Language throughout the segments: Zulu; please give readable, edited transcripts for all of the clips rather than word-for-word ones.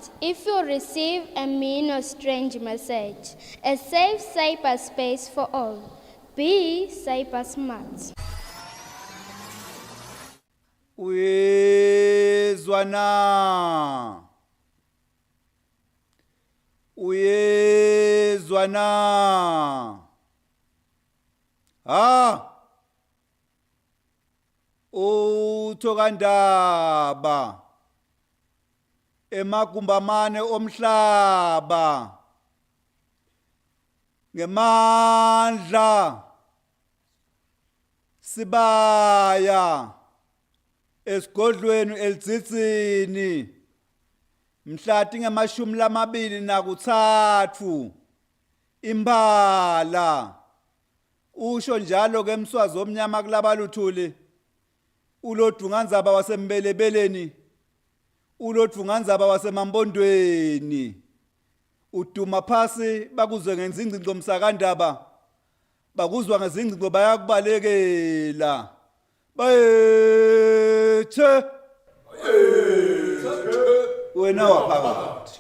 smart. If you receive a mean or strange message, a safe cyberspace for all. Be cyber smart. Uyezwana. Uthokandaba emagumbamane omhlaba ngemandla sibaya esigodlweni elitsitsini mhlati ngemashumi lamabili nakuthathu imbala usho njalo ke Mswazi omnyama kulaba luthuli ulodunganzaba wasembelebeleni ulodunganzaba wasemambondweni uduma phasi bakuzwe ngezingcingo msakandaba bakuzwa ngezingcingo bayakubalekela bayethe wena waphakathi.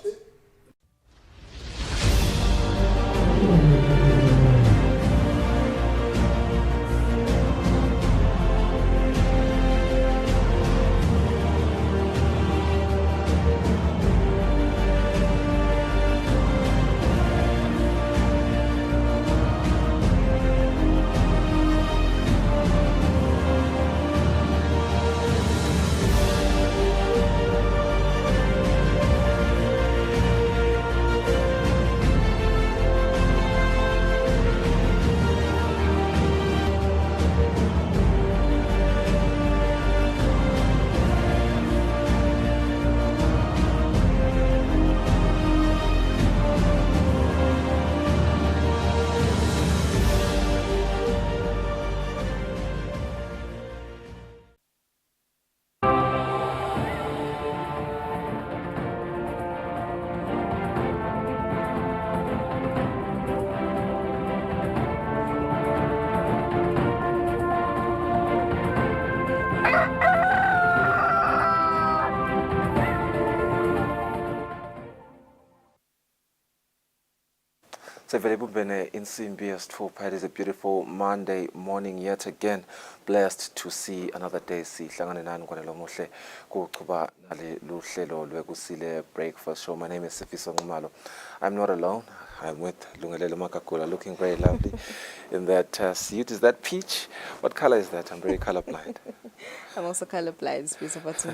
It is a beautiful Monday morning yet again. Blessed to see another day. Kusile breakfast show. My name is Sifiso Ngumalo. I'm not alone. I'm with Lungelele Makakula, looking very lovely in that suit. Is that peach? What color is that? I'm very colorblind. I'm also colorblind. Space of what's in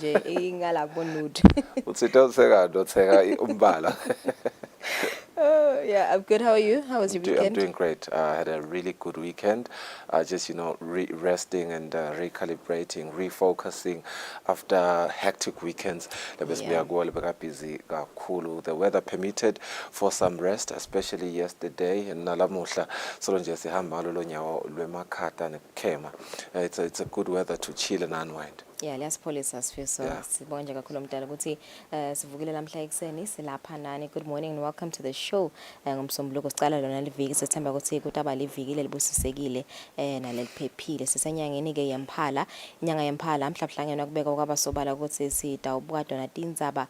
yeah, I'm good. How are you? How was your weekend? I'm doing great. I had a really good weekend. Just, resting and recalibrating, refocusing after hectic weekends. The weather permitted for some rest, especially yesterday. And it's a good weather to chill and unwind. Yeah, let's police us for so sibonje kakhulu mdala ukuthi sivukile namhla ekseni silapha nani. Good morning and welcome to the show. Ngomsombuluko sicala lona liviki sethemba ukuthi kutaba liviki libusisekile naliphephile. Sisenyangeni ke yemphala, inyanga yemphala mhlawumhlangene kubeka kwabasobala ukuthi sidawubuka Donatini Ndzaba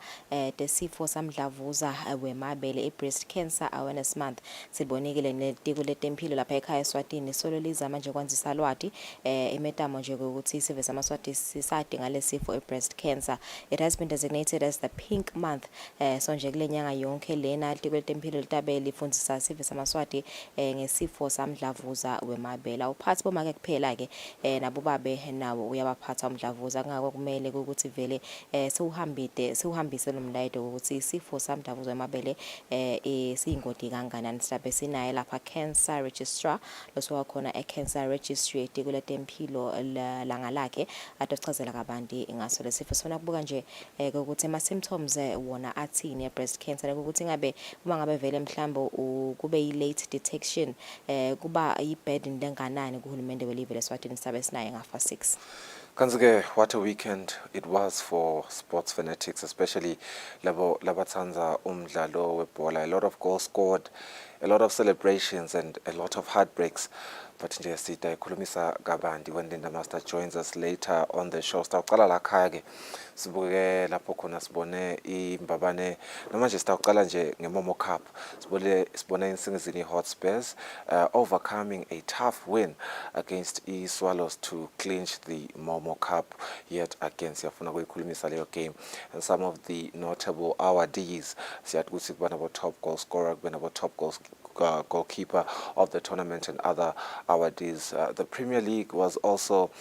tesifo samdlavuza wemabele breast cancer awareness month. Sibonekile netiko letempilo lapha ekhaya Eswatini solo liza manje kwanzisa lwati emetamo nje ukuthi isive samaswati for breast cancer. It has been designated as the pink month. So nje kule nyanga yonke lena litempilo litabe lifundzisa isive samaswati ngesifo samdlavuza wemabele. Awuphathi bomake kuphela ke nabobabe nawo uyabaphatha umdlavuza ngakho kumele ukuthi vele siuhambise nomlaydo ukuthi isifo samdlavuza wemabele siyingodi kanganani silabe sinaye lapha cancer registrar loso khona cancer registry etikule tempilo langa lakhe atochazela kabanti ngaso lesifo sona kubuka nje ukuthi ama symptoms wona athini breast cancer ukuthi ngabe uma ngabe vele mhlambo kube yi late detection kuba yi burden lenganani kuhulumende welive leSwatini sabe sinaye ngafa 6. Kanzike, what a weekend it was for sports fanatics, especially labatanza umdlalo webola. A lot of goals scored, a lot of celebrations and a lot of heartbreaks. but nje siyikhulumisa kabanti when Linda Master joins us later on the show. Sitawuqala la khaya ke sibuke lapho khona sibone imbabane noma nje sitawuqala nje ngeMomo Cup. Sibone insingizini Hotspurs overcoming a tough win against Swallows to clinch the Momo Cup yet again. Siyafuna kuyikhulumisa leyo game and some of the notable awardees. Siyathi ukuthi kuba nabo top goal scorer, kuba nabo top goalkeeper of the tournament and other awardees. The Premier League was also,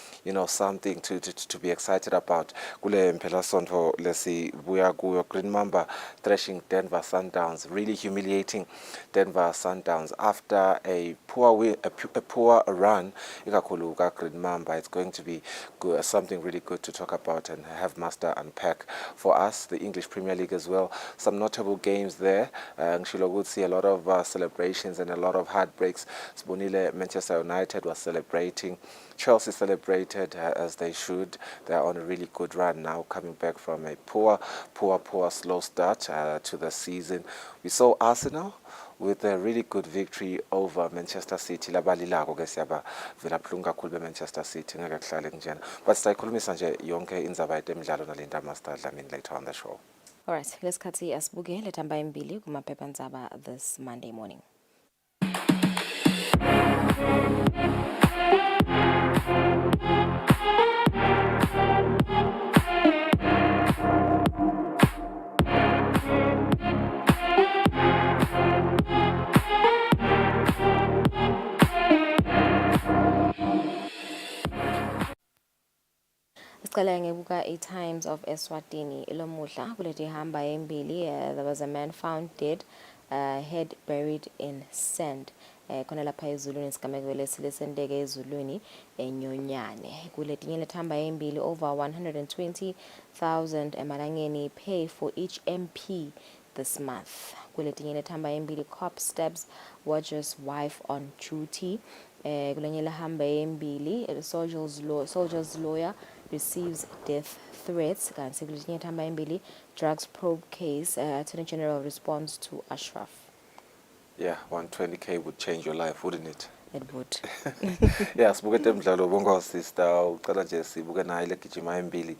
something to be excited about. Kule mphela sonto lesi buya kuyo Green Mamba thrashing Denver Sundowns, really humiliating Denver Sundowns after a poor run. Ikakhulu ka Green Mamba. It's going to be something really good to talk about and have Master unpack for us. The English Premier League as well. Some notable games there. Ngishilo would see a lot of celebrations and a lot of heartbreaks. Sibonile Manchester United was celebrating. Chelsea celebrated as they should. They are on a really good run now, coming back from a poor slow start to the season. We saw Arsenal with a really good victory over Manchester City. Labalilako ke siyaba vela buhlungu kakhulu beManchester City ngeke kuhlale kunjena. But siyikhulumisa nje yonke indzaba yetemidlalo naLinda Master Dlamini later on the show. All right, lesikhathi asibuke lethamba embili kumaphephandaba this Monday morning. Sicela ngebuka iTimes of Eswatini ilomuhla kuleti hamba embili. There was a man found dead, head buried in sand. Khona lapha ezulwini sigameko lesisendeke ezulwini enyonyane. Kuletinye lethamba embili over 120,000 emalangeni pay for each MP this month. Kuletinye lethamba embili cop stabs Watcher's wife on duty. Kulenye lehamba embili soldier's lawyer receives death threats. Kanti kuletinye lethamba embili drugs probe case. Attorney General responds to Ashraf. Yeah, 120k would change your life, wouldn't it? It would. Yeah, sibuke temidlalo bonke sister uqala nje sibuke nayo legijima embili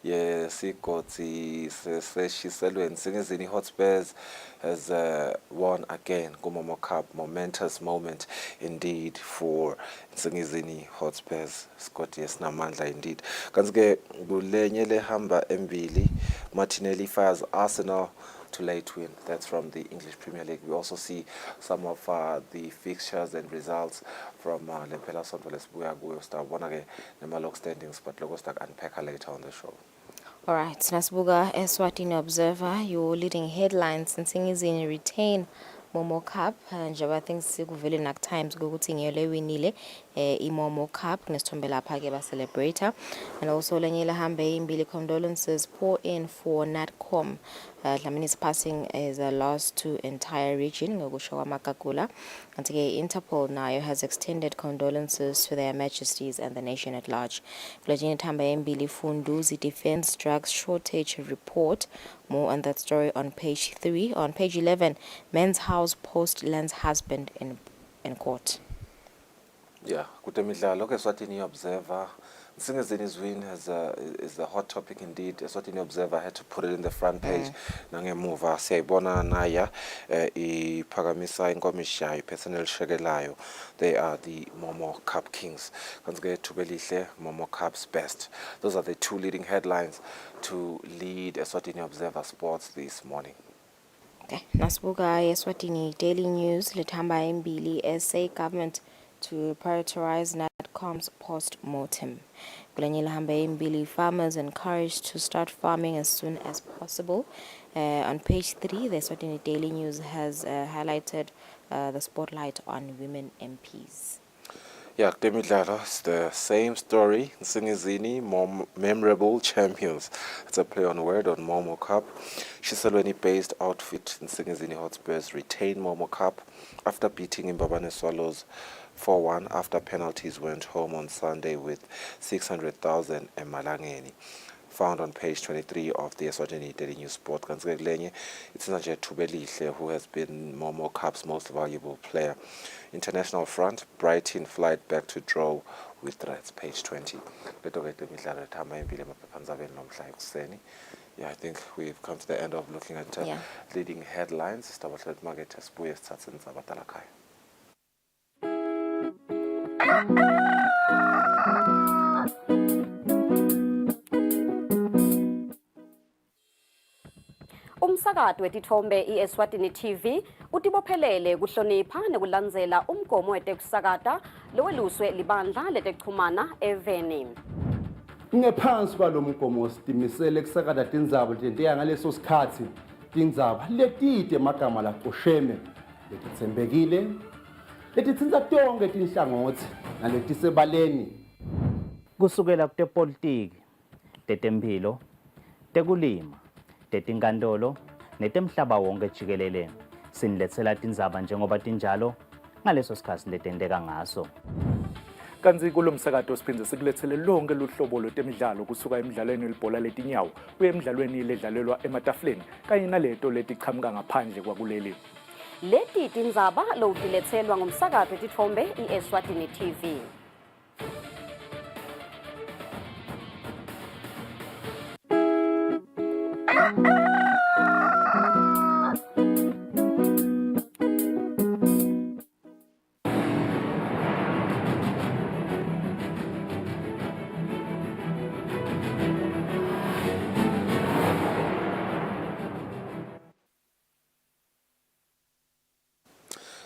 yesigotsi seshiselweni singizini Hotspurs has won again kuMomo Cup. Momentous moment indeed for singizini Hotspurs. Scott yesinamandla indeed. Kanti ke kulenye lehamba embili Martinelli fires Arsenal to late win. That's from the English Premier League. We also see some of the fixtures and results from Lempela Sonto Lesbuya Guyo Star Bonage Nemalog standings, but Logo Stack unpack later on the show. All right, Nasbuga Eswatini Observer, your leading headlines and Singizini retain Momo Cup. Njengoba things sikuvele nak times ukuthi ngiyole winile iMomo Cup nesithombe lapha ke ba celebrator, and also lenye lahambe imbili condolences pour in for Natcom. Dlamini's passing is a loss to entire region ngokusho kwaMakakula. And Interpol now has extended condolences to their majesties and the nation at large. Kulajini thamba embili Funduzi defense drugs shortage report. More on that story on page 3. On page 11, men's house post lands husband in court. Yeah, kutemidlalo ke Eswatini Observer. Singizini's win is a hot topic indeed. Eswatini Observer had to put it in the front page. Nangemuva siyayibona naya iphakamisa inkomisha ipersonal shekelayo. They are the Momo Cup kings. Kanzike tubelihle Momo Cup's best. Those are the two leading headlines to lead Eswatini Observer Sports this morning. Okay, Nasbuga Eswatini Daily News lethamba embili SA government to prioritize Natcom's post-mortem. Kulenye lahamba embili farmers encouraged to start farming as soon as possible. On page 3, the Eswatini Daily News has highlighted the spotlight on women MPs. Yeah, temidlalo, it's the same story. Singizini, memorable champions. It's a play on word on Momo Cup. Shiselweni-based outfit in Singizini Hotspurs retain Momo Cup after beating Imbabane Swallows 4-1 after penalties went home on Sunday with 600,000 emalangeni. found on page 23 of the Eswatini Daily News Sport. Kanzike kulenye itsinanje Thubelihle, who has been Momo Cup's most valuable player. International front, Brighton flight back to draw with threats, page 20. Yeah, I think we've come to the end of looking at leading headlines. Umsakazo wetithombe iEswatini TV utibophelele kuhlonipha nekulandzela umgomo wetekusakata loweluswe libandla letekuchumana eVeni. Ngephansi kwalomgomo sitimisele kusakata tindzaba letentiya ngaleso sikhatsi tindzaba letide emagama lacosheme letitsembekile letitsintsa tonke tinhlangothi naletisebaleni kusukela kutepolitiki, tetemphilo, tekulima, tetinkantolo netemhlaba wonke jikelele siniletsela tindzaba njengoba tinjalo ngaleso sikhatsi letenteka ngaso. Kanzi kulomsakato siphindze sikulethele lonke luhlobo lwetemidlalo kusuka emidlalweni welibhola letinyawo kuye emidlalweni ledlalelwa ematafuleni kanye naleto letichamuka ngaphandle kwakuleli. Leti tindzaba lotiletselwa ngumsakazo wetithombe iEswatini TV.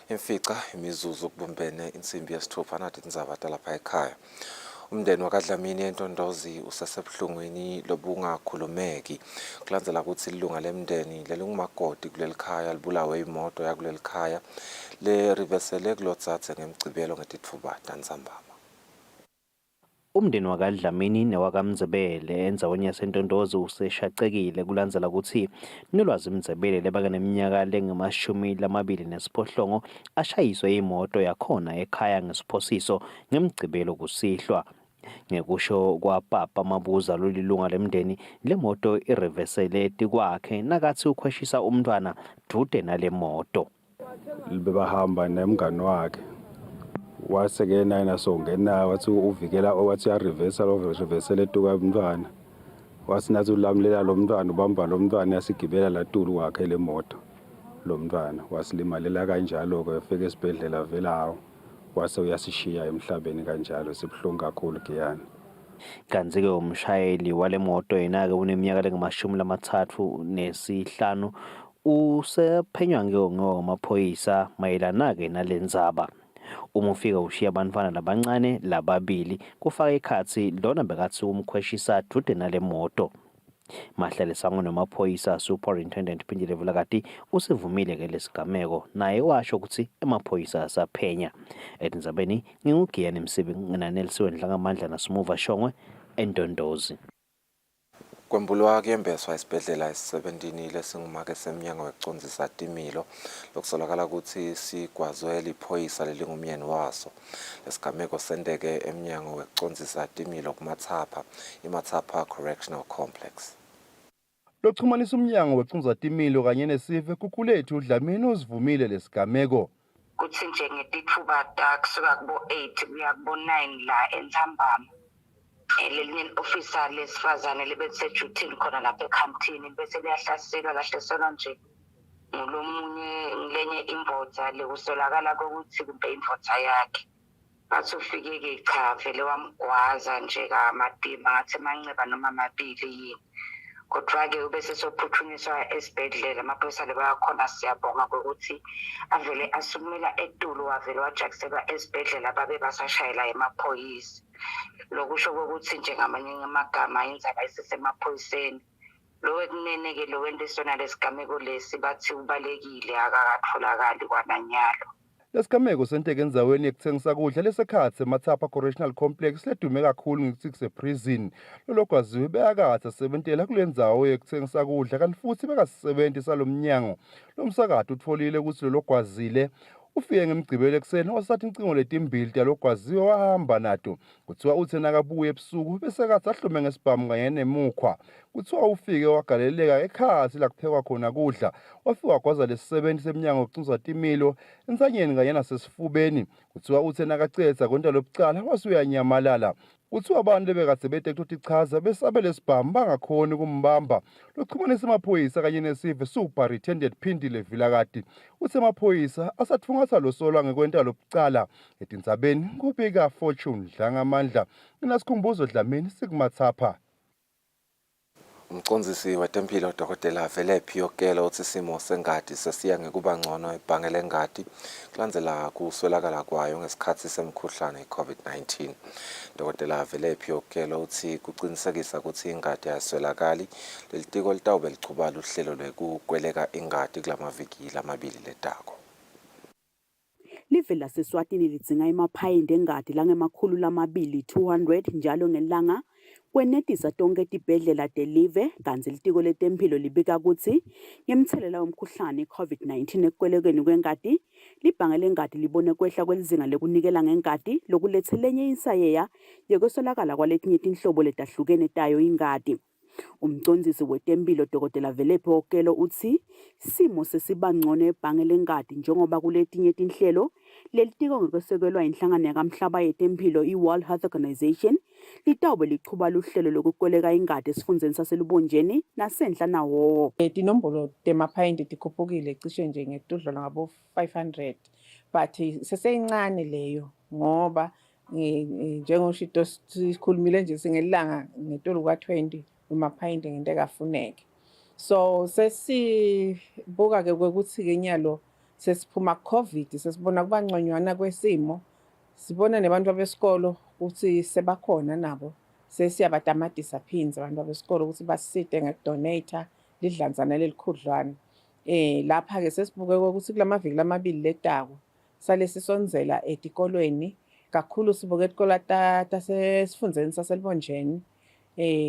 Imfica imizuzu kubumbene insimbi yesithupha nathi tindzaba talapha ekhaya. Umndeni wakaDlamini eNtondozi usesebuhlungwini lobungakhulumeki kulandzela kutsi ilunga lemndeni lelingumakoti kuleli khaya libulawe imoto yakuleli khaya le rivesele kulotsatse ngemgcibelo ngetitfuba tanzambama. Umndeni wakaDlamini newakamzebele endzaweni yaseNtondozi useshacekile kulandzela kutsi nolwazi Mzebele lebake neminyaka lengama-28 ashayiswe imoto yakhona ekhaya ngesiphosiso ngemgcibelo kusihlwa. Ngekusho kwaPapa Mabuza lolilunga lemndeni lemoto irivesele tikwakhe nakathi ukhweshisa umntwana dude nale moto. Libehamba nemngani wakhe waseke nayena songena wathi uvikela wathi yarivesa rivesele tuka umntwana wasinathi ulamlela lo mntwana ubamba lo mntwana yasigibela latulu wakhe le moto lo mntwana wasilimalela kanjalo ke efike esibhedlela vela hawo wase uyasishiya emhlabeni kanjalo sibhlungu kakhulu giyana. Kanzi ke umshayeli wale moto yena-ke uneminyaka lengama-35 usephenywa ngamaphoyisa mayelana-ke nalendzaba. Uma ufika ushiya abantwana labancane lababili kufaka ikhatsi lona bekathi umkhweshisa dude nale moto. Mahlale sango nemaphoyisa Superintendent Phindile Vulakati usivumile ke lesigameko naye washo ukuthi emaphoyisa asaphenya. Etindzabeni ngingugiyani Msibi nginanelisiwe Ndlangamandla naSmuva Shongwe eNtondozi. Kwembulwa kuyembeswa esibhedlela esi-17 lesingumake semnyango wekucondzisa timilo lokusolakala ukuthi sigwazwe liphoyisa lelingumyeni waso. Lesigameko sendeke emnyango wekucondzisa timilo kuMathapha, iMathapha Correctional Complex. Lokuxhumanisa umnyango wecucondzisa timilo kanye nesive kukulethu uDlamini uzivumile lesigameko. Kuthi nje ngetithuba takusuka kubo-8 kuya kubo-9 la eNthambama. Lelinye officer lesifazane libesejutini khona lapha eKhampthini bese liyahlaselwa nje ngulomunye ngilenye imvotsa lekusolakala kokuthi kumbe imvotsa yakhe. Bathi ufike-ke cha vele wamgwaza nje kamadima ngathi manceba noma amabili yini. Kodwa-ke ubese sophuthunyiswa esibhedlela amaphoyisa lebayakhona siyabonga kokuthi avele asukumela etulu wavele wajakiselwa esibhedlela babe basashayela emaphoyisa. Lokusho kokuthi nje ngamanye amagama indzaba isesemaphoyiseni. Lo ekunene-ke lo wendisona lesigameko lesi bathi ubalekile akakatholakali kwananyalo. Lesigameko senteke endzaweni yekuthengisa kudla lesekhatsi eMathapha Correctional Complex ledume kakhulu ngikuthi kuseprison. Lolokwaziwe beyakatsi asebentela kule ndzawo yekuthengisa kudla kanti futhi bekasisebenti salomnyango. Lomsakato utfolile ukuthi lologwazile ufike ngemgcibelo ekseni wasathi incingo letimbili talogwaziwe wahamba nato kuthiwa uthi nakabuye ebusuku bese kathi ahlume ngesibhamu kanye nemukhwa kuthiwa ufike wagaleleka ekhasi la kuphekwa khona kudla wafika wagwaza lesisebenzi semnyango ocuza timilo ensanyeni kanye nasesifubeni kuthiwa uthi nakacetha kwenta lobucala wasuyanyamalala kuthiwa abantu bekade bethe ukuthi chaza besabele sibhamu bangakhoni kumbamba lochumanisa amaphoyisa kanye nesive superintendent Phindile Vilakati uthi amaphoyisa asathungatha losolwa ngekwenta lobucala etindzabeni kubika Fortune Dlangamandla inasikhumbuzo Dlamini sikumathapha. Umcondzisi wetempilo Dr. Velephi Yokela uthi isimo sengadi sesiya ngekuba ngcono ebhange lengadi kulandzela kuswelakala kwayo ngesikhathi semkhuhlane i-COVID-19. Dr. Velephi Yokela uthi kuqinisekisa ukuthi ingadi ayiswelakali leli tiko litawube lichubala uhlelo lwekukweleka ingadi kulamaviki lamabili letako. Live laseswatini lidzinga emaphayindi engadi langemakhulu lamabili 200 njalo ngelanga kwenetisa tonke tibhedlela telive kantsi litiko letemphilo libika kutsi ngemthelela womkhuhlane i-COVID-19 ekukwelekeni kwengadi libhange lengadi libone kwehla kwelizinga lekunikela ngengadi lokuletselenye insayeya yekweswelakala kwaletinye tinhlobo letahlukene tayo ingadi. Umcondzisi wetemphilo Dr. Velephi Yokela uthi simo sesiba ngcono ebhange lengadi njengoba kuletinye tinhlelo lelitiko ngekwesekelwa inhlangano yakamhlaba yetemphilo i-World Health Organization litawube lichuba luhlelo lokukweleka ingadi esifundeni saselubonjeni nasenhla nawowo. Tinombolo temaphayindi tikhuphukile cishe nje ngetudlula ngabo 500 but seseyincane leyo ngoba njengoshito sikhulumile nje singelanga ngetulu kwa20 emaphayindi ngento ekafuneke. So sesibuka ke ukuthi ke nyalo sesiphuma COVID sesibona kuba ngconywana kwesimo sibona nebantu abesikolo ukuthi sebakhona nabo sesiyabadamadisa phinzi abantu abesikolo ukuthi basite ngekudonate lidlanzana lelikhudlwana lapha ke sesibuke ukuthi kulamaviki lamabili letako sale sisonzela etikolweni kakhulu sibuke etikolo tasesifundeni saselibonjeni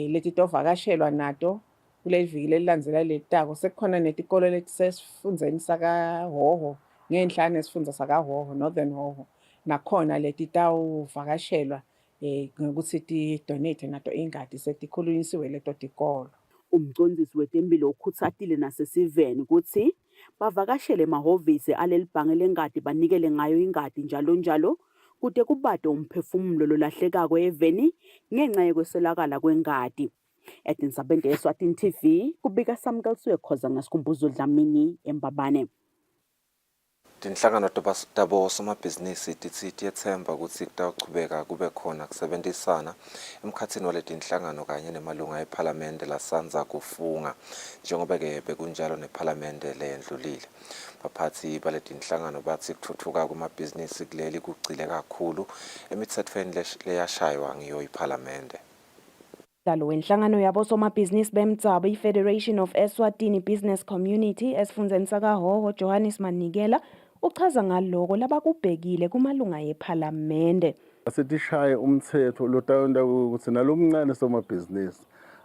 leti tovakashelwa nato kuleviki lelilandzela letako sekukhona netikolo letisesifundeni sakaHoho ngenhlane esifundza sakaHoho Northern Hoho nakhona leti tawuvakashelwa ngokuthi ti-donate nato ingadi setikhulunyisiwe leto tikolo. Umcondzisi wetemphilo ukhuthatile nasesiveni ukuthi bavakashele emahhovisi alelibhange lengadi banikele ngayo ingadi njalo njalo kude kubade umphefumulo lolahlekako eveni ngenxa yekweswelakala kwengadi. Etindzabeni te-Eswatini TV kubika Samkelisiwe Khoza ngesikhumbuzo Dlamini eMbabane. Tinhlangano tabosomabhizinisi tithi tiyethemba ukuthi kutawuchubeka kube khona kusebenzisana emkhatsini waletinhlangano kanye nemalunga ephalamende lasanza kufunga njengoba ke bekunjalo nephalamende lendlulile. Baphathi baletinhlangano bathi kuthuthuka kumabhizinisi kuleli kugcile kakhulu emitsetfweni leyashaywa ngiyo iphalamende. Dalo wenhlangano yabosomabhizinisi bemdzaba i-Federation of Eswatini Business Community esifundeni sakaHoho Johannes Manikela uchaza ngaloko labakubhekile kumalunga yephalamende. Asitishaye umthetho lotayonda ukuthi nalomncane somabhizinisi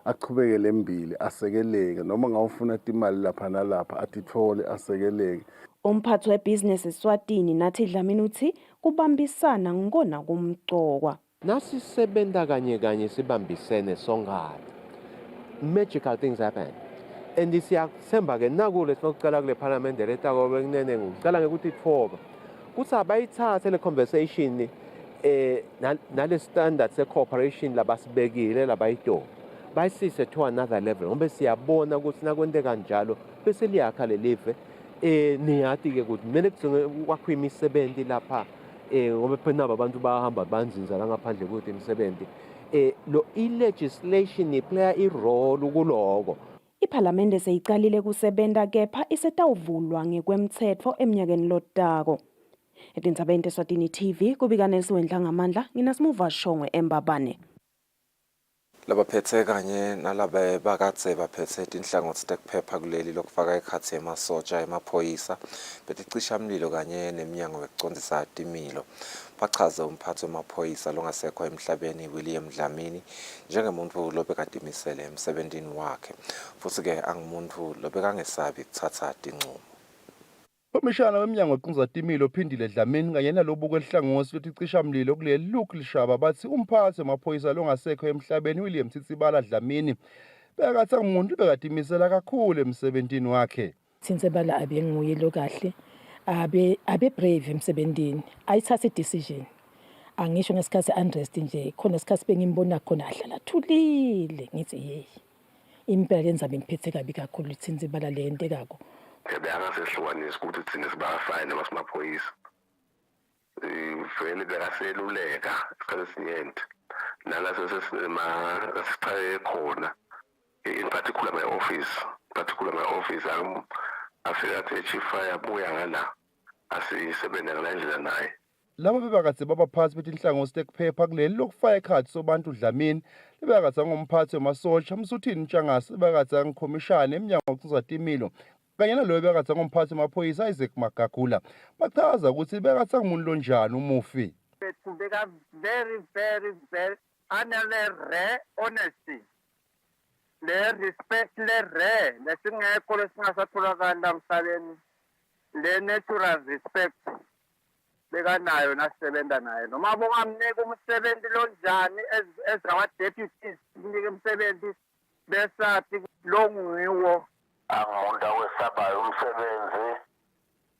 aqhubekele embili asekeleke noma ngawufuna imali lapha nalapha atithole asekeleke. Umphathi webusiness eSwatini nathi Dlamini uthi kubambisana ngona kumcokwa. Nasi sebenta kanye sibambisene songane. Magical things happen. And siyathemba ke nakule sokucala kule parliament letako bekunene ngicala ngekuthi ithoba. Kuthi abayithathe le conversation nale standard se cooperation labasibekile labayito. Bayisise to another level. Ngoba siyabona ukuthi nakwente kanjalo bese liyakha le live niyathi ke ukuthi mele kwakho imisebenzi lapha ngoba phela abantu bahamba banzinza la ngaphandle ukuthi imisebenzi lo legislation iplaya irole kuloko. Iphalamende seyicalile kusebenta kepha isetawuvulwa ngekwemtsetfo eminyakeni lotako. Etindzabeni te-Eswatini TV kubika Dlangamandla nginasimuva Shongwe eMbabane. Labaphethe kanye nalabe bakatse baphethe tinhlangothi tekuphepha kuleli lokufaka ekhatsi emasotsha emaphoyisa beticisha umlilo kanye neminyango yokucondzisa timilo bachaza umphathi wemaphoyisa longasekho emhlabeni William Dlamini njengemuntu lobekadimisele emsebentini wakhe futhi ke angumuntu lobekangesabi kuthatha tinqumo. Komishana weminyango weqinzatimilo uphindile Dlamini kanye nalobu kwelihlangosi lothi cishamlilo kuleli Luke Lishaba bathi umphathi wamaphoyisa longasekho emhlabeni William Tsitsibala Dlamini bekathi umuntu bekadimisela kakhulu emsebentini wakhe. Tsitsibala abenguyilo kahle abe brave emsebentini ayithatha decision angisho ngesikhathi unrest nje khona isikhathi bengimbona khona ahlala thulile ngithi hey impela lenzabe ngiphethe kabi kakhulu Tsitsibala le nto ekako beyangasehlukanisa ukuthi thina sibafayini abasemaphoyisa vele bekaseluleka isikhathi esiningi nalaso sesichaye khona in particular my office afika athi chief fire buya ngala asisebenzela ngendlela naye. Laba bebakade babaphathi betinhlangosi tekuphepha kuleli lokufaya ikhadi sobantu Dlamini bebakade ngomphathi wamasotsha Msuthini Ntshangase bebakade ngikhomishana eminyango weqinzatimilo kanye naloyo bebakade ngomphathi wamaphoyisa Isaac Magagula bachaza ukuthi bebakade ngumuntu lonjani umufi. Beka very anale honesty le respect le lesingekho lesingasatholakala emhlabeni le natural respect bekanayo nasebenza naye noma bongamnika umsebenzi lonjani as our deputies kunike umsebenzi besathi lo ngiwo umuntu owesabayo umsebenzi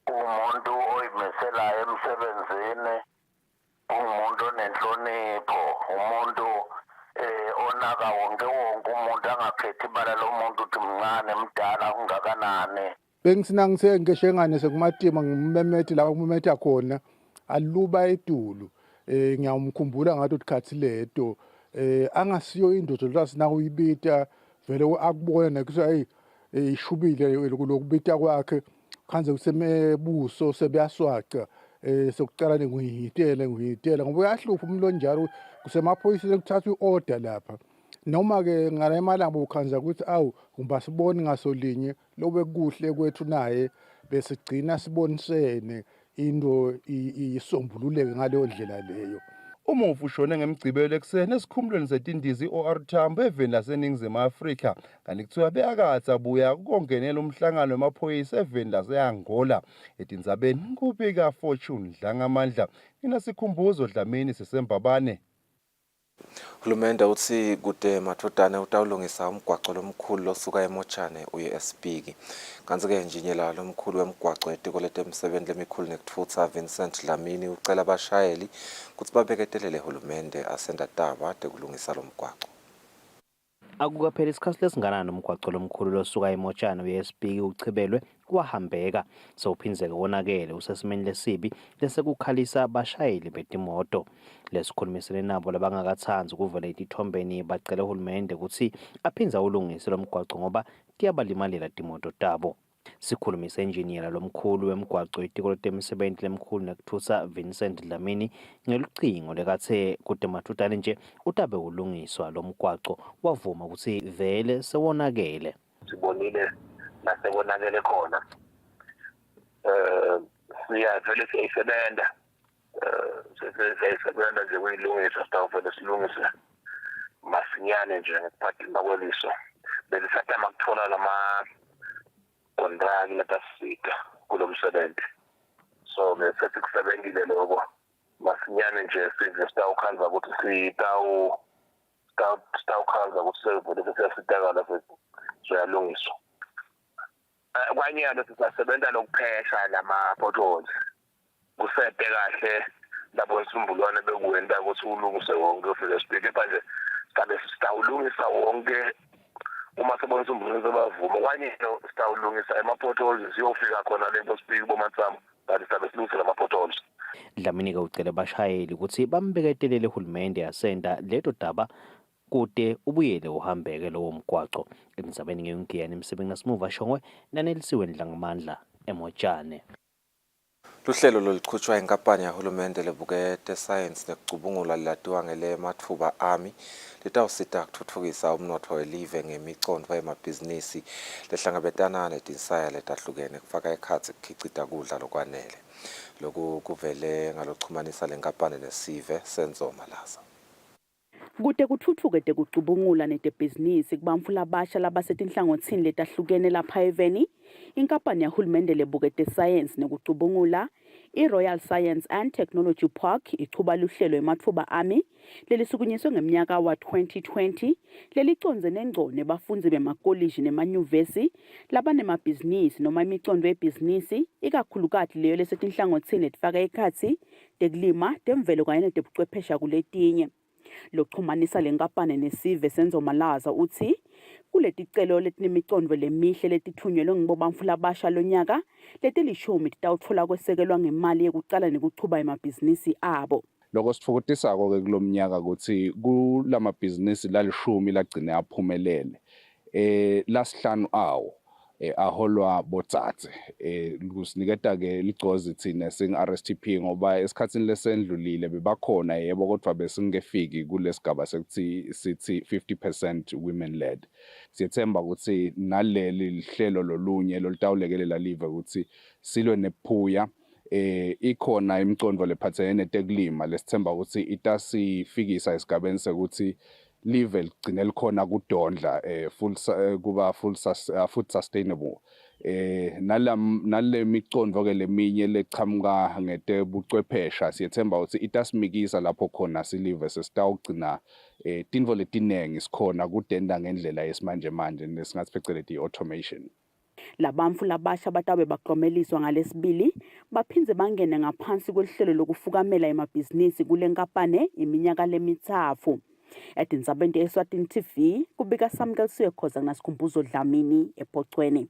umuntu oyimiselayo emsebenzini umuntu onenhlonipho umuntu onaka wonke umuntu angakhethi ibala lomuntu ukuthi mncane mdala ungakanani. Bengithina ngisengeshengane sekumatima ngimemete la kumemeta khona aluba edulu ngiyamkhumbula ngathi ukhathi leto angasiyo indodo lasina uyibita vele akubona nekuthi hey ishubile lokubita kwakhe khanze kusemebuso sebeyaswaca sokucala ngiyitela ngoba uyahlupha umuntu onjalo kusemaphoyiseni kuthatha iorder lapha noma ke ngala emalanga ukhanza ukuthi awu umbasiboni ngasolinye lobe kuhle kwethu naye bese gcina sibonisene into isombululeke ngaleyo ndlela leyo. Umufi ushone ngemgcibelo ekseni esikhumulweni setindizi OR Tambo eveni laseNingizimu Afrika kanti kuthiwa beyakade abuya ukongenela umhlangano wamaphoyisa eveni lase-Angola etindzabeni kubika Fortune Dlangamandla mina sikhumbuzo Dlamini sisembabane. Hulumende uthi kude mathudane utawulungisa umgwaqo lomkhulu losuka eMochane uye eSpiki. Kanti-ke injinyela lomkhulu wemgwaqo etiko letemsebenzi lemikhulu nekuthutha Vincent Dlamini ucela abashayeli ukuthi babeketelele hulumende asendataba tekulungisa lo mgwaqo. Akukaphela isikhathi lesinganani umgwaqo lomkhulu losuka eMochane uye eSpiki uchibelwe kwahambeka sowuphinzeke wonakele usesimeni lesibi lesekukhalisa abashayeli betimoto. Lesikhulumisene nabo labangakathanzi ukuvela etithombeni bacela uhulumende ukuthi aphinza ulungise lo mgwaqo ngoba kuyabalimalela timoto tabo. Sikhulumise enjiniyela lomkhulu wemgwaqo etiko letemsebenzi lemkhulu nekuthutha Vincent Dlamini ngelucingo lekathe kude mathudane nje utabe ulungiswa lo mgwaqo wavuma ukuthi vele sewonakele. Sibonile nasebonakele khona siyavele siyisebenda siyisebenda nje kuyilungisa sitawuvele silungise masinyane nje ngekuphathini bakweliso belisatama kuthola lama kontraki latasika kulo msebenzi so bese sikusebenzile lokho masinyane nje sitawukhanza ukuthi sitawukhanza ukuthi sevele sesitakala siyalungiswa. Kwanye sisasebenza lokuphesha lama-potholes kusete kahle lapho isimbulwane bekuwenta ukuthi ulungise wonke ufike sibike manje sabe sitawulungisa wonke uma sebona isimbulwane sebavuma kwanye sitawulungisa ama-potholes siyofika khona lepo sibike bomatsambo kanti sabe silungise lama-potholes. Dlamini-ke ucele abashayeli ukuthi bambeketelele uhulumende yasenda leto daba kude ubuyele uhambeke lowo mgwaqo. Emzabeni ngeyongiyani emsebenzini nasimuva shongwe nanelisiwe Dlangamandla eMochane. Luhlelo loluqhutshwa inkampani yahulumende lebukete science nekucubungula latiwa ngele mathuba ami litawusita kutfutfukisa umnotfo welive ngemicondo yemabhizinisi lehlangabetana netinsaya letahlukene kufaka ekhatsi kukhicita kudla lokwanele. Lokhu kuvele ngalokuxhumanisa lenkampani nesive Senzo Malaza. Kude kuthuthuke tekucubungula netebhizinisi kubamfula abasha labasetinhlangothini letahlukene lapha eveni Inkampani yahulumende lebukete science nekucubungula i-Royal Science and Technology Park ichuba luhlelo emathuba ami lelisukunyiswe ngeminyaka wa-2020 leliconze nengco nebafunzi bemakoliji nemanyuvesi labanemabhizinisi noma imicondo yebhizinisi ikakhulukazi leyo lesetinhlangothini letifaka ekhatsi tekulima temvelo kanye netebuchwephesha kuletinye. Lokuxhumanisa lenkampani nesive senzomalaza uthi kuleticelo letinemicondo lemihle letithunyelwe ngibobamfula abasha lonyaka letilishumi titawutfola kwesekelwa ngemali yekucala nekuchuba emabhizinisi abo. Loko sifokotisa ke kulomnyaka ukuthi kulamabhizinisi lalishumi lagcine aphumelele lasihlanu awo aholwa botsatse kusiniketa ke ligcozi thina sing-RSTP ngoba esikhatsini lesendlulile bebakhona yebo kodwa besingefiki kulesigaba sekuthi sithi 50% women led. Siyethemba ukuthi naleli lihlelo lolunye lolutawulekelela live ukuthi silwe nephuya ikhona imicondo lephathene netekulima lesithemba ukuthi itasifikisa esigabeni sekuthi live ligcine likhona kudondla kuba food sustainable nale micondo ke leminye lechamuka ngetebuchwephesha siyethemba ukuthi itasimikisa lapho khona silive sesitawugcina tintfo letinengi sikhona kudenda ngendlela yesimanje manje nesingathi phecelezi automation. Labamfu labasha batabe baklomeliswa ngalesibili baphindze bangene ngaphansi kwelihlelo lokufukamela emabhizinisi kule nkampani iminyaka lemithathu. Etindzabeni Eswatini TV kubika Samkelisiwe Khoza nasikhumbuzo Dlamini ePhocweni.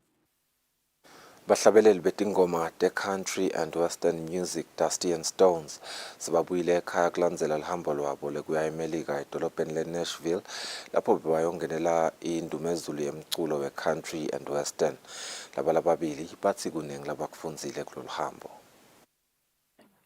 Bahlabeleli betingoma The Country and Western Music Dusty and Stones sibabuyile ekhaya kulandzela lihambo lwabo lekuya eMelika edolobheni leNashville lapho bebayongenela indumezulu yemculo we-Country and Western. Lababili bathi kuningi labakufundzile kulolu hambo.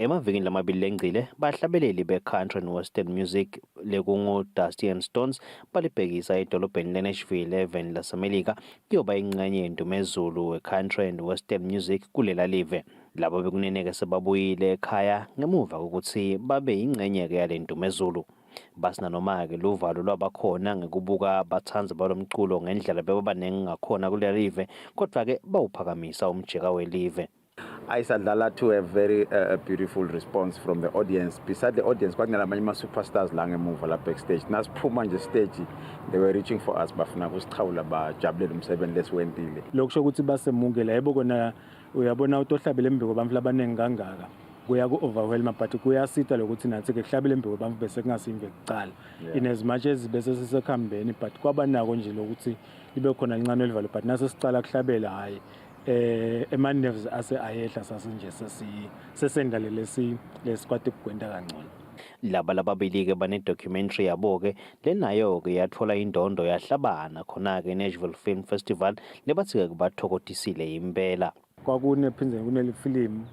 Emavikini lamabili lengcile bahlabeleli be-Country and Western Music lekungu Dusty and Stones balibhekisa edolobheni leNashville eveni lasemelika kuyoba ingxenye yendumezulu we-Country and Western Music kulela live. Labo bekuneneke sebabuyile ekhaya ngemuva kokuthi babe ingxenye yale ndumezulu. Basina noma-ke luvalo lwabakhona ngekubuka bathanzi balomculo ngendlela bebabanengi ngakhona kule live kodwa-ke bawuphakamisa umjeka welive. Aysadlala to a very beautiful response from the audience. Beside the audience, kwakunamanye superstars la ngemuva la backstage. Nasiphuma nje stage, they were reaching for us bafuna kusichawula bajabulela umsebenzi lesiwentile. Lokusho ukuthi basemungela yebo kona uyabona utohlabela embiko bamfu labanengi kangaka. Kuya ku-overwhelma but kuyasita lokuthi nathi ke kuhlabela embiko bamfu bese kungasimve kucala. In as much as bese sisekhambeni but kwabanako nje lokuthi libe khona lincane elivalo but nase sicala kuhlabela hayi ema-nerves ase-ayehla sasinje sesendlale lesikwati kugwenta kangcono. Laba lababili-ke bane-documentary yabo-ke lenayo-ke yathola indondo yahlabana khona-ke eNashville Film Festival lebathi-ke kubathokotisile impela. Kwakunephindze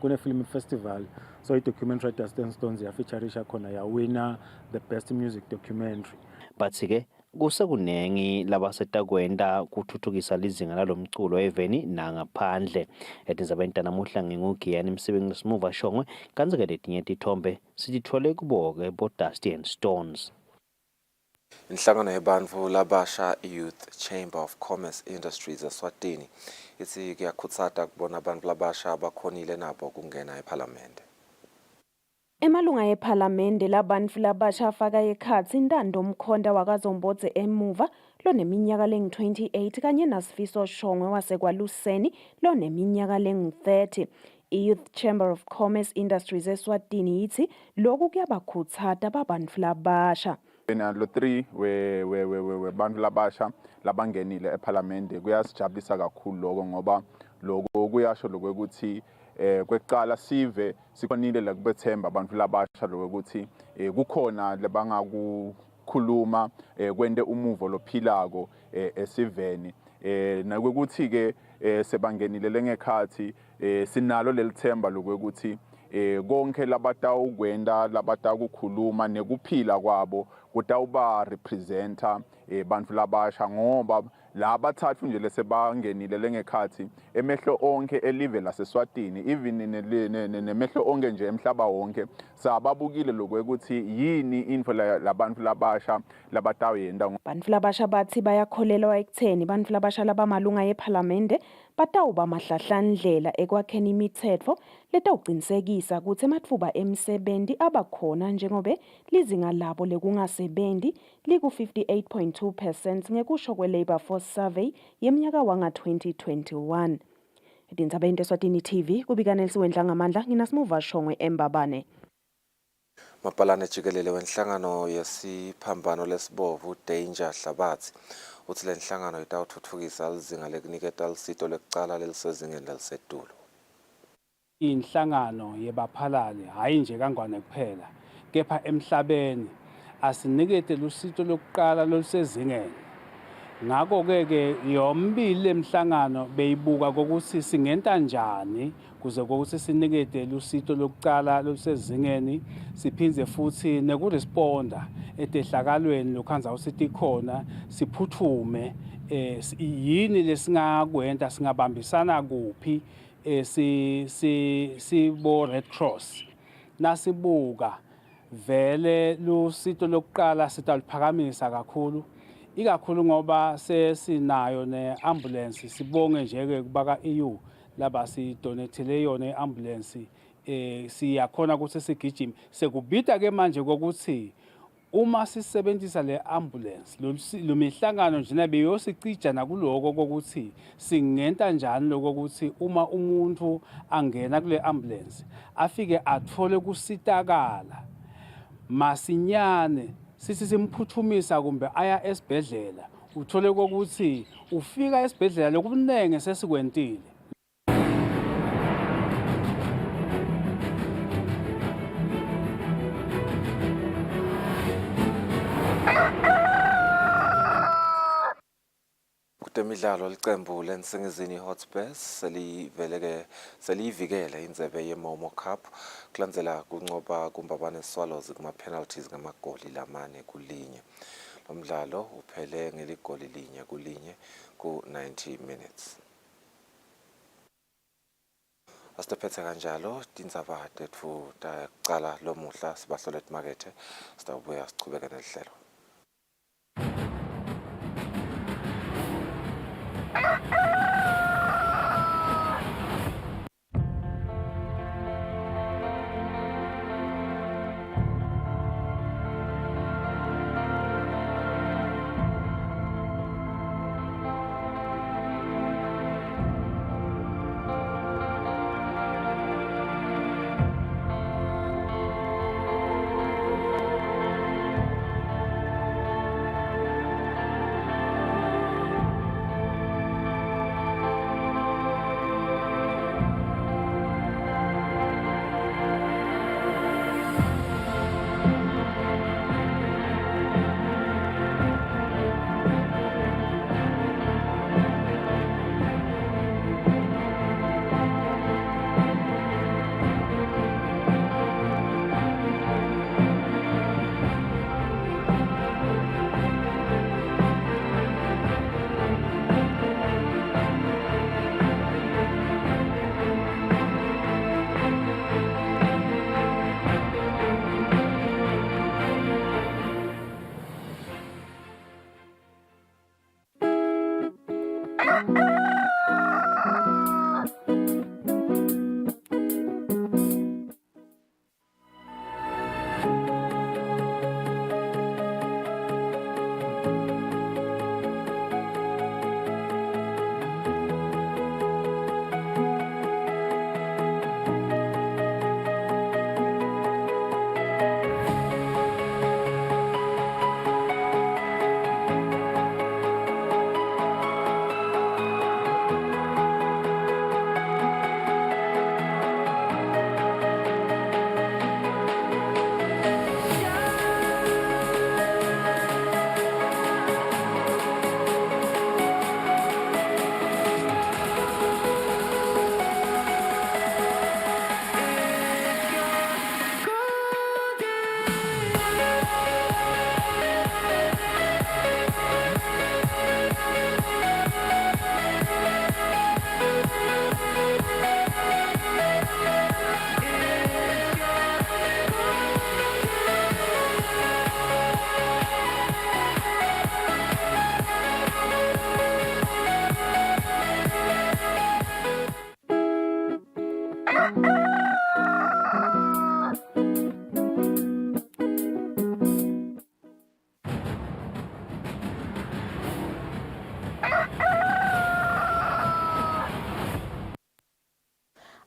kune-film festival so i-documentary Dusty and Stones yafeaturisha khona yawina the best music documentary. Bathi-ke kusekunengi labasetakwenda kuthuthukisa lizinga lalomculo eveni nangaphandle. Etindzabeni tanamuhla ngingugiyani Msebeni Simuva Shongwe kanti-ke letinye tithombe sitithole kubo-ke bo-Dusty and Stones. Inhlangano yebantfu labasha Youth Chamber of Commerce Industries Eswatini ithi kuyakhutsata kubona abantu labasha abakhonile nabo kungena eParliament. Emalunga eParliament labantfu labasha afaka ekhatsi Ntando Mkhonda wakaZombodze emuva loneminyaka lengu-28 kanye naSifiso Shongwe wasekwaLuseni loneminyaka lengu-30. I-Youth Chamber of Commerce Industries Eswatini yithi lokhu kuyabakhutsata babantfu labasha. Lo 3 we bantu labasha labangenile eParliament kuyasijabulisa kakhulu lokho ngoba lokho kuyasho lokuthi kwekuqala sive sikonile la kubethemba abantu labasha lokuthi kukhona lebangakukhuluma kwente umuvo lophilako esiveni nakuthi ke sebangenile lengekhathi sinalo lelithemba lokuthi konke labatawukwenda labatakukhuluma nekuphila kwabo kutawuba representa bantu labasha ngoba laba thathu nje lesebangenile lengekhathi emehlo onke elive laseSwatini even nemehlo onke nje emhlaba wonke sababukile lokuthi yini info labantu labasha labatawuyenda. Bantu labasha bathi bayakholelwa ekutheni bantu labasha labamalunga eParliament batawuba mahlahlandlela ekwakheni imitsetfo letawucinisekisa kutsi ematfuba emsebenti abakhona njengobe lizinga labo lekungasebenti liku-58.2% ngekusho kwe-Labour Force Survey yemnyaka wanga-2021. Etindzabeni teSwatini TV kubika Nelsi Wendlangamandla nginasimuva Shongwe Embabane. Mapalane jikelele wenhlangano yesiphambano lesibovu Danger Hlabathi uthi le nhlangano itawuthuthukisa lizinga lekuniketa lusito lekucala lelisezingeni lelisetulu. Inhlangano yebaphalali hayi nje kangwane kuphela kepha emhlabeni asinikete lusito lokuqala lolusezingeni. Ngakho-ke yombili lemhlangano beyibuka kokuthi singenta njani kuze kokuthi sinikete lusito lokuqala lolusezingeni siphindze futhi nekuresponda etehlakalweni lokhanza usithi khona siphuthume yini lesingakwenta singabambisana kuphi sibo Red Cross nasibuka vele lusito lokuqala sitaliphakamisa kakhulu ikakhulu ngoba sesinayo ne-ambulance sibonge nje-ke kubaka EU laba sidonethele yona i-ambulance siyakhona ukuthi sigijime sekubida-ke manje kokuthi uma sisebenzisa le ambulance lo mihlangano njena beyosicija nakuloko kokuthi singenta njani lokuthi uma umuntu angena kule ambulance afike athole kusitakala masinyane sithi simphuthumisa kumbe aya esibhedlela uthole kokuthi ufika esibhedlela lokunenge sesikwentile. Kutemidlalo licembu leNsingizini Hotspurs seliyivikele indzebe yeMomo Cup kulandzela kuncoba kumbabane Swallows kuma-penalties ngamagoli lamane kulinye. Lo mdlalo uphele ngeligoli linye kulinye ku-90 minutes. Asitephethe kanjalo tindzaba tetfu tacala lomuhla sibahlole emakethe sitawubuya sichubeke nelihlelo.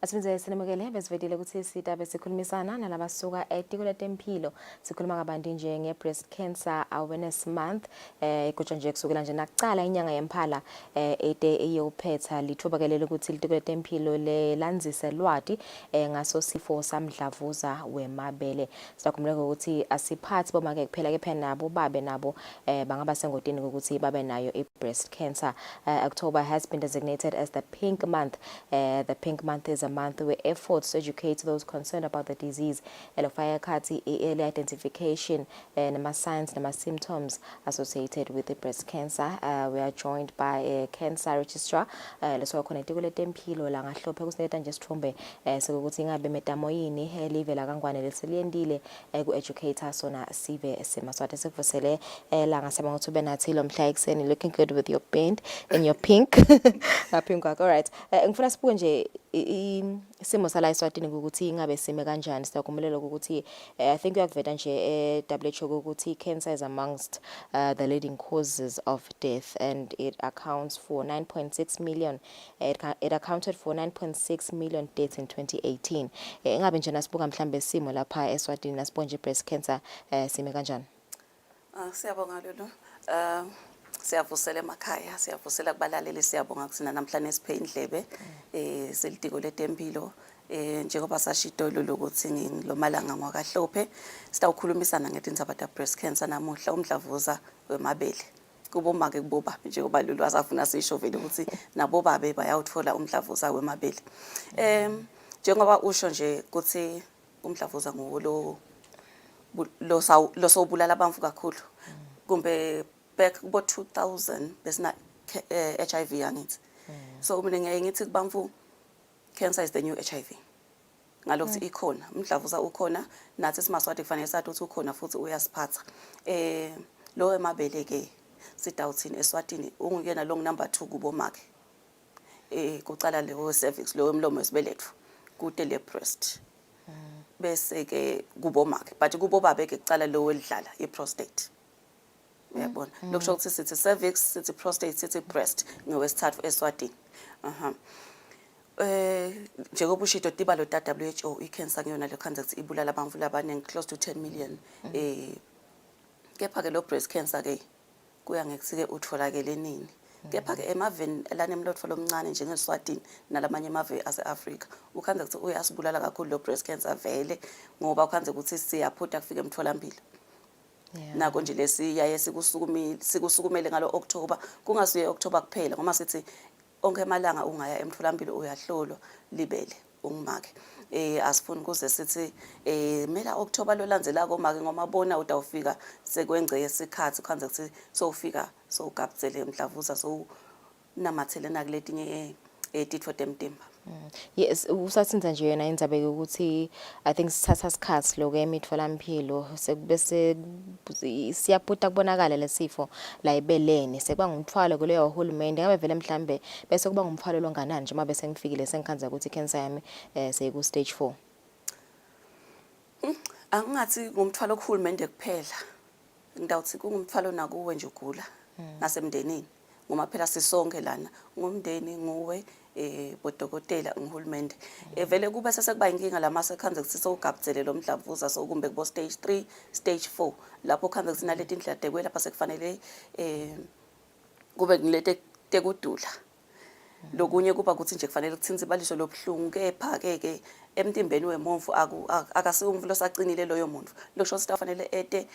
Asibenze sinemukele besivedile ukuthi sita besikhulumisana nalabasuka etiko letempilo sikhuluma kabanti nje nge-breast cancer awareness month ikutsha nje kusukela nje nakucala inyanga yemphala ede eyophetha lithubakelele ukuthi litiko letempilo lelandzise lwati ngaso sifo samdlavuza wemabele siyakhumbuka ukuthi asiphathi bomake kuphela ke phela nabo babe nabo bangaba sengodini ukuthi babe nayo i-breast cancer. October has been designated as the pink month. The pink month is a month where efforts to educate those concerned about the disease elofaya khathi early identification nama signs nama symptoms associated with the breast cancer. We are joined by a cancer registrar leso khona etiko letempilo la ngahlophe kusineta nje sithombe sekuthi ngabe metamo yini live la kangwane leseliyendile ku educator sona sive semaswati sekuvusele la ngasema ukuthi ube nathi lo mhla ekseni looking good with your paint and your pink pink. All right, ngifuna sibuke nje isimo sala Eswatini ukuthi ingabe sime kanjani siyakhumulela ukuthi I think uyakuveta nje WHO ukuthi cancer is amongst the leading causes of death and it accounts for 9.6 million. It accounted for 9.6 million deaths in 2018. Ingabe nje nasibuka mhlambe simo lapha Eswatini nasibuka nje breast cancer sime kanjani? Siyabonga Lulu. Siyavusela emakhaya, siyavusela kubalaleli, siyabonga kusina namhlanje siphe indlebe selitiko letempilo njengoba sashito Lulu ukuthi ngilomalanga ngwakahlophe sitawukhulumisana ngetindzaba ta breast cancer namuhla umdlavuza wemabele kuboma ke kuboba njengoba Lulu asafuna sisho vele ukuthi nabo babe bayawuthola umdlavuza wemabele. Njengoba usho nje ukuthi umdlavuza ngulo lo sobulala abantu kakhulu kumbe back kubo 2000 besina HIV yangithi. So mina ngiye ngithi kubamfu cancer is the new HIV. Ngalokuthi ikhona umdlavuza ukhona nathi simaswati kufanele sathi ukuthi ukhona futhi uyasiphatha. Lo emabele ke sidawuthini Eswatini unguyena long number 2 kubo makhe. Kucala lewo cervix lo emlomo wesibeletho kude le breast. Bese ke kubo makhe but kubo babe ke kucala lo wedlala i-prostate. Uyabona lokusho ukuthi sithi cervix sithi prostate sithi breast ngewesithathu Eswatini. Njengoba ushito tibalo ta WHO i-cancer ngiyona le concept ibulala abantu labanenge close to 10 million. Kepha ke lo breast cancer ke kuya ngekuthi ke utholakele nini. Kepha ke emaveni lanemlotfo lomncane njengeSwatini nalamanye emave ase-Africa ukhanze ukuthi uyasibulala kakhulu lo breast cancer vele ngoba ukhanze ukuthi siyaphutha kufika emtholampilo. Nako nje lesiyaye sikusukumele ngalo October kungasuye October kuphela ngoba sithi onke emalanga ungaya emtholampilo uyahlolwa libele ungumake. Asifuni kuze sithi mela October lo landzela komake ngoma bona utawufika sekwengce yesikhathi ukhanze ukuthi sowufika sowugabuzele umdlavuza so namathelena kuletinye titfo temtimba. Yes, usathinza nje yena indaba ukuthi I think sithatha isikhathi lo ke emitfolampilo sekubese siyaphuta kubonakala lesifo la ibeleni sekuba ngumthwalo kuleyo uhulumende ngabe vele mhlambe bese kuba ngumthwalo longanani nje mabe sengifikile sengikhanza ukuthi cancer yami seyiku stage 4. Angathi ngumthwalo kuhulumende kuphela. Ngidawuthi kungumthwalo nakuwe nje ugula nasemndenini ngoba phela sisonke lana ngumndeni nguwe bodokotela ngihulumende vele kube sesekuba inkinga lama sekhanze ukuthi sowugabuzele lo mdlavuza so kumbe kubo stage 3 stage 4 lapho khanze ukuthi naleti indlela dekwe lapha sekufanele kube ngilete tekudula lokunye kuba ukuthi nje kufanele ukuthinza ibalisho lobhlungu kepha ke emtimbeni wemovu akasiwumvu losacinile loyo muntu lokusho ukuthi kufanele ete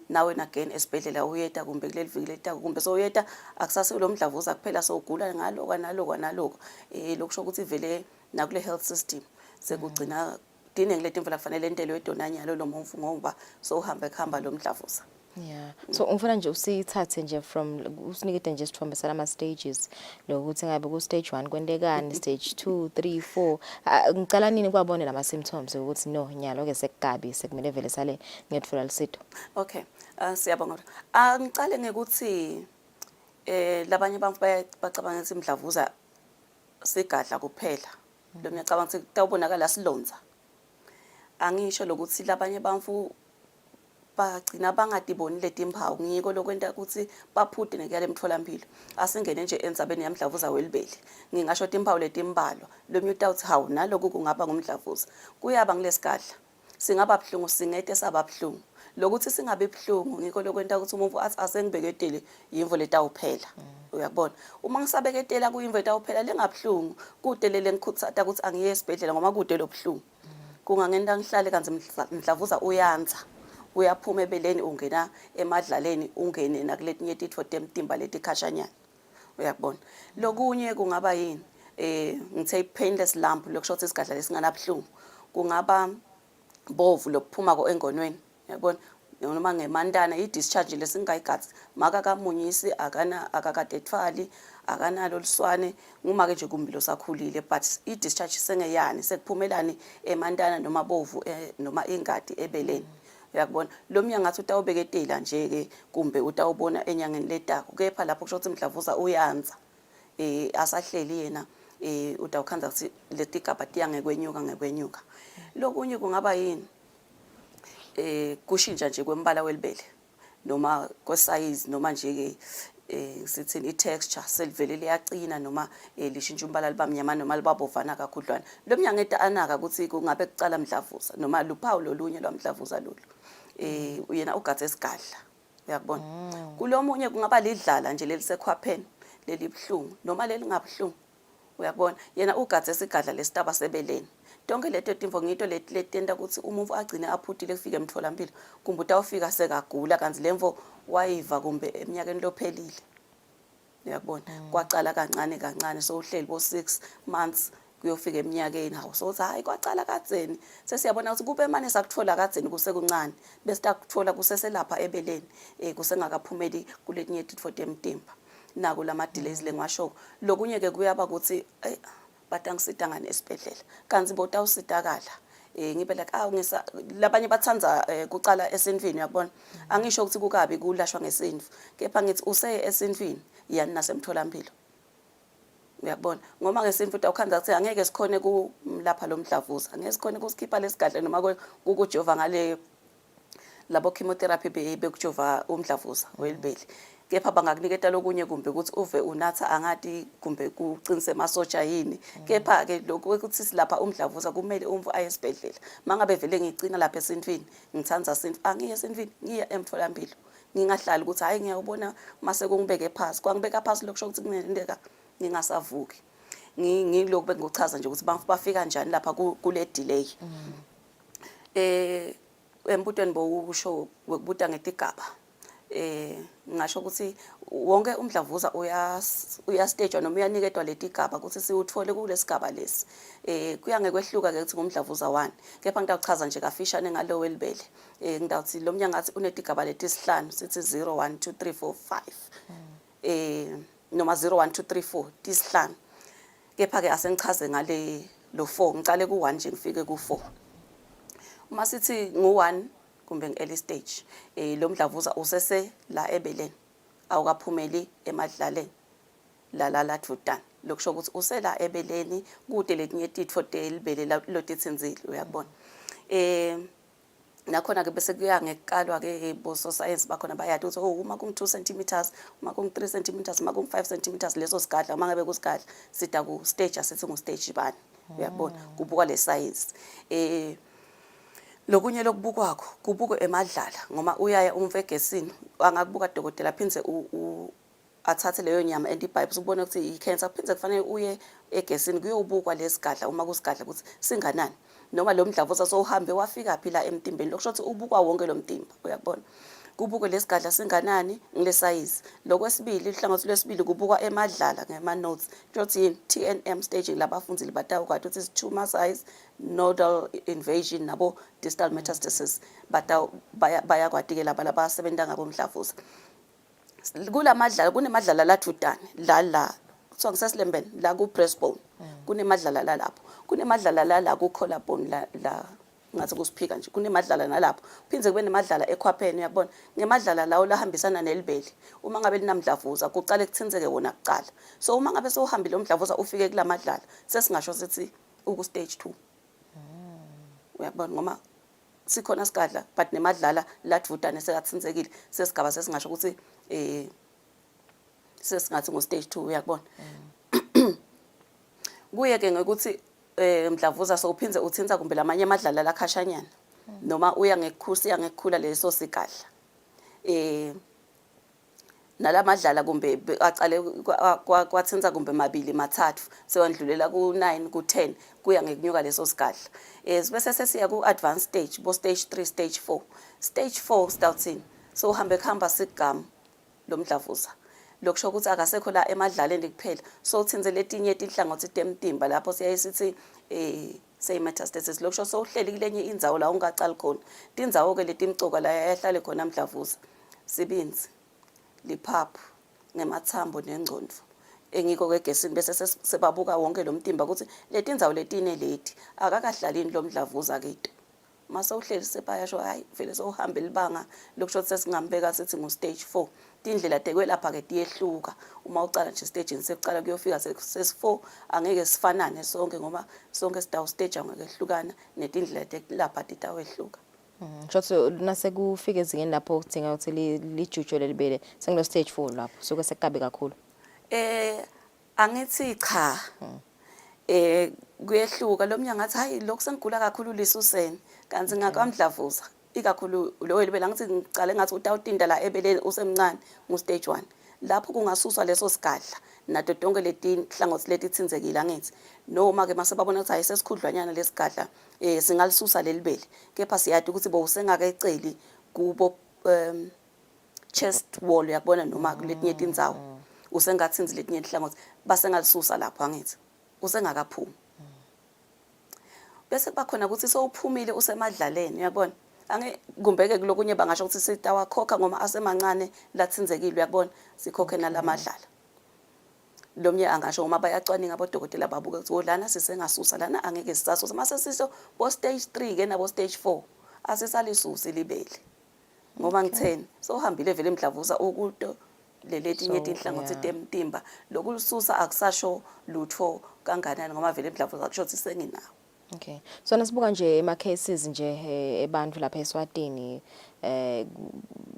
nawe again esibhedlela uyeta kumbe kuleli viki letaka kumbe so uyeta akusase lo mdlavuza kuphela so ugula ngalo kwanaloko lokusho ukuthi vele nakule health system sekugcina dine ngileti mvula kufanele entelo edonanyalo lo mvu ngoba so uhamba kuhamba lo mdlavuza. Yeah, so ngifuna nje usithathe nje from usinikete nje sithombe salama stages lokuthi ngabe ku stage 1 kwendekani stage 2 3 4 ngicala nini kwabone lama symptoms ukuthi no nyalo ke sekugabi sekumele vele sale ngiyothola lisitho. Okay, siyabonga. Ngicale ngekuthi labanye abantu bacabanga ukuthi imdlavuza sigadla kuphela lo ngiyacabanga ukuthi kutawubonakala silonza angisho lokuthi labanye bamfu bagcina bangadiboni leti mpawu ngiko lokwenta ukuthi baphude nekuyala emtholampilo asingene nje endzabeni yamdlavuza welibele ngingasho timpawu letimbalwa lo mnye utawuthi hawu naloku kungaba ngumdlavuza kuyaba ngilesigadla singaba buhlungu singete saba buhlungu lokuthi singabe buhlungu ngiko lokwenta ukuthi umuntu athi asengibeketele yimvo letawuphela uyabona uma ngisabeketela kuyimvo letawuphela lengabuhlungu kude lele ngikhuthata ukuthi angiye esibhedlela ngoba kude lo buhlungu kungangenda ngihlale kanzi mdlavuza uyanza uyaphuma ebeleni ungena emadlaleni ungene nakuletinye titfo temtimba letikhashanyana uyakubona lokunye kungaba yini ngithe painless lump lokusho ukuthi isigadla lesinganabuhlungu kungaba bovu lokuphuma engonweni uyabona noma ngemandana i-discharge lesingayigathi maka kamunyisi akakadethwali akanalo liswane nguma ke nje kumbilo sakhulile but i-discharge sengeyani sekuphumelani emandana noma bovu noma ingadi ebeleni uyakubona lo mnyango ngathi utawubeketela nje ke kumbe utawubona enyangeni letako kepha lapho kusho ukuthi mdlavuza uyanza asahleli yena utawukhanza ukuthi letigaba ngekwenyuka lokunye kungaba yini kushintsha nje kwembala welibele noma kwesize noma nje ke sithini i-texture selivele liyaqina noma lishintsha umbala libamnyama noma libabovana kakhudlwana lo mnyango eda anaka ukuthi kungabe kucala mdlavuza noma luphawu lolunye lwamdlavuza lolu uyena ugathe esigadla uyakubona kulomunye kungaba lidlala nje lelisekhwapheni lelibhlungu noma lelingabhlungu uyakubona yena ugathe esigadla lesitaba sebeleni tonke leto timvo ngito letenda ukuthi umuntu agcine aphutile kufika emtholampilo kumbe utawufika sekagula kanzi lemvo wayiva kumbe eminyakeni lophelile uyakubona kwacala kancane so uhleli bo 6 months kuyofika eminyakeni hawo so hayi kwacala kadzeni sesiyabona ukuthi kube manje sakuthola kadzeni kusekuncane bese takuthola kuseselapha ebeleni kusengakaphumeli kuletinye titfo temtimba naku lama delays lengwasho lokunye ke kuyaba ukuthi batangisita ngane esibhedlela kanzi botawusitakala ngibe like ngisa labanye bathanza kucala esendvini uyabona angisho ukuthi kukabi kulashwa ngesendvu kepha ngithi use esendvini yani nasemtholampilo uyabona ngoma ngesendvu utawukhanza ukuthi angeke sikhone kulapha lo mdlavuza angeke sikhone kusikhipha lesigadle noma kukujova ngale labo chemotherapy bekujova umdlavuza welibele kepha bangakuniketa lokunye kumbe ukuthi uve unatha angati kumbe kucinise masotsha yini kepha ke lokho ukuthi silapha umdlavuza kumele umvu aye esibhedlela mangabe vele ngicina lapha esendvini ngithanza sendvu angiye esendvini ngiya emtholampilo ngingahlali ukuthi hayi ngiyabona mase kungibeke phansi kwangibeka phansi lokusho ukuthi kunendeka ngingasavuki ngilokho bengichaza nje ukuthi bafika kanjani lapha kule delay embutweni bowusho ukubuta ngetigaba ngisho ukuthi wonke umdlavuza uyastagewa noma uyaniketwa letigaba ukuthi siuthole kulesigaba lesi kuya ngekwehluka ke ukuthi ngumdlavuza 1 kepha ngitawuchaza nje kafishane ngalo welibele ngidawuthi lo mnyango ngathi unetigaba letisihlanu sithi 0 1 2 3 4 5 noma 0 1 2 3 4 tisihlanu kepha ke asengichaze ngale lo 4 ngicale ku1 nje ngifike ku4 uma sithi ngu1 kumbe nge-early stage lo mdlavuza usese la ebeleni awukaphumeli emadlaleni la thutani lokusho ukuthi usela ebeleni kude letinye titfo telibele lo titsinzile uyabona nakhona ke bese kuya ngekukalwa ke boso science bakhona bayati ukuthi uma kungu2 cm uma kungu3 cm uma kungu5 cm leso sigadla uma ngabe kusigadla sida ku stage asithi ngu stage bani uyabona kubuka le size lokunye lokubukwakho kubukwe emadlala ngoma uyaya umve egesini angakubuka dokotela phinze athathe leyo nyama antibiotics ubone ukuthi i-cancer phinze kufanele uye egesini kuyobukwa lesigadla uma kusigadla ukuthi singanani noma lo mdlavuza sowuhambe wafika phi la emtimbeni lokusho ukuthi ubukwa wonke lo mtimba uyabona kubukwe lesigadla singanani ngile size lokwesibili ihlangothi lwesibili kubukwa emadlala ngema notes ukuthi TNM staging labafundzile batawukwathi ukuthi tumor size nodal invasion nabo distal metastasis bayakwati ke laba labasebenza ngabo mdlavuza kulamadlala kunemadlala lathutane la kuthiwa ngisesilembeni la ku breastbone kunemadlala la lapho kunemadlala la ku collarbone la ngathi kusiphika nje kunemadlala nalapho phinze kube nemadlala ekhwapheni uyabona ngemadlala lawo lahambisana nelibele uma ngabe linamdlavuza kucala ekuthinzeke wona kucala so uma ngabe sowuhambile umdlavuza ufike kulamadlala sesingasho sithi stage 2 uyabona ngoma sikhona sigadla but nemadlala lathvutane sekatsinzekile sesigaba sesingasho ukuthi sesingathi ngo stage 2 uyabona kuye ke ngokuthi mdlavuza sowuphinze uthinta kumbe lamanye amadlala lakhashanyana noma uya ngekukhula leso sigadla nalamadlala kumbe aqale kwathinta kumbe mabili mathathu sewandlulela ku9 ku10 kuya ngekunyuka leso sigadla bese sesiya ku advanced stage bo stage 3 stage 4 stage 4 stawuthini so uhambe khamba sigama lomdlavuza lokusho ukuthi akasekho la emadlaleni kuphela so uthinze letinye inhlangothi temtimba lapho siyayisithi say metastasis lokusho so uhleli kulenye indzawo la ungaqali khona tindzawo ke letimcoka la yahlale khona mdlavuza sibinzi liphaphu ngemathambo nengcondvo engiko ke gesini bese sebabuka wonke lo mtimba ukuthi letindzawo letine leti akakahlalini lo mdlavuza kete mase uhleli sebayasho hayi vele sohambe libanga lokusho ukuthi sesingambeka sithi ngo stage 4 tindlela tekwelapha ke tiyehluka uma ucala nje stage sekucala kuyofika ses4 angeke sifanane sonke ngoba sonke sidawu stage angekehlukana netindlela tekulapha titawehluka Shothi nase kufika ezingeni lapho udinga ukuthi lijujo lelibele sengilo stage 4 lapho suke sekukabi kakhulu angithi cha kuyehluka lo mnyanga ngathi hayi lokho sengigula kakhulu lisuseni kanti ngakwamdlavuza ikakhulu lo welibele angithi ngicale ngathi utawutinda la ebeleni usemncane ngo stage 1 lapho kungasuswa leso sigadla nato tonke letinhlangothi letithinzekile angithi noma ke mase babona ukuthi ayisesikhudlwanyana lesigadla singalisusa lelibele kepha siyade ukuthi bowusengakeceli kubo chest wall yakubona noma kuletinye tindzawo usengathinzi letinye inhlangothi basengalisusa lapho angithi usengakaphumi bese bakhona ukuthi sowuphumile usemadlaleni uyabona kumbeke kulokunye bangasho ukuthi sitawakhokha ngoma asemancane lathinzekile uyabona sikhokhe nalamadlala lomnye angasho uma bayacwaninga abodokotela babuke ukuthi lana sisengasusa lana angeke sisasusa mase siso bo stage 3 ke nabo stage 4 asisalisusi libele ngoba ngitheni so uhambile vele emdlavuza ukuto leletinye inhlangothi temtimba lokulisusa akusasho lutho kanganani ngoba vele emdlavuza akusho ukuthi senginawo. Okay. So nasibuka nje ema cases nje ebantu lapha eSwatini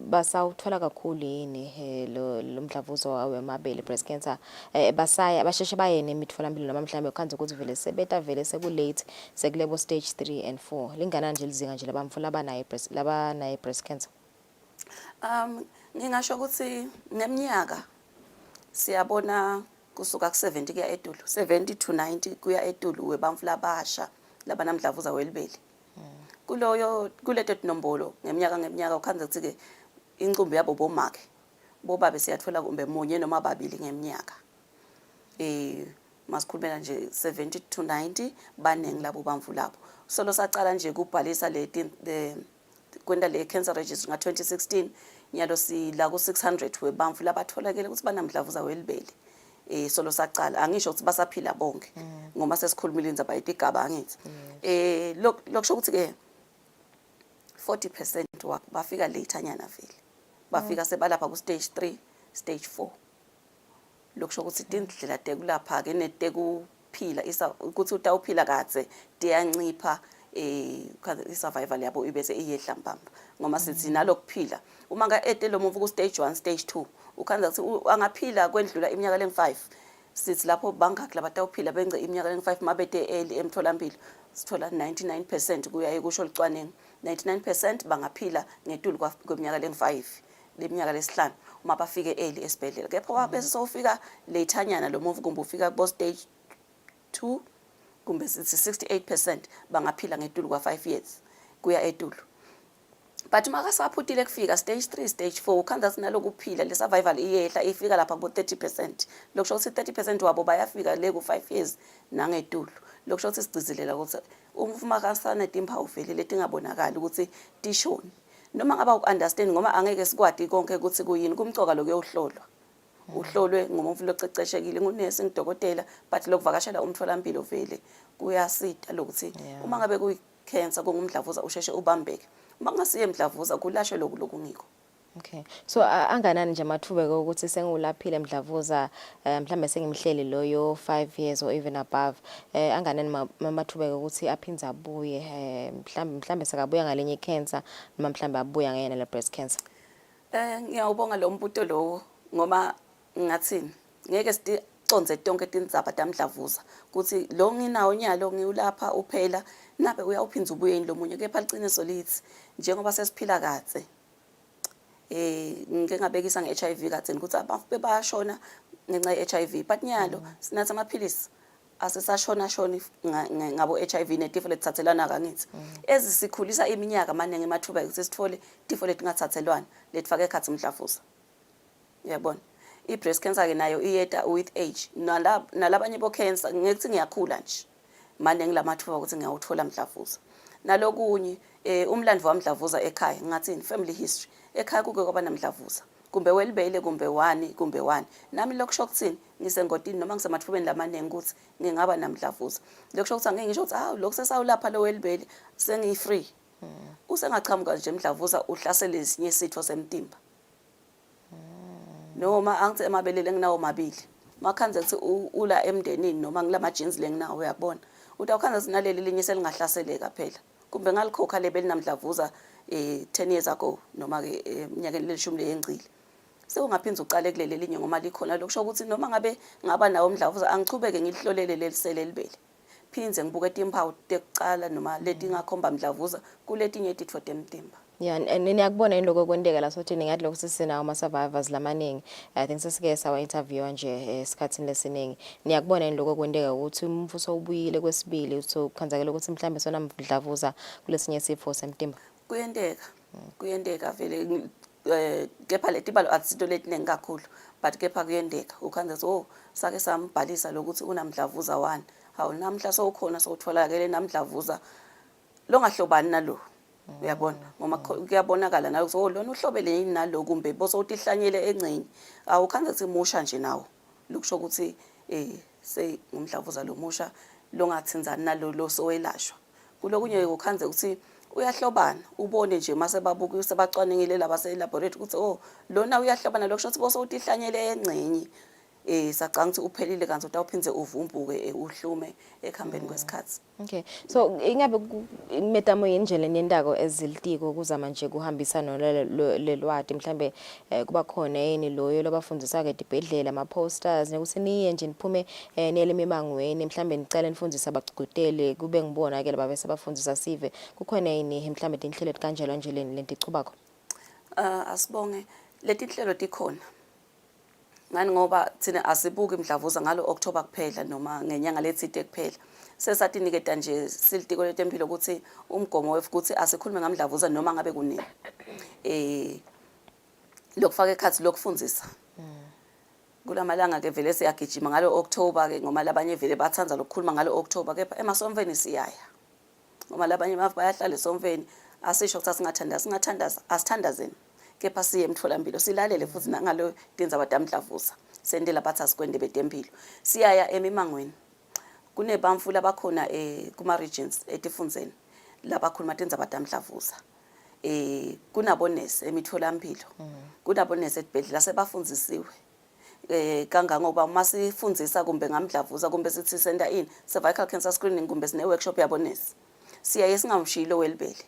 basawuthola kakhulu yini lo mdlavuzo wemabele breast cancer basaya basheshe baye nemitholampilo noma mhlawumbe ukhanze ukuthi vele sebeta vele seku late sekulebo stage 3 and 4 lingana nje lizinga nje labamfula labanayo breast cancer. Ngingasho ukuthi ngeminyaka siyabona kusuka ku70 kuya edulu 70 to 90 kuya edulu webamfula abasha labanamdlavuza welibele kuloyo kuleto tinombolo ngeminyaka ukhanze ukuthi ke incumbi yabo bomake bobabe siyathola kumbe munye noma babili ngeminyaka masikhulumela nje 70 to 90 baningi labo bamfu labo solo sacala nje kubhalisa kwenda le cancer registry nga2016 nyalo sila ku 600 webamfu labatholakele ukuthi banamdlavuza welibele solo sacala angisho ukuthi basaphila bonke ngoma sesikhulumile indzaba yetigaba angithi lokusho ukuthi ke 40% wabo bafika later nyana vele bafika sebalapha ku stage 3 stage 4 lokusho ukuthi indlela tekulapha ke netekuphila ukuthi utawuphila kaze tiyancipha i-survival yabo ibese iyehla mpamba ngoma sithi nalokuphila uma nga etelo muvu ku stage 1 stage 2 ukhanza ukuthi angaphila kwendlula iminyaka le5 sithi lapho bangakho labatawuphila bence iminyaka le5 mabete early emtholampilo sithola 99% kuyaye kusho licwaningo 99% bangaphila ngetulu kweminyaka le5 leminyaka lesihlanu uma bafike early esibhedlela kepha bese sowufika laternyana lo muvu kumbe ufika ku stage 2 kumbe sithi 68% bangaphila ngetulu kwa5 years kuya etulu but makasaphutile kufika stage 3 stage 4 ukhanza sinalokuphila le survival iyehla ifika lapha ku 30% lokusho ukuthi 30% wabo bayafika le ku 5 years nangetulu lokusho ukuthi sigcizelela ukuthi uma kasana timpawu vele letingabonakala ukuthi tishoni noma ngaba ukunderstand ngoba angeke sikwadi konke ukuthi kuyini kumcoka lokuyohlolwa uhlolwe ngomuntu loceceshekile ngunesi ngidokotela but lokuvakashela umtholampilo vele kuyasida lokuthi uma ngabe kuyi cancer kungumdlavuza usheshe ubambeke uma ngasiye emdlavuza kulashwe lokungiko Okay. So anganani nje amathuba ukuthi sengulaphile emdlavuza mhlambe sengimhleli loyo 5 years or even above anganani amathuba ukuthi aphindze abuye mhlambe sakabuya ngalenye cancer noma mhlambe abuya ngene le breast cancer. Ngiyawubonga lo mbuto lowo ngoba ngathini ngeke siconze tonke tindzaba tamdlavuza ukuthi lo nginawo nyalo ngiulapha uphela nabe uyawuphinza ubuyeni lo munye kepha liciniso lithi njengoba sesiphila kahle ngike ngabekisa nge-HIV katheni ukuthi abantu bayashona ngenxa ye-HIV but nyalo sinatha amaphilisi asesashona ngabo HIV netifo lethathelwana kangithi ezisikhulisa iminyaka maningi emathuba ukuthi sithole tifo letingathathelwana letfaka ekhathi umdlavuza yabona i-breast cancer ke nayo iyeta with age nalabanye bo cancer ngithi ngiyakhula nje maningi lamathuba ukuthi ngiyawuthola umdlavuza nalokunye umlandvo wamdlavuza ekhaya ngathini family history ekhaya kuke kwaba namdlavuza kumbe welibele kumbe wani nami lokusho kuthini ngisengotini noma ngisemathubeni lamaningi ukuthi ngingaba namdlavuza lokusho ukuthi angeke ngisho ukuthi lokho sesawulapha lo welibele sengi-free usengachamuka nje umdlavuza uhlasele esinye isitho semtimba noma angithi emabelele nginawo mabili makhanze ukuthi ula emndenini noma ngilama genes lenginawo uyabona uthi awukhanze sinaleli linye selingahlaseleka phela kumbe ngalikhokha lebeli namdlavuza 10 years ago noma ke eminyakeni lelishumi leyengcile sewungaphinza uqale kuleli linye ngoma likhona lokusho ukuthi noma ngabe ngaba nawo umdlavuza angichubeke ngilihlolele lelisele libele phinze ngibuke timpawu tekucala noma leti ngakhomba umdlavuza kuletinye titfo temtimba. Yeah, and niyakubona yini lokho kwendeka la sothi ningathi lokho sisinawo ama survivors lamaningi. I think sesike sawa interview nje esikhathini lesiningi. Niyakubona yini lokho kwendeka ukuthi umfuso ubuyile kwesibili so khanzakela ukuthi mhlambe sona mdlavuza kulesinye sifo semtimba. Kuyendeka vele kepha letibalo atsito letiningi kakhulu but kepha kuyendeka ukhanze so sake sambhalisa lokuthi unamdlavuza 1 hawu namhla sowukhona sowutholakele namdlavuza longahlobani nalo uyabona ngoma kuyabonakala nayo so lona uhlobele yini nalo kumbe bosothi ihlanyele engcenye awukhanze simusha nje nawo lokusho ukuthi say umdlavuza lomusha longathinzani nalo lo sowelashwa kulokunye ukhanze ukuthi uyahlobana ubone nje mase babuka sebacwaningile labase laboratory ukuthi lona uyahlobana lokusho ukuthi bosothi ihlanyele engcenye sacanga ukuthi uphelile kanti utawuphinze uvumbuke uhlume ekhambeni kwesikhathi. Okay. So ingabe metamo yendlela nendako ezilitiko kuzama nje kuhambisana lelwati mhlambe kuba khona yini loyo lobafundisa ke dibhedlela ama posters nekuthi niye nje niphume nele mimangweni mhlambe nicela nifundisa abagcugutele kube ngibona ke laba bese bafundisa sive kukhona yini mhlambe inhlelo kanjalo nje lenti ichubako. Asibonge leti inhlelo tikhona ngani ngoba thina asibuki imdlavuza ngalo October kuphela noma ngenyanga lethite kuphela sesathi niketa nje silitiko letempilo ukuthi umgomo wefukuthi asikhulume ngamdlavuza noma ngabe kunini lokufaka ekhathi lokufundisa kulamalanga ke vele siyagijima ngalo October ke ngoma labanye vele bathanza lokukhuluma ngalo October kepha emasomveni siyaya ngoma labanye bayahlala esomveni asisho ukuthi singathandaza asithandazeni kepha siye emtholampilo silalele futhi ngalo tindzaba tamdlavuza sendela bathi asikwende betempilo siyaya emimangweni kunebamfula bakhona kuma regions etifundzeni labakhuluma tindzaba tamdlavuza kunabonesi emitholampilo kunabonesi etibhedlela sebafundzisiwe kangangoba masifundisa kumbe ngamdlavuza kumbe sithi senda in cervical cancer screening kumbe sine workshop yabonesi siyaye singamshilo welibele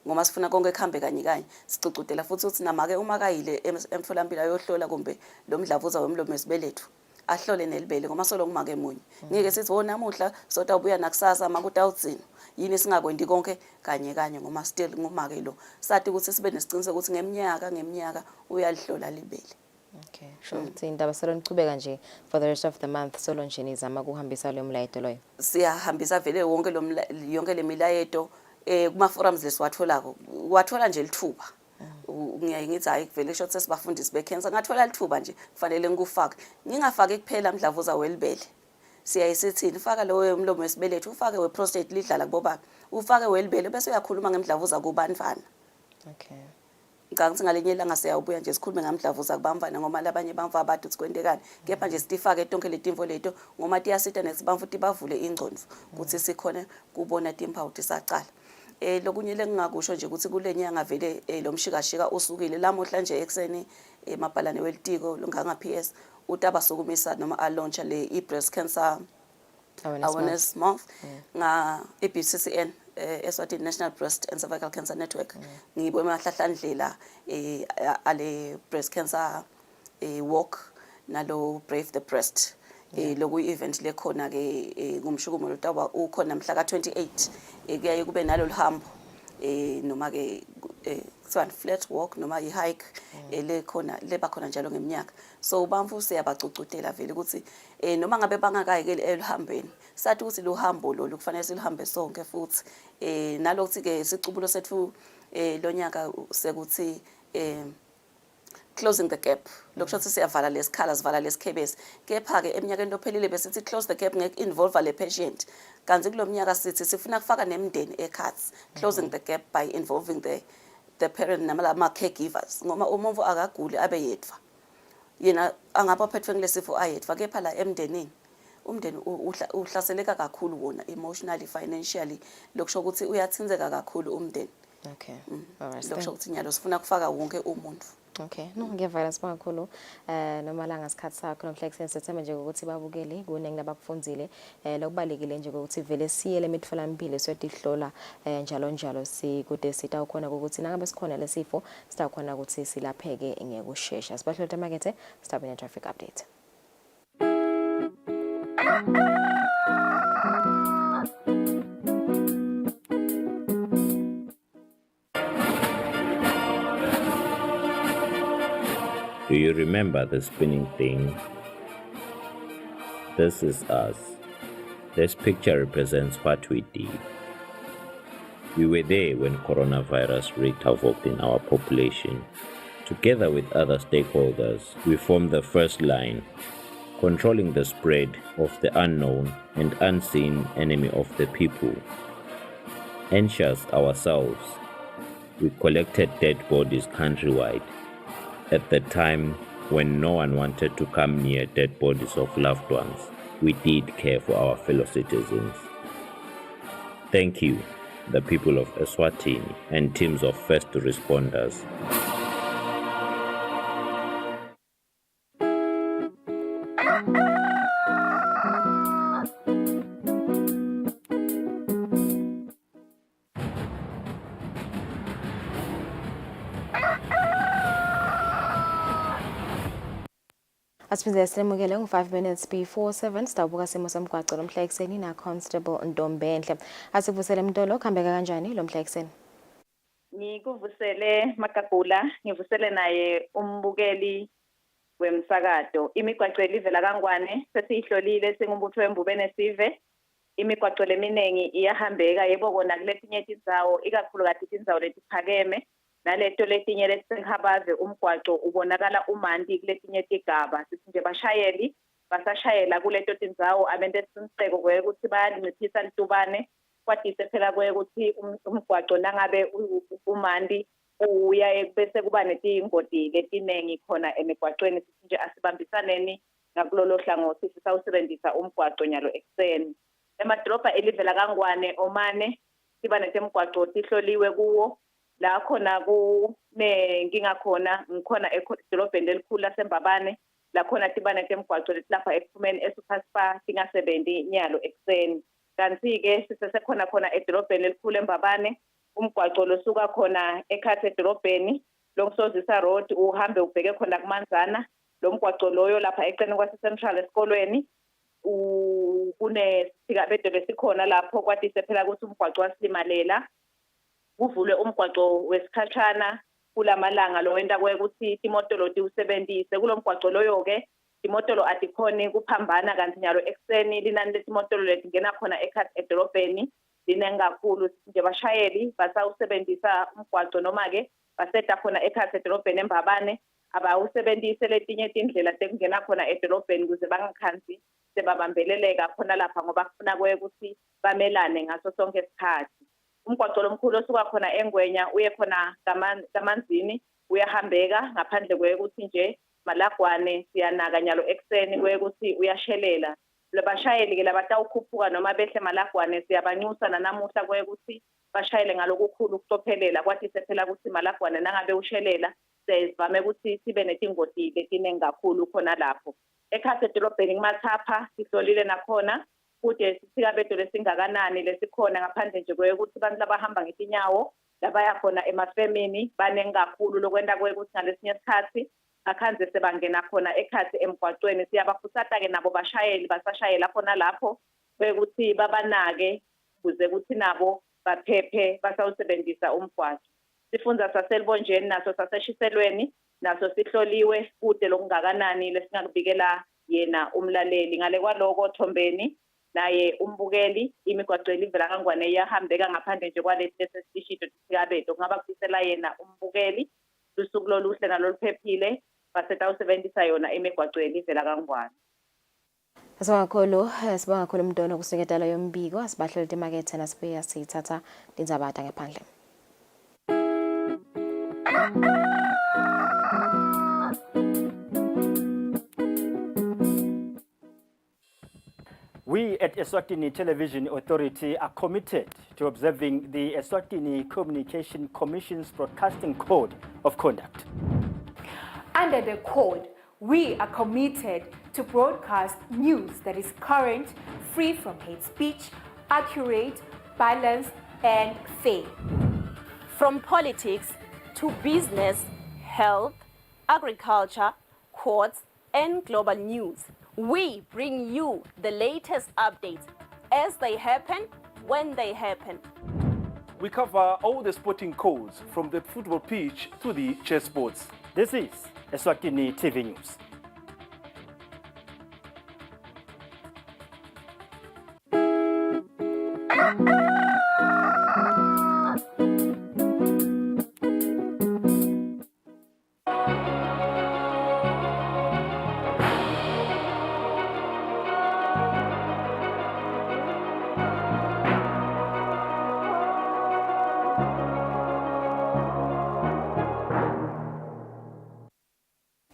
ngoma sifuna konke khambe kanye sicocodela futhi uthi namake uma kayile emtholampilo ayohlola kumbe lo mdlavuza wemlomo wesibelethu ahlole nelibele ngoma solo ngumake munye ngeke sithi namuhla sota ubuya nakusasa makuta utsini yini singakwendi konke kanye ngoma still ngumake lo sathi ukuthi sibe nesiciniseko ukuthi ngeminyaka uyalihlola libele. Okay, sure. Indaba solo nichubeka nje for the rest of the month solo nje nizama kuhambisa lo mlayeto loyo. Siyahambisa vele yonke le milayeto kuma forums lesiwatholako wathola nje lithuba ngiyaye ngithi hayi vele short sesibafundisi becancer ngathola lithuba nje kufanele ngikufake ngingafaki kuphela umdlavuza welibele siyaye sithini faka lo wemlomo wesibelethu ufake weprostate lidlala kubobaba ufake welibele bese uyakhuluma ngemdlavuza kubanifana. Okay. Ngithi ngalenye ilanga siyawubuya nje sikhulume ngamdlavuza kubamfana ngoma labanye bamfa abantu sikwendekani kepha nje sitifake tonke letimvo leto ngoma tiyasita nesibamfu tibavule ingcondo ukuthi sikhona kubona timpawu tisaqala lokunye lengingakusho nje ukuthi kule nyanga vele lo mshikashika usukile lamuhla nje ekseni emabhalane welitiko longanga PS utaba sokumisa noma alauncha le breast cancer awareness month nga BCCN Eswatini National Breast and Cervical Cancer Network ngibwe mahlahlandlela ale breast cancer walk nalo Brave the Breast loku event lekhona ke ngumshukumo lotaba ukhona mhla ka28 kuyaye kube nalo lihambo noma ke kuthiwa flat walk noma i-hike lekhona leba khona njalo ngeminyaka so bamfu siyabacucutela vele ukuthi noma ngabe bangakayekeli elihambeni sathi ukuthi lo hambo lo kufanele silihambe sonke futhi nalokuthi ke sicubulo sethu lonyaka sekuthi closing the gap lokusho ukuthi siyavala lesikhala sivala lesikhebesi kepha ke eminyakeni lophelile besithi close the gap ngeke involve le patient kanti kulomnyaka sithi sifuna kufaka nemndeni ekhathi closing the gap by involving the parent nama caregivers ngoma umuntu akaguli abe yedwa yena angaba phethwe ngilesifo ayedwa kepha la emndenini umndeni uhlaseleka kakhulu wona emotionally financially lokusho ukuthi uyathinzeka kakhulu umndeni. Okay, alright, lokusho ukuthi nyalo sifuna kufaka wonke umuntu. Okay, no ngiyavela sibakhulu noma la ngasikhathi sakho nomhlekuseni sethemba nje ukuthi babukele kuningi nabakufundzile lokubalekile nje ukuthi vele siye lemitfolampilo siyotihlola njalo njalo sikude sitawukhona ukuthi nangabe sikhona lesifo sitawukhona ukuthi silapheke ngekusheshsha. Sibahlola emakethe sitabene ne traffic update. Do you remember the spinning thing? This is us. This picture represents what we did. We were there when coronavirus wreaked havoc in our population. Together with other stakeholders, we formed the first line, controlling the spread of the unknown and unseen enemy of the people. Anxious ourselves, we collected dead bodies countrywide. At the time when no one wanted to come near dead bodies of loved ones, we did care for our fellow citizens. Thank you, the people of Eswatini and teams of first responders. Asiphinze silemukele ngo5 minutes before 7 sitawubuka simo somgwaqo lomhla ekseni na Constable Ndombenhle. Asivusele Mtolo khambeka kanjani lomhla ekseni? Ngikuvusele Makagula, ngivusele naye umbukeli wemsakazo. Imigwaqo elivela kaNgwane sesihlolile singumbutho wembubene sive. Imigwaqo leminengi iyahambeka yebo kona kuletinye indzawo ikakhulu kathi indzawo letiphakeme. Naleto letinye lesihabaze umgwaqo ubonakala umanti kuletinye tigaba sithi nje bashayeli basashayela kuleto tindzawo abente sinseko ukuthi bayalinciphisa litubane kwadise phela ukuthi umgwaqo nangabe umanti uya bese kuba netingoti letinengi khona emigwaqweni sithi nje asibambisaneni ngakulolo hlangothi sisawusebenzisa umgwaqo nyalo ekseni emadroba elivela kaNgwane omane siba netemgwaqo tihloliwe kuwo la khona kunenkinga khona ngikhona edolobheni elikhulu laseMbabane la khona tibane temgwaqo letilapha ekuphumeni eSuperspa tingasebenzi nyalo ekseni kanti ke sisesekhona khona edolobheni elikhulu eMbabane umgwaqo losuka khona ekhaya edolobheni lokusozisa road uhambe ubheke khona kuManzana lo mgwaqo loyo lapha eceleni kwase Central esikolweni kune sikabede lesikhona lapho kwadise phela ukuthi umgwaqo wasilimalela kuvulwe umgwaqo wesikhatshana kulamalanga lo wenta ukuthi imotolo usebenzise kulomgwaqo loyo ke imotolo adikhoni kuphambana kanti nyalo ekseni linani letimotolo letingena khona ekhaya edolobheni linengakhulu nje bashayeli basawusebenzisa umgwaqo noma ke baseda khona ekhaya edolobheni eMbabane abawusebenzise letinye indlela tekungena khona edolobheni kuze bangakhansi sebabambeleleka khona lapha ngoba kufuna ukuthi bamelane ngaso sonke isikhathi umgwaqo lomkhulu osuka khona eNgwenya uye khona kaManzini uyahambeka ngaphandle ukuthi nje Malagwane siyanaka nyalo ekseni ukuthi uyashelela Labashayeli-ke labatawukhuphuka noma behle Malagwane siyabanxusa nanamuhla kuye ukuthi bashayele ngalokukhulu ukucophelela kwathi sephela ukuthi Malagwane nangabe ushelela sivame ukuthi sibe netingoti letiningi kakhulu khona lapho. Ekhaya edolobheni kumathapha sihlolile nakhona kude sisikabedo lesingakanani lesikhona ngaphandle nje kuye ukuthi abantu labahamba ngetinyawo labaya khona emafemini baningi kakhulu lokwenda kuye ukuthi ngalesinye isikhathi akhanze sebangena khona ekhathi emgwaqweni siyabakhuthaza-ke nabo bashayeli basashayela khona lapho bekuthi babanake kuze ukuthi nabo baphephe basawusebenzisa umgwaqo. Sifundza saselibonjeni naso saseshiselweni naso sihloliwe kude lokungakanani lesingakubikela yena umlaleli. Ngale kwaloko Thombeni naye umbukeli imigwaqo ivela kangwane iyahambeka ngaphandle nje kwalesi lesisishido sikabedo kungaba kusisela yena umbukeli lusuku loluhle naloluphephile basetawusebenzisa yona imigwaqo ivela kangwane. Sibonga kakhulu Mntono kuseketela yombiko asibahlele emakethe nasibuya sithatha lindzaba ngaphandle. We at Eswatini Television Authority are committed to observing the Eswatini Communication Commission's Broadcasting Code of Conduct. Under the code, we are committed to broadcast news that is current, free from hate speech, accurate, balanced, and fair. From politics to business, health, agriculture, courts, and global news, we bring you the latest updates as they happen, when they happen. We cover all the sporting codes from the football pitch to the chessboards. This is Eswatini TV News.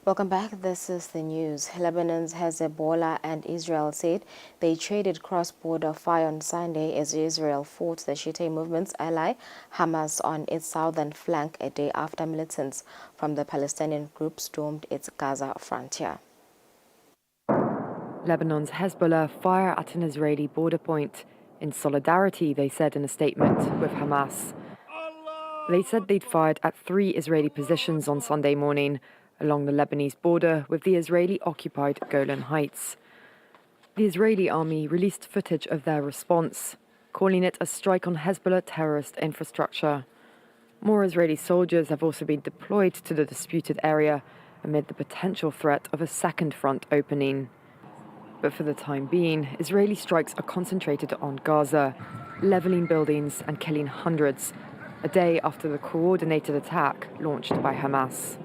Welcome back. This is the news. Lebanon's Hezbollah and Israel said they traded cross-border fire on Sunday as Israel fought the Shiite movement's ally Hamas on its southern flank a day after militants from the Palestinian group stormed its Gaza frontier. Lebanon's Hezbollah fire at an Israeli border point in solidarity, they said in a statement, with Hamas. They said they'd fired at 3 Israeli positions on Sunday morning along the Lebanese border with the Israeli-occupied Golan Heights. The Israeli army released footage of their response, calling it a strike on Hezbollah terrorist infrastructure. More Israeli soldiers have also been deployed to the disputed area amid the potential threat of a second front opening. But for the time being, Israeli strikes are concentrated on Gaza, leveling buildings and killing hundreds, a day after the coordinated attack launched by Hamas.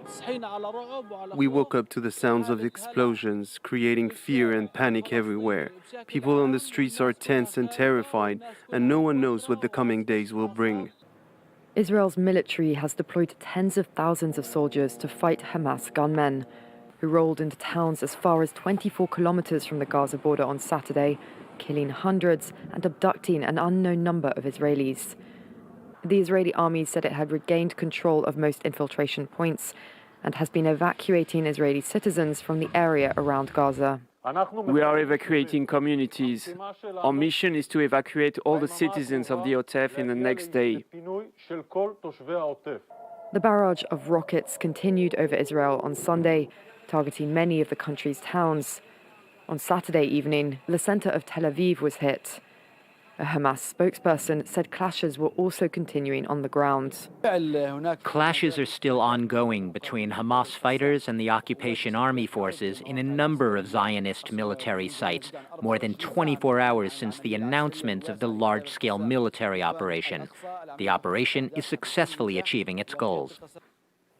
We woke up to the sounds of explosions, creating fear and panic everywhere. People on the streets are tense and terrified, and no one knows what the coming days will bring. Israel's military has deployed tens of thousands of soldiers to fight Hamas gunmen, who rolled into towns as far as 24 kilometers from the Gaza border on Saturday, killing hundreds and abducting an unknown number of Israelis. The Israeli army said it had regained control of most infiltration points and has been evacuating Israeli citizens from the area around Gaza. We are evacuating communities. Our mission is to evacuate all the citizens of the Otef in the next day. The barrage of rockets continued over Israel on Sunday, targeting many of the country's towns. On Saturday evening, the center of Tel Aviv was hit. A Hamas spokesperson said clashes were also continuing on the ground. Clashes are still ongoing between Hamas fighters and the occupation army forces in a number of Zionist military sites, more than 24 hours since the announcement of the large-scale military operation. The operation is successfully achieving its goals.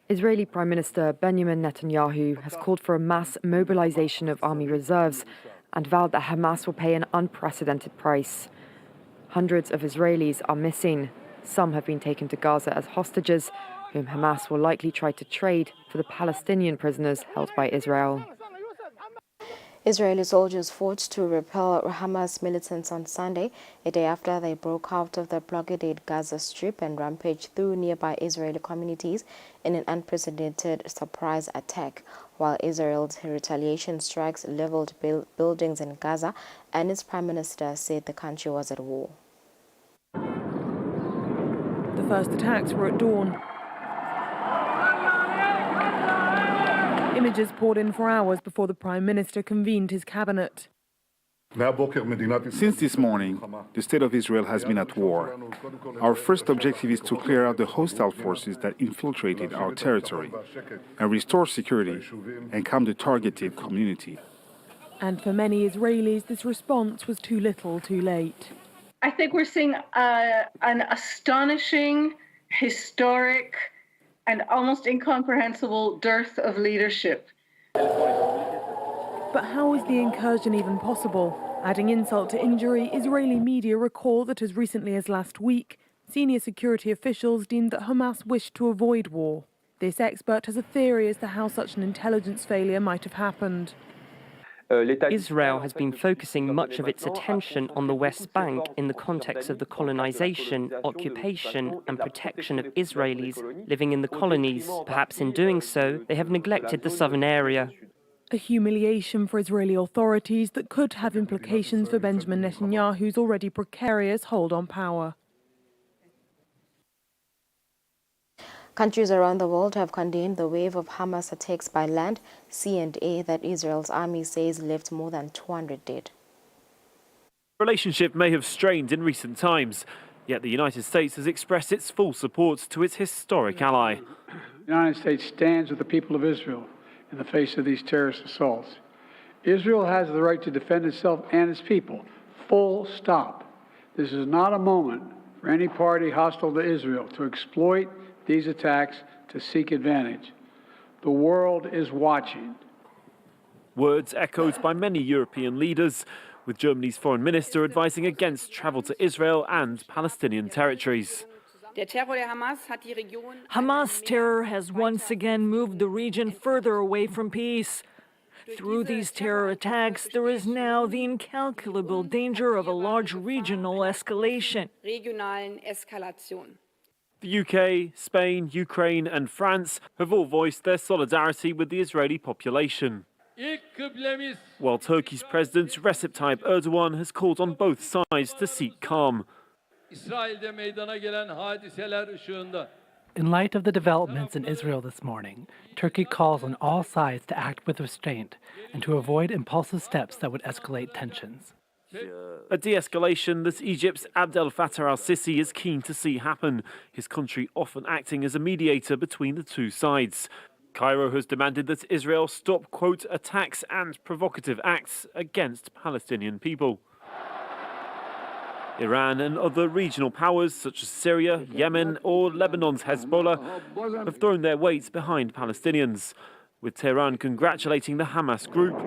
Israeli Prime Minister Benjamin Netanyahu has called for a mass mobilization of army reserves and vowed that Hamas will pay an unprecedented price. Hundreds of Israelis are missing. Some have been taken to Gaza as hostages, whom Hamas will likely try to trade for the Palestinian prisoners held by Israel. Israeli soldiers fought to repel Hamas militants on Sunday, a day after they broke out of the blockaded Gaza Strip and rampaged through nearby Israeli communities in an unprecedented surprise attack, while Israel's retaliation strikes leveled buildings in Gaza, and its prime minister said the country was at war. The first attacks were at dawn. Images poured in for hours before the Prime Minister convened his cabinet. Since this morning, the State of Israel has been at war. Our first objective is to clear out the hostile forces that infiltrated our territory and restore security and calm the targeted community. And for many Israelis, this response was too little, too late. I think we're seeing an astonishing, historic, and almost incomprehensible dearth of leadership. But how is the incursion even possible? Adding insult to injury, Israeli media recall that as recently as last week, senior security officials deemed that Hamas wished to avoid war. This expert has a theory as to how such an intelligence failure might have happened. Israel has been focusing much of its attention on the West Bank in the context of the colonization, occupation and protection of Israelis living in the colonies. Perhaps in doing so, they have neglected the southern area. A humiliation for Israeli authorities that could have implications for Benjamin Netanyahu's already precarious hold on power. Countries around the world have condemned the wave of Hamas attacks by land, sea and air that Israel's army says left more than 200 dead. The relationship may have strained in recent times, yet the United States has expressed its full support to its historic ally. The United States stands with the people of Israel in the face of these terrorist assaults. Israel has the right to defend itself and its people, full stop. This is not a moment for any party hostile to Israel to exploit these attacks to seek advantage. The world is watching. Words echoed by many European leaders, with Germany's foreign minister advising against travel to Israel and Palestinian territories. Hamas terror has once again moved the region further away from peace. Through these terror attacks, there is now the incalculable danger of a large regional escalation. The UK, Spain, Ukraine and France have all voiced their solidarity with the Israeli population. While Turkey's President Recep Tayyip Erdogan has called on both sides to seek calm. In light of the developments in Israel this morning, Turkey calls on all sides to act with restraint and to avoid impulsive steps that would escalate tensions. A de-escalation that Egypt's Abdel Fattah al-Sisi is keen to see happen, his country often acting as a mediator between the two sides. Cairo has demanded that Israel stop, quote, attacks and provocative acts against Palestinian people. Iran and other regional powers such as Syria, Yemen or Lebanon's Hezbollah have thrown their weight behind Palestinians, with Tehran congratulating the Hamas group,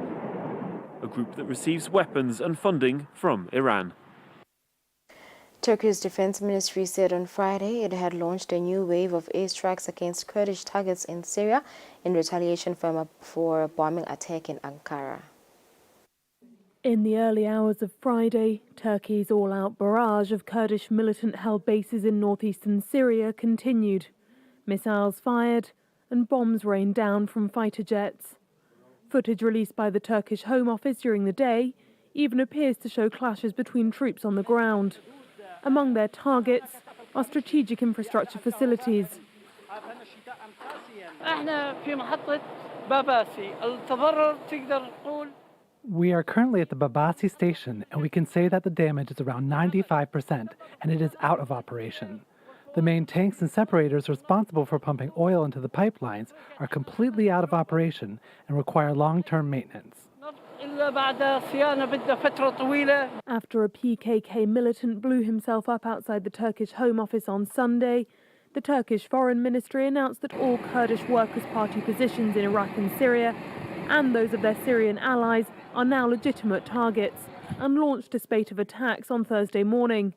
a group that receives weapons and funding from Iran. Turkey's defense ministry said on Friday it had launched a new wave of airstrikes against Kurdish targets in Syria in retaliation for a bombing attack in Ankara. In the early hours of Friday, Turkey's all-out barrage of Kurdish militant-held bases in northeastern Syria continued. Missiles fired and bombs rained down from fighter jets. Footage released by the Turkish Home Office during the day even appears to show clashes between troops on the ground. Among their targets are strategic infrastructure facilities. We are currently at the Babasi station, and we can say that the damage is around 95%, and it is out of operation. The main tanks and separators responsible for pumping oil into the pipelines are completely out of operation and require long-term maintenance. After a PKK militant blew himself up outside the Turkish Home Office on Sunday, the Turkish Foreign Ministry announced that all Kurdish Workers' Party positions in Iraq and Syria, and those of their Syrian allies, are now legitimate targets, and launched a spate of attacks on Thursday morning.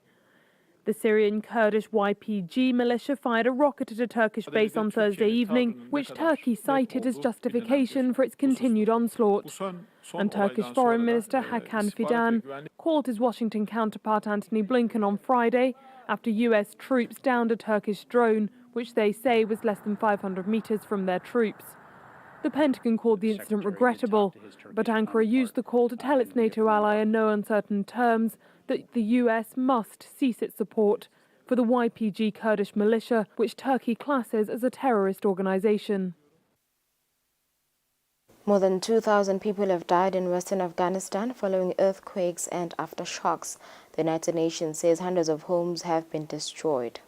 The Syrian Kurdish YPG militia fired a rocket at a Turkish base on Thursday evening, which Turkey cited as justification for its continued onslaught. And Turkish Foreign Minister Hakan Fidan called his Washington counterpart Antony Blinken on Friday after US troops downed a Turkish drone, which they say was less than 500 meters from their troops. The Pentagon called the incident regrettable, but Ankara used the call to tell its NATO ally in no uncertain terms that the US must cease its support for the YPG Kurdish militia, which Turkey classes as a terrorist organization. More than 2,000 people have died in western Afghanistan following earthquakes and aftershocks. The United Nations says hundreds of homes have been destroyed.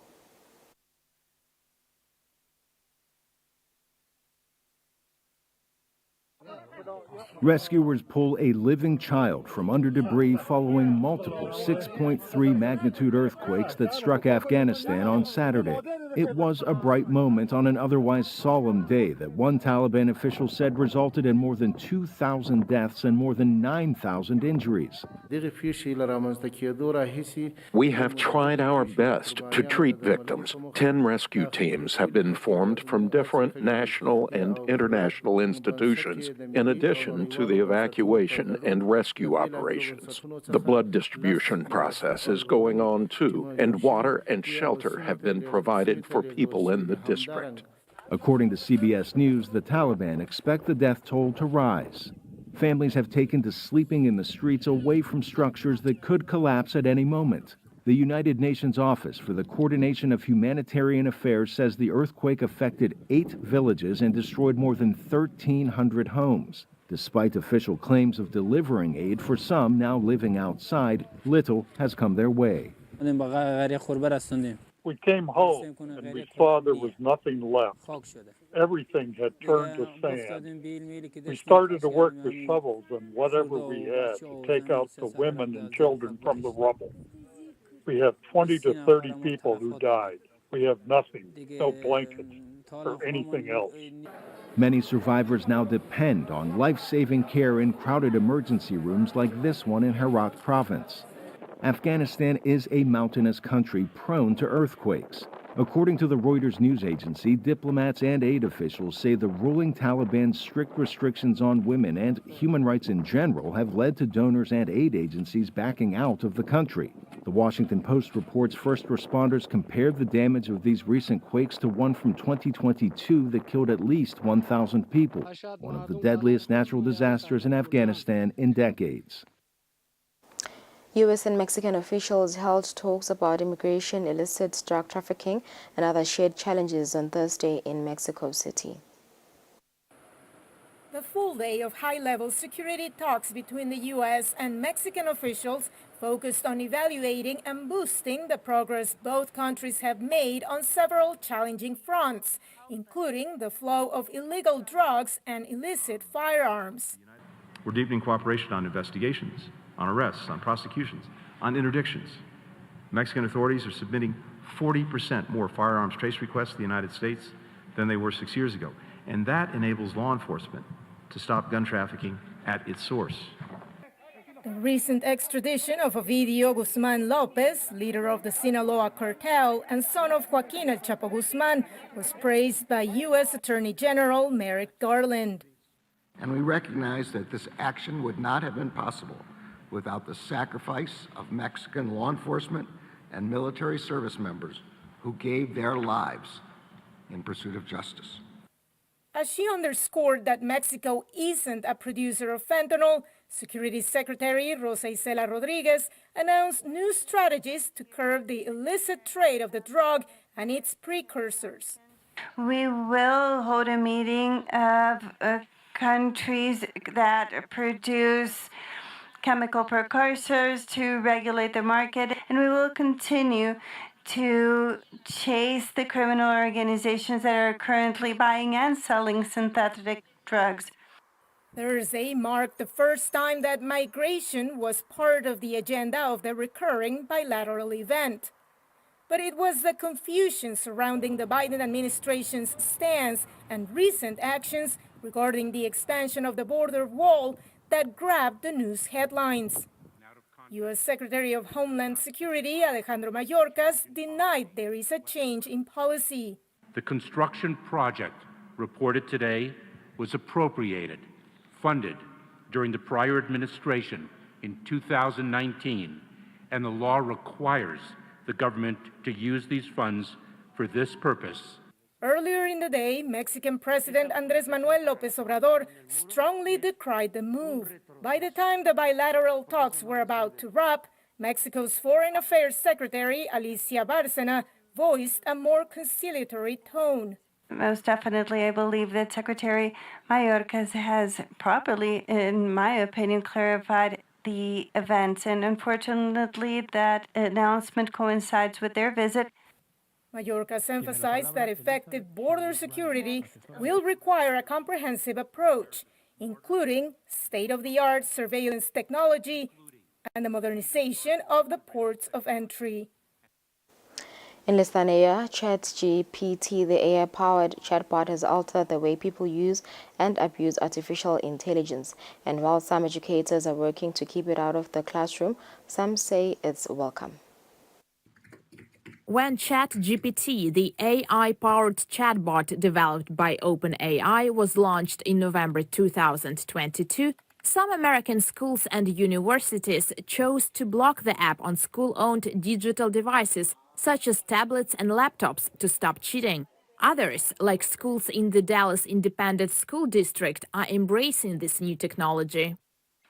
Rescuers pull a living child from under debris following multiple 6.3 magnitude earthquakes that struck Afghanistan on Saturday. It was a bright moment on an otherwise solemn day that one Taliban official said resulted in more than 2,000 deaths and more than 9,000 injuries. We have tried our best to treat victims. 10 rescue teams have been formed from different national and international institutions, in addition to the evacuation and rescue operations. The blood distribution process is going on too, and water and shelter have been provided for people in the district. According to CBS News, the Taliban expect the death toll to rise. Families have taken to sleeping in the streets away from structures that could collapse at any moment. The United Nations Office for the Coordination of Humanitarian Affairs says the earthquake affected 8 villages and destroyed more than 1,300 homes. Despite official claims of delivering aid for some now living outside, little has come their way. We came home and we saw there was nothing left. Everything had turned to sand. We started to work with shovels and whatever we had to take out the women and children from the rubble. We have 20 to 30 people who died. We have nothing, no blankets or anything else. Many survivors now depend on life-saving care in crowded emergency rooms like this one in Herat province. Afghanistan is a mountainous country prone to earthquakes. According to the Reuters news agency, diplomats and aid officials say the ruling Taliban's strict restrictions on women and human rights in general have led to donors and aid agencies backing out of the country. The Washington Post reports first responders compared the damage of these recent quakes to one from 2022 that killed at least 1,000 people, one of the deadliest natural disasters in Afghanistan in decades. U.S. and Mexican officials held talks about immigration, illicit drug trafficking, and other shared challenges on Thursday in Mexico City. The full day of high-level security talks between the U.S. and Mexican officials focused on evaluating and boosting the progress both countries have made on several challenging fronts, including the flow of illegal drugs and illicit firearms. We're deepening cooperation on investigations, on arrests, on prosecutions, on interdictions. Mexican authorities are submitting 40% more firearms trace requests to the United States than they were 6 years ago. And that enables law enforcement to stop gun trafficking at its source. The recent extradition of Ovidio Guzman Lopez, leader of the Sinaloa cartel and son of Joaquin El Chapo Guzman, was praised by U.S. Attorney General Merrick Garland. And we recognize that this action would not have been possible without the sacrifice of Mexican law enforcement and military service members who gave their lives in pursuit of justice. As she underscored that Mexico isn't a producer of fentanyl, Security Secretary Rosa Isela Rodriguez announced new strategies to curb the illicit trade of the drug and its precursors. We will hold a meeting of countries that produce chemical precursors to regulate the market, and we will continue to chase the criminal organizations that are currently buying and selling synthetic drugs. Thursday marked the first time that migration was part of the agenda of the recurring bilateral event. But it was the confusion surrounding the Biden administration's stance and recent actions regarding the expansion of the border wall that grabbed the news headlines. U.S. Secretary of Homeland Security Alejandro Mayorkas denied there is a change in policy. The construction project reported today was appropriated, funded during the prior administration in 2019, and the law requires the government to use these funds for this purpose. Earlier in the day, Mexican President Andrés Manuel López Obrador strongly decried the move. By the time the bilateral talks were about to wrap, Mexico's Foreign Affairs Secretary Alicia Bárcena voiced a more conciliatory tone. Most definitely, I believe that Secretary Mayorkas has properly, in my opinion, clarified the events, and unfortunately that announcement coincides with their visit. Mayorkas emphasized that effective border security will require a comprehensive approach, including state-of-the-art surveillance technology and the modernization of the ports of entry. In less than a year, ChatGPT, the AI-powered chatbot, has altered the way people use and abuse artificial intelligence. And while some educators are working to keep it out of the classroom, some say it's welcome. When ChatGPT, the AI-powered chatbot developed by OpenAI, was launched in November 2022, some American schools and universities chose to block the app on school-owned digital devices, such as tablets and laptops, to stop cheating. Others, like schools in the Dallas Independent School District, are embracing this new technology.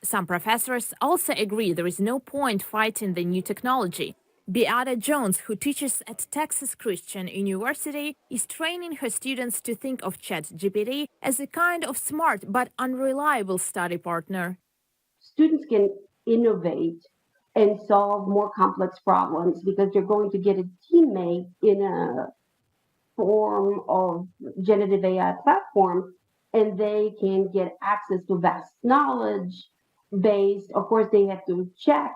Some professors also agree there is no point fighting the new technology. Beata Jones, who teaches at Texas Christian University, is training her students to think of ChatGPT as a kind of smart but unreliable study partner. Students can innovate and solve more complex problems because they're going to get a teammate in a form of generative AI platform, and they can get access to vast knowledge based, of course, they have to check,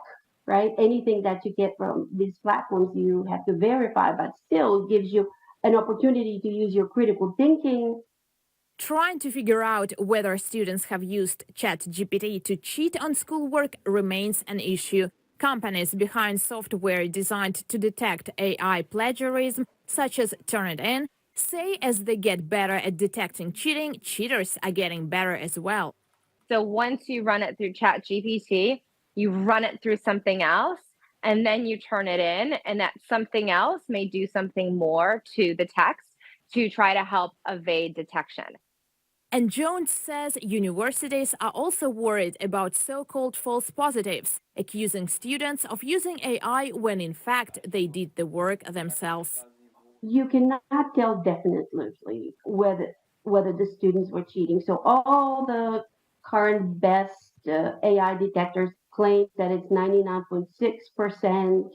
right? Anything that you get from these platforms, you have to verify, but still it gives you an opportunity to use your critical thinking. Trying to figure out whether students have used ChatGPT to cheat on schoolwork remains an issue. Companies behind software designed to detect AI plagiarism, such as Turnitin, say as they get better at detecting cheating, cheaters are getting better as well. So once you run it through ChatGPT, you run it through something else, and then you turn it in, and that something else may do something more to the text to try to help evade detection. And Jones says universities are also worried about so-called false positives, accusing students of using AI when in fact they did the work themselves. You cannot tell definitely whether the students were cheating. So all the current best AI detectors claim that it's 99.6%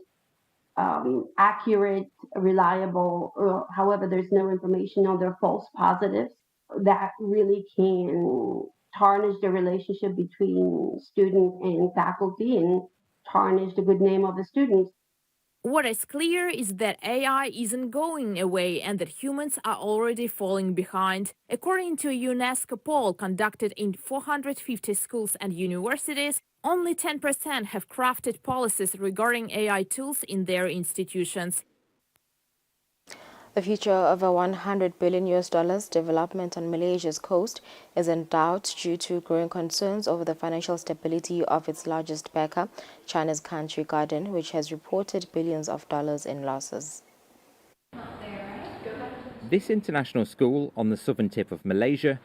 accurate, reliable. However, there's no information on their false positives that really can tarnish the relationship between student and faculty and tarnish the good name of the students. What is clear is that AI isn't going away and that humans are already falling behind. According to a UNESCO poll conducted in 450 schools and universities, only 10% have crafted policies regarding AI tools in their institutions. The future of a $100 billion development on Malaysia's coast is in doubt due to growing concerns over the financial stability of its largest backer, China's Country Garden, which has reported billions of dollars in losses. This international school on the southern tip of Malaysia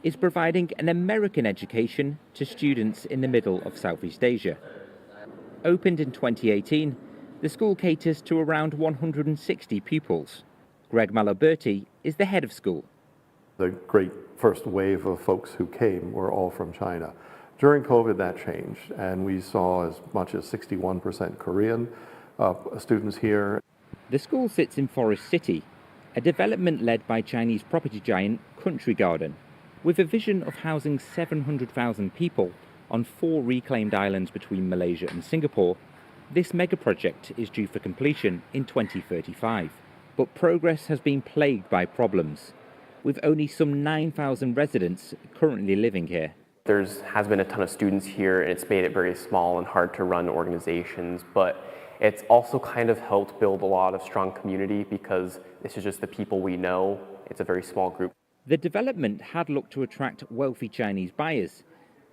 is providing an American education to students in the middle of Southeast Asia. Opened in 2018, the school caters to around 160 pupils. Greg Malaberti is the head of school. The great first wave of folks who came were all from China. During COVID, that changed, and we saw as much as 61% Korean students here. The school sits in Forest City, a development led by Chinese property giant Country Garden, with a vision of housing 700,000 people on 4 reclaimed islands between Malaysia and Singapore. This mega project is due for completion in 2035. But progress has been plagued by problems, with only some 9,000 residents currently living here. There has been a ton of students here, and it's made it very small and hard to run organizations, but it's also kind of helped build a lot of strong community because this is just the people we know. It's a very small group. The development had looked to attract wealthy Chinese buyers,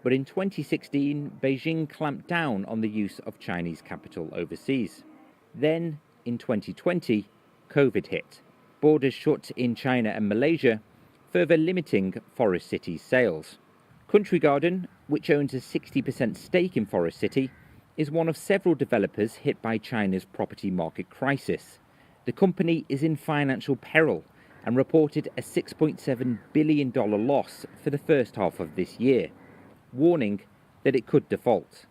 but in 2016, Beijing clamped down on the use of Chinese capital overseas. Then, in 2020, COVID hit. Borders shut in China and Malaysia, further limiting Forest City's sales. Country Garden, which owns a 60% stake in Forest City, is one of several developers hit by China's property market crisis. The company is in financial peril and reported a $6.7 billion loss for the first half of this year, warning that it could default.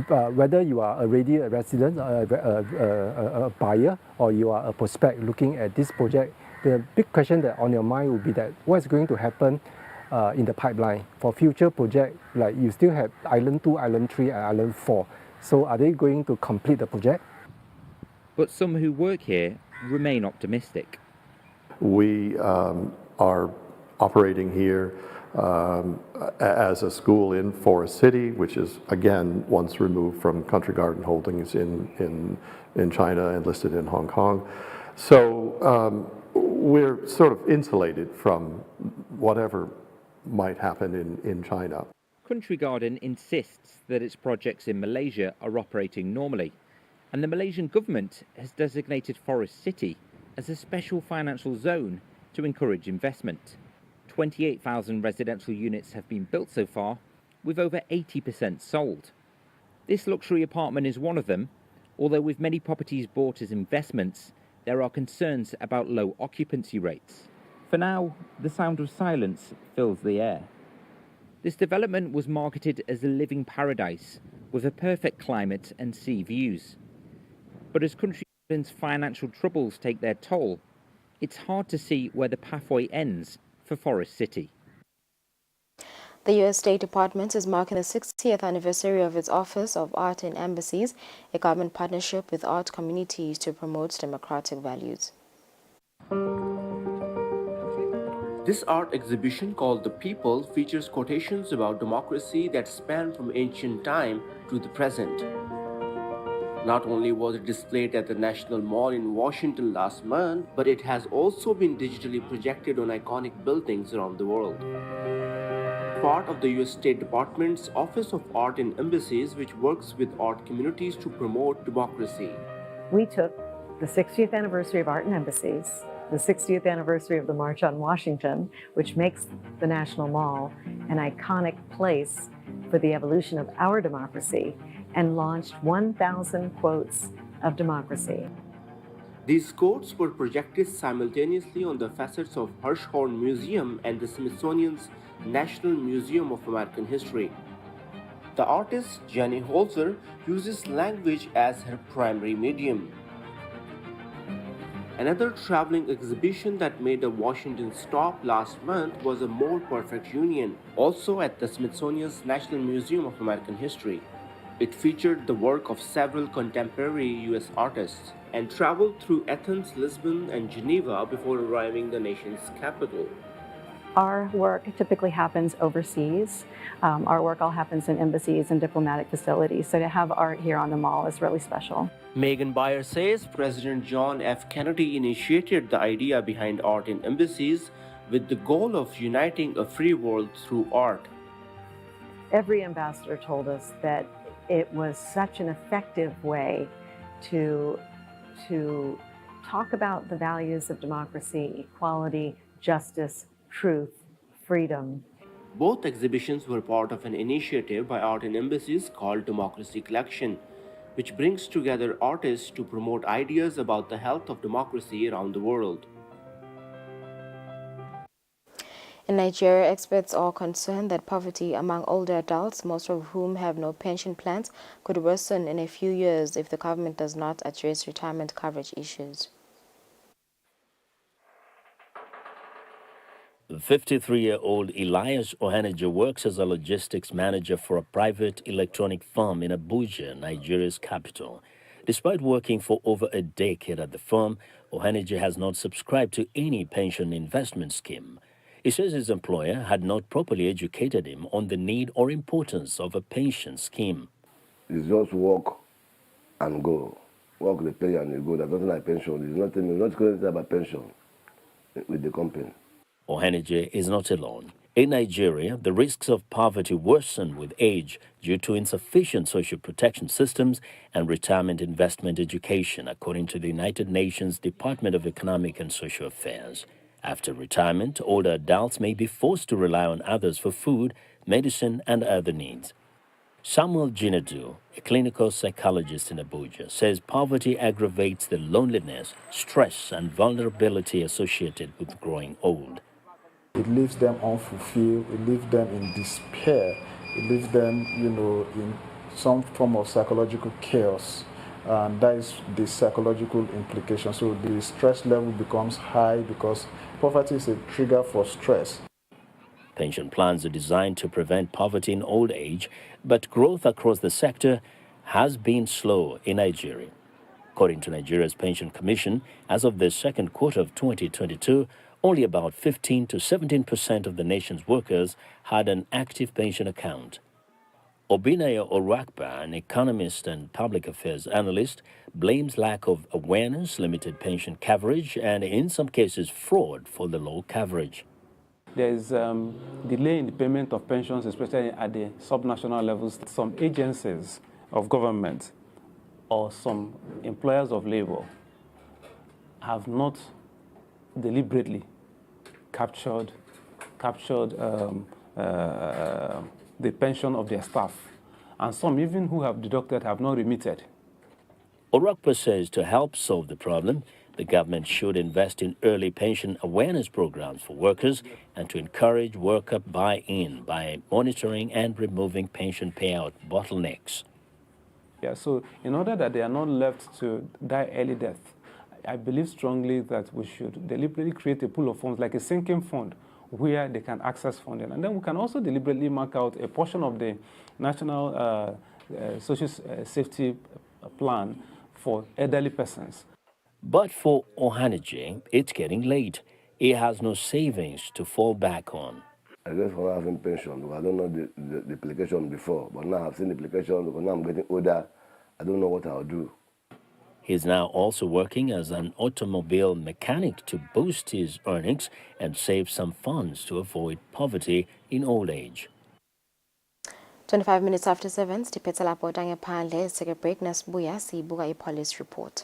Whether you are already a resident, a buyer, or you are a prospect looking at this project, the big question that on your mind will be that what's going to happen in the pipeline for future projects. Like you still have Island 2, Island 3, and Island 4. So are they going to complete the project? But some who work here remain optimistic. We are operating here as a school in Forest City, which is, again, once removed from Country Garden Holdings in China and listed in Hong Kong. So we're sort of insulated from whatever might happen in China. Country Garden insists that its projects in Malaysia are operating normally, and the Malaysian government has designated Forest City as a special financial zone to encourage investment. 28,000 residential units have been built so far, with over 80% sold. This luxury apartment is one of them, although with many properties bought as investments, there are concerns about low occupancy rates. For now, the sound of silence fills the air. This development was marketed as a living paradise, with a perfect climate and sea views. But as Country Garden's financial troubles take their toll, it's hard to see where the pathway ends for Forest City. The U.S. State Department is marking the 60th anniversary of its Office of Art in Embassies, a government partnership with art communities to promote democratic values. This art exhibition, called The People, features quotations about democracy that span from ancient time to the present. Not only was it displayed at the National Mall in Washington last month, but it has also been digitally projected on iconic buildings around the world. Part of the U.S. State Department's Office of Art in Embassies, which works with art communities to promote democracy. We took the 60th anniversary of Art in Embassies, the 60th anniversary of the March on Washington, which makes the National Mall an iconic place for the evolution of our democracy, and launched 1,000 quotes of democracy. These quotes were projected simultaneously on the facets of Hirshhorn Museum and the Smithsonian's National Museum of American History. The artist, Jenny Holzer, uses language as her primary medium. Another traveling exhibition that made a Washington stop last month was A More Perfect Union, also at the Smithsonian's National Museum of American History. It featured the work of several contemporary U.S. artists and traveled through Athens, Lisbon, and Geneva before arriving the nation's capital. Our work typically happens overseas. Our work all happens in embassies and diplomatic facilities, so to have art here on the Mall is really special. Megan Bayer says President John F. Kennedy initiated the idea behind Art in Embassies with the goal of uniting a free world through art. Every ambassador told us that it was such an effective way to talk about the values of democracy, equality, justice, truth, freedom. Both exhibitions were part of an initiative by Art in Embassies called Democracy Collection, which brings together artists to promote ideas about the health of democracy around the world. In Nigeria, experts are concerned that poverty among older adults, most of whom have no pension plans, could worsen in a few years if the government does not address retirement coverage issues. The 53-year-old Elias Ohaneja works as a logistics manager for a private electronic firm in Abuja, Nigeria's capital. Despite working for over a decade at the firm, Ohaneja has not subscribed to any pension investment scheme. He says his employer had not properly educated him on the need or importance of a pension scheme. It's just work and go. Work, they pay and you go. There's nothing like pension. There's nothing, we're not going to about pension with the company. Ohanije is not alone. In Nigeria, the risks of poverty worsen with age due to insufficient social protection systems and retirement investment education, according to the United Nations Department of Economic and Social Affairs. After retirement, older adults may be forced to rely on others for food, medicine, and other needs. Samuel Jinadu, a clinical psychologist in Abuja, says poverty aggravates the loneliness, stress, and vulnerability associated with growing old. It leaves them unfulfilled, it leaves them in despair, it leaves them, in some form of psychological chaos. And that is the psychological implication. So the stress level becomes high because poverty is a trigger for stress. Pension plans are designed to prevent poverty in old age, but growth across the sector has been slow in Nigeria. According to Nigeria's Pension Commission, as of the second quarter of 2022, only about 15 to 17% of the nation's workers had an active pension account. Obinaya Orakpa, an economist and public affairs analyst, blames lack of awareness, limited pension coverage, and in some cases fraud for the low coverage. There is delay in the payment of pensions, especially at the subnational levels. Some agencies of government or some employers of labor have not deliberately captured the pension of their staff. And some even who have deducted have not remitted. Orakpa says to help solve the problem, the government should invest in early pension awareness programs for workers and to encourage worker buy-in by monitoring and removing pension payout bottlenecks. Yeah, so in order that they are not left to die early death, I believe strongly that we should deliberately create a pool of funds, like a sinking fund, where they can access funding. And then we can also deliberately mark out a portion of the National Social Safety Plan for elderly persons. But for Ohanije, it's getting late. He has no savings to fall back on. I guess for having pension, I don't know the application before, but now I've seen the application because now I'm getting older. I don't know what I'll do. He's now also working as an automobile mechanic to boost his earnings and save some funds to avoid poverty in old age. 25 minutes after 7, stiphetsa lapho tangephandle sike break nasibuya siyibuka i-police report.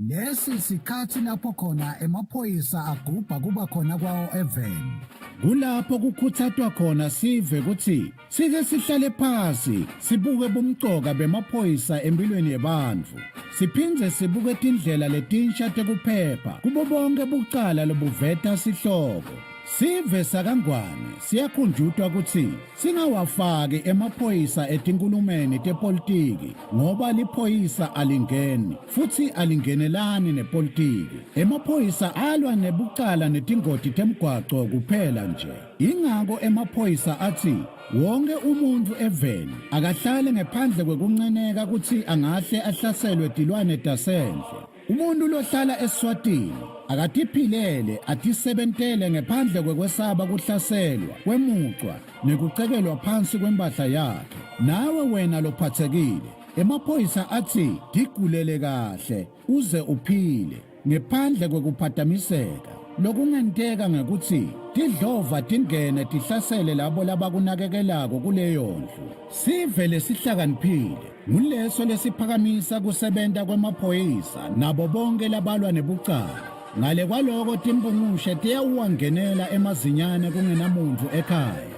Lesi sikhathi lapho khona emaphoyisa agubha kuba khona kwawo even. Kulapho kukhuthathwa khona sive ukuthi sike sihlale phansi sibuke bumcoka bemaphoyisa empilweni yabantu. Siphindze sibuke indlela letinsha tekuphepha kubo bonke bucala lobuveta sihloko. Sive sakangwane siyakhunjutwa ukuthi singawafaki emaphoyisa etinkulumeni tepolitiki ngoba liphoyisa alingeni futhi alingenelani nepolitiki. Emaphoyisa alwa nebucala netingoti temgwaco kuphela nje. Ingako emaphoyisa athi wonke umuntu eveni akahlale ngaphandle kwekunceneka ukuthi angahle ahlaselwe tilwane tasendle. Umuntu lohlala Eswatini akatiphilele atisebentele ngaphandle kwekwesaba kuhlaselwa, kwemucwa nekucekelwa phansi kwempahla yakhe. Nawe wena lophathekile, emaphoyisa athi digulele kahle uze uphile ngaphandle kwekuphatamiseka. Lokungenteka ngekuthi tidlova tingene tihlasele labo labakunakekelako kuleyo ndlu. Sive lesihlakaniphile nguleso lesiphakamisa kusebenta kwemaphoyisa nabo bonke labalwa nebucala. Ngale kwaloko timpungushe tiyawuwangenela emazinyane kungenamuntu ekhaya.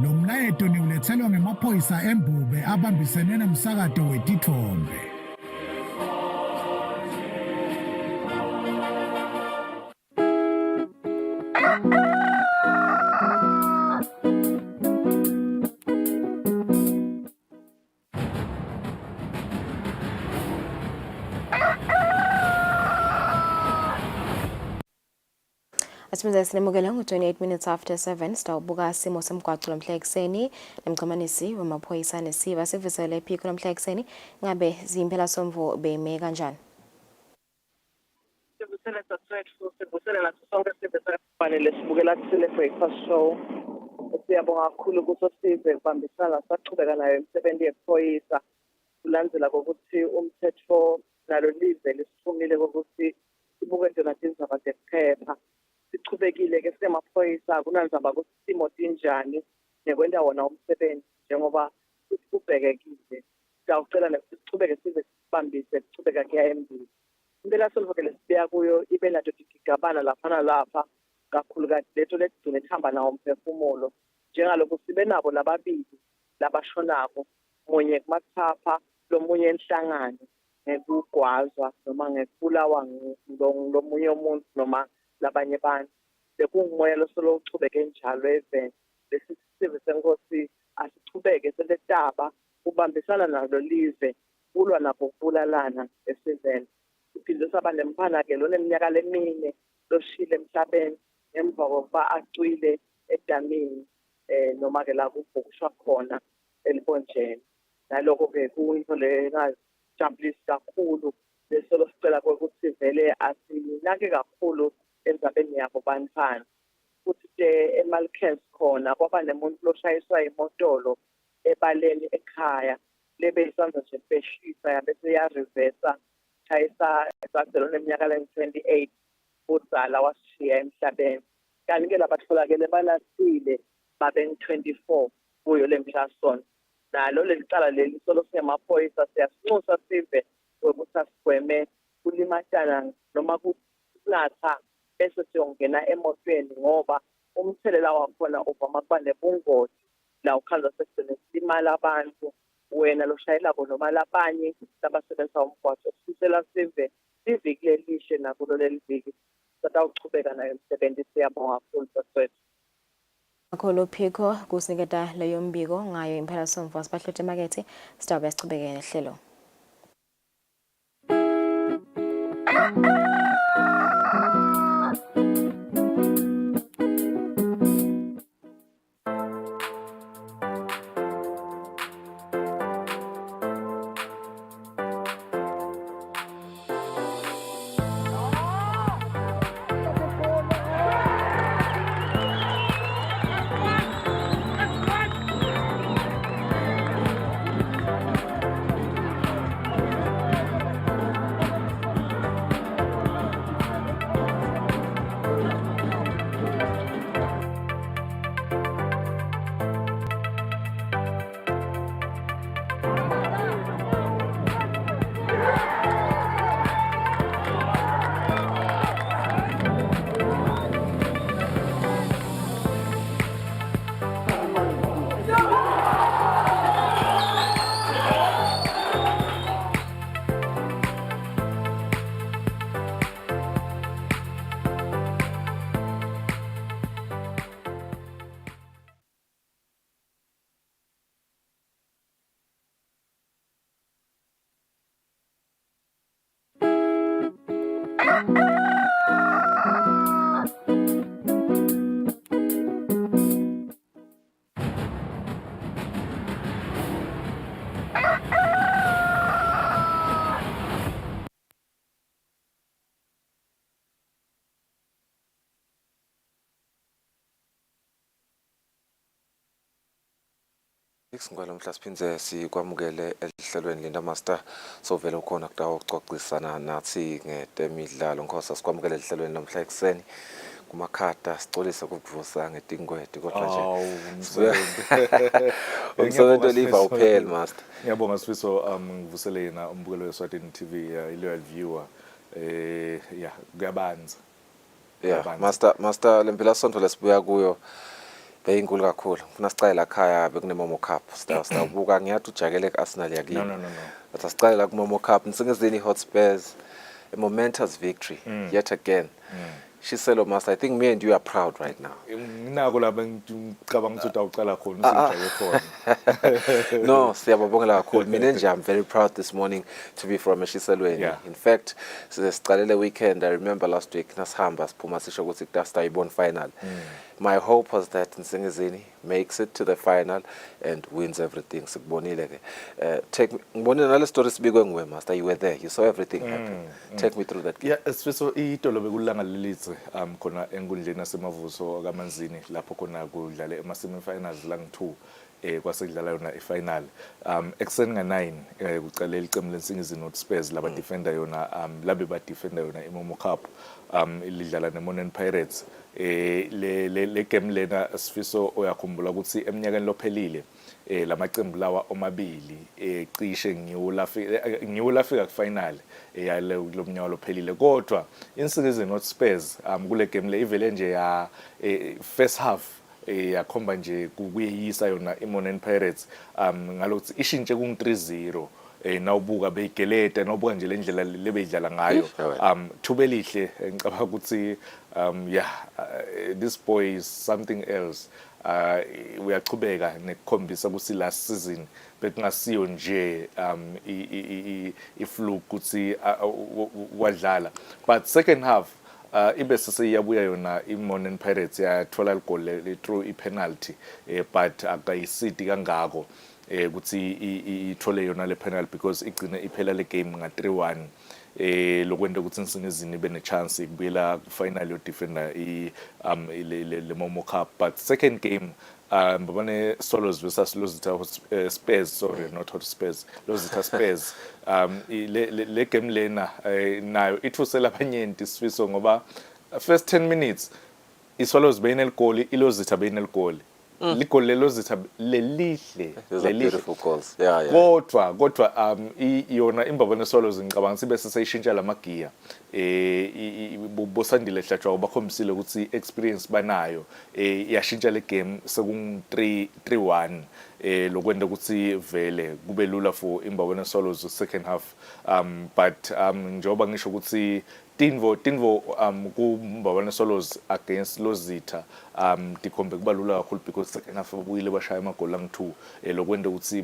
Lo mlayeto niulethelwa ngemaphoyisa embube abambisene nomsakato wetithombe. Asimza sinemukela ngo-28 minutes after 7 sitawubuka simo semgwaco lomhla ekseni nemxhumanisi wamaphoyisa nesiva sivisele iphiko lomhla ekseni ngabe zimpela somvo beyime kanjani. Sivusele saswethu sivusele naso sonke sifanele sibukela Kusile breakfast show. Siyabonga kakhulu kuso sive kubambisana saqhubeka nayo imisebenzi yephoyisa kulandzela kokuthi umthetho nalo lize lisifumile kokuthi sibuke njena tindzaba zekuphepha. Sichubekile ke semaphoyisa kunandzaba ukuthi isimo tinjani nekwenta wona umsebenzi njengoba kubhekekile. Siyawucela nokuthi sichubeke size sibambise sichubeka kuya embili. Impela solvokele sibeya kuyo ibe nato tigigabana lapha nalapha kakhulukazi leto letigcine ethamba nawo umphefumulo njengalokhu sibe nabo lababili labashonako munye kumathapha lomunye enhlangano ngekugwazwa noma ngekubulawa lomunye umuntu noma labanye abantu bekumoya losolo uchubeke njalo event lesisive senkosi asichubeke seletaba ubambisana nalo live kulwa nabo kubulalana esiveni siphinde saba nemphana ke lona eminyaka lemine loshile emhlabeni emva kokuba acwile edamini noma ke la kubhukushwa khona elibonjeni naloko ke kuyinto lengajabulisi kakhulu lesolo sicela ukuthi vele asinake kakhulu endzabeni yabo bantwana futhi eMalkens khona kwaba nemuntu loshayiswa imotolo ebaleni ekhaya lebe isandla nje beshisa yabese yarivesa shayisa esaselo leminyaka le-28 udzala washiya emhlabeni kanti ke labatholakele balasile babe-24 kuyo lemhlason nalo lelicala leli solo singemaphoyisa siyasinxusa sive ukuthi asigweme kulimatana noma kunatha bese siyongena emotweni ngoba umthelela wakhona uvama kuba nebungozi la ukhanza sekugcine silimala abantu wena loshayelako noma labanye labasebenzisa umgwaco sisela sive iviki lelihle nakulo leli viki satawuchubeka nayo emsebenzi siyabonga kakhulu saswethu. Akholo phiko kusiniketa leyo mbiko ngayo impela somvo sibahlothe emakethe sitawube sichubeke nehlelo. Singwalo mhla siphindze sikwamukele elihlelweni Linda Master sovela ukhona kudawo ukuxoxisana nathi ngetemidlalo Nkhosa sikwamukele elihlelweni namhla ekseni kumakhata sicolisa ukuvusa ngetingwede kodwa nje umsebenzi oliva uphela Master. Ngiyabonga Sifiso ngivusele yena umbukelo weSwatini TV iloyal viewer yeah kuyabanza. Yeah Master lempela sonto lesibuya kuyo beyinkulu kakhulu ufuna sicale la khaya bekune Momo Cup sitawubuka ngiyathi ujakele ku-Arsenal yakini No. but asicale la ku Momo Cup Nsingizini Hotspurs a momentous victory yet again. Kusile Master, I think me and you are proud right now. Nginako lapha ngicabanga ukuthi utawuqala khona usijaye khona. No, siyababongela kakhulu. Mina nje I'm very proud this morning to be from Eshiselweni. Yeah. In fact, sicalele weekend I remember last week nasihamba siphuma sisho ukuthi kudasta ibon final. My hope was that Nsingizini makes it to the final and wins everything. Sikubonile ke. Ngibonile nale story sibikwe nguwe Master, you were there. You saw everything happen. Take me through that game. Yeah, Sifiso itolo bekulanga lelitse khona enkundleni nasemavuso kaManzini lapho khona kudlala ema-semi finals lang 2 kwasekudlala yona ifinal ekseni nga9 kuqalela iqembu leNsingizini Hotspurs laba defender yona labe ba defender yona iMomo Cup lidlala neMonen Pirates le game lena Sifiso uyakhumbula ukuthi eminyakeni lophelile lamaqembu lawa omabili cishe ngiwo lafika kufinal yale lomnyaka lophelile kodwa iNsingizini Hotspurs kule game le ivele nje ya first half yakhomba nje kuyeyisa yona iMonen Pirates ngalokuthi ishintshe ku 3-0 nawubuka beyigeleta nawubuka nje lendlela lebeyidlala ngayo thube lihle ngicabanga ukuthi yeah this boy is something else. Uyaqhubeka nekukhombisa ukuthi last season bekungasiyo nje ifluke ukuthi wadlala but second half ibe seseyabuya yona iMonen Pirates yathola igol le through ipenalty but akayisidi kangako ukuthi ithole yona le penalty because igcine iphela le game nga 3-1 lokwenda ukuthi Nsingizini ibe ne chance ikubuyela final yo defender le Momo Cup but second game babane Swallows versus Lozitha Spurs, sorry not Hotspurs, Lozitha Spurs le game lena nayo ithusela abanyenti Sifiso ngoba first 10 minutes iSwallows beyineligoli iLozitha beyineligoli ligoli leLozitha lelihle beautiful goals. Yeah. Kodwa yona imbabane Swallows ngicabanga sibe sesayishintsha lamagiya bosandile hlatshwa bakhombisile ukuthi experience banayo yashintsha le game sekung 3-1 lokwenda ukuthi vele kube lula for imbabane Swallows second half but njoba ngisho ukuthi Tinvo kumbabane Swallows against Lozitha dikhombe kuba lula kakhulu because second half ubuyile bashaya amagoli lang 2 lokwenda ukuthi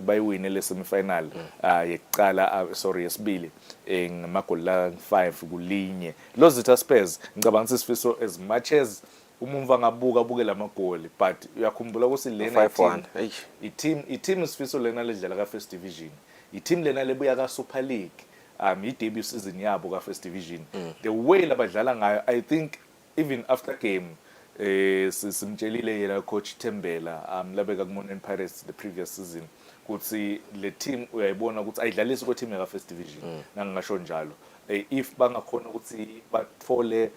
bayiwine le semifinal yekuqala sorry yesibili ngamagoli lang 5 kulinye Lozitha Spurs ngicabanga ukuthi Sifiso as much as umumva ngabuka buke lamagoli but uyakhumbula ukuthi lena i-team Sifiso lena ledlala ka first division i-team lena lebuya ka Super League i-debut season yabo ka first division the way labadlala ngayo I think even after game simtshelile yena coach Thembela labeka kuMonen Pirates the previous season ukuthi le team uyayibona ukuthi ayidlalisi ku team ya first division nangingasho njalo if bangakhona ukuthi bathole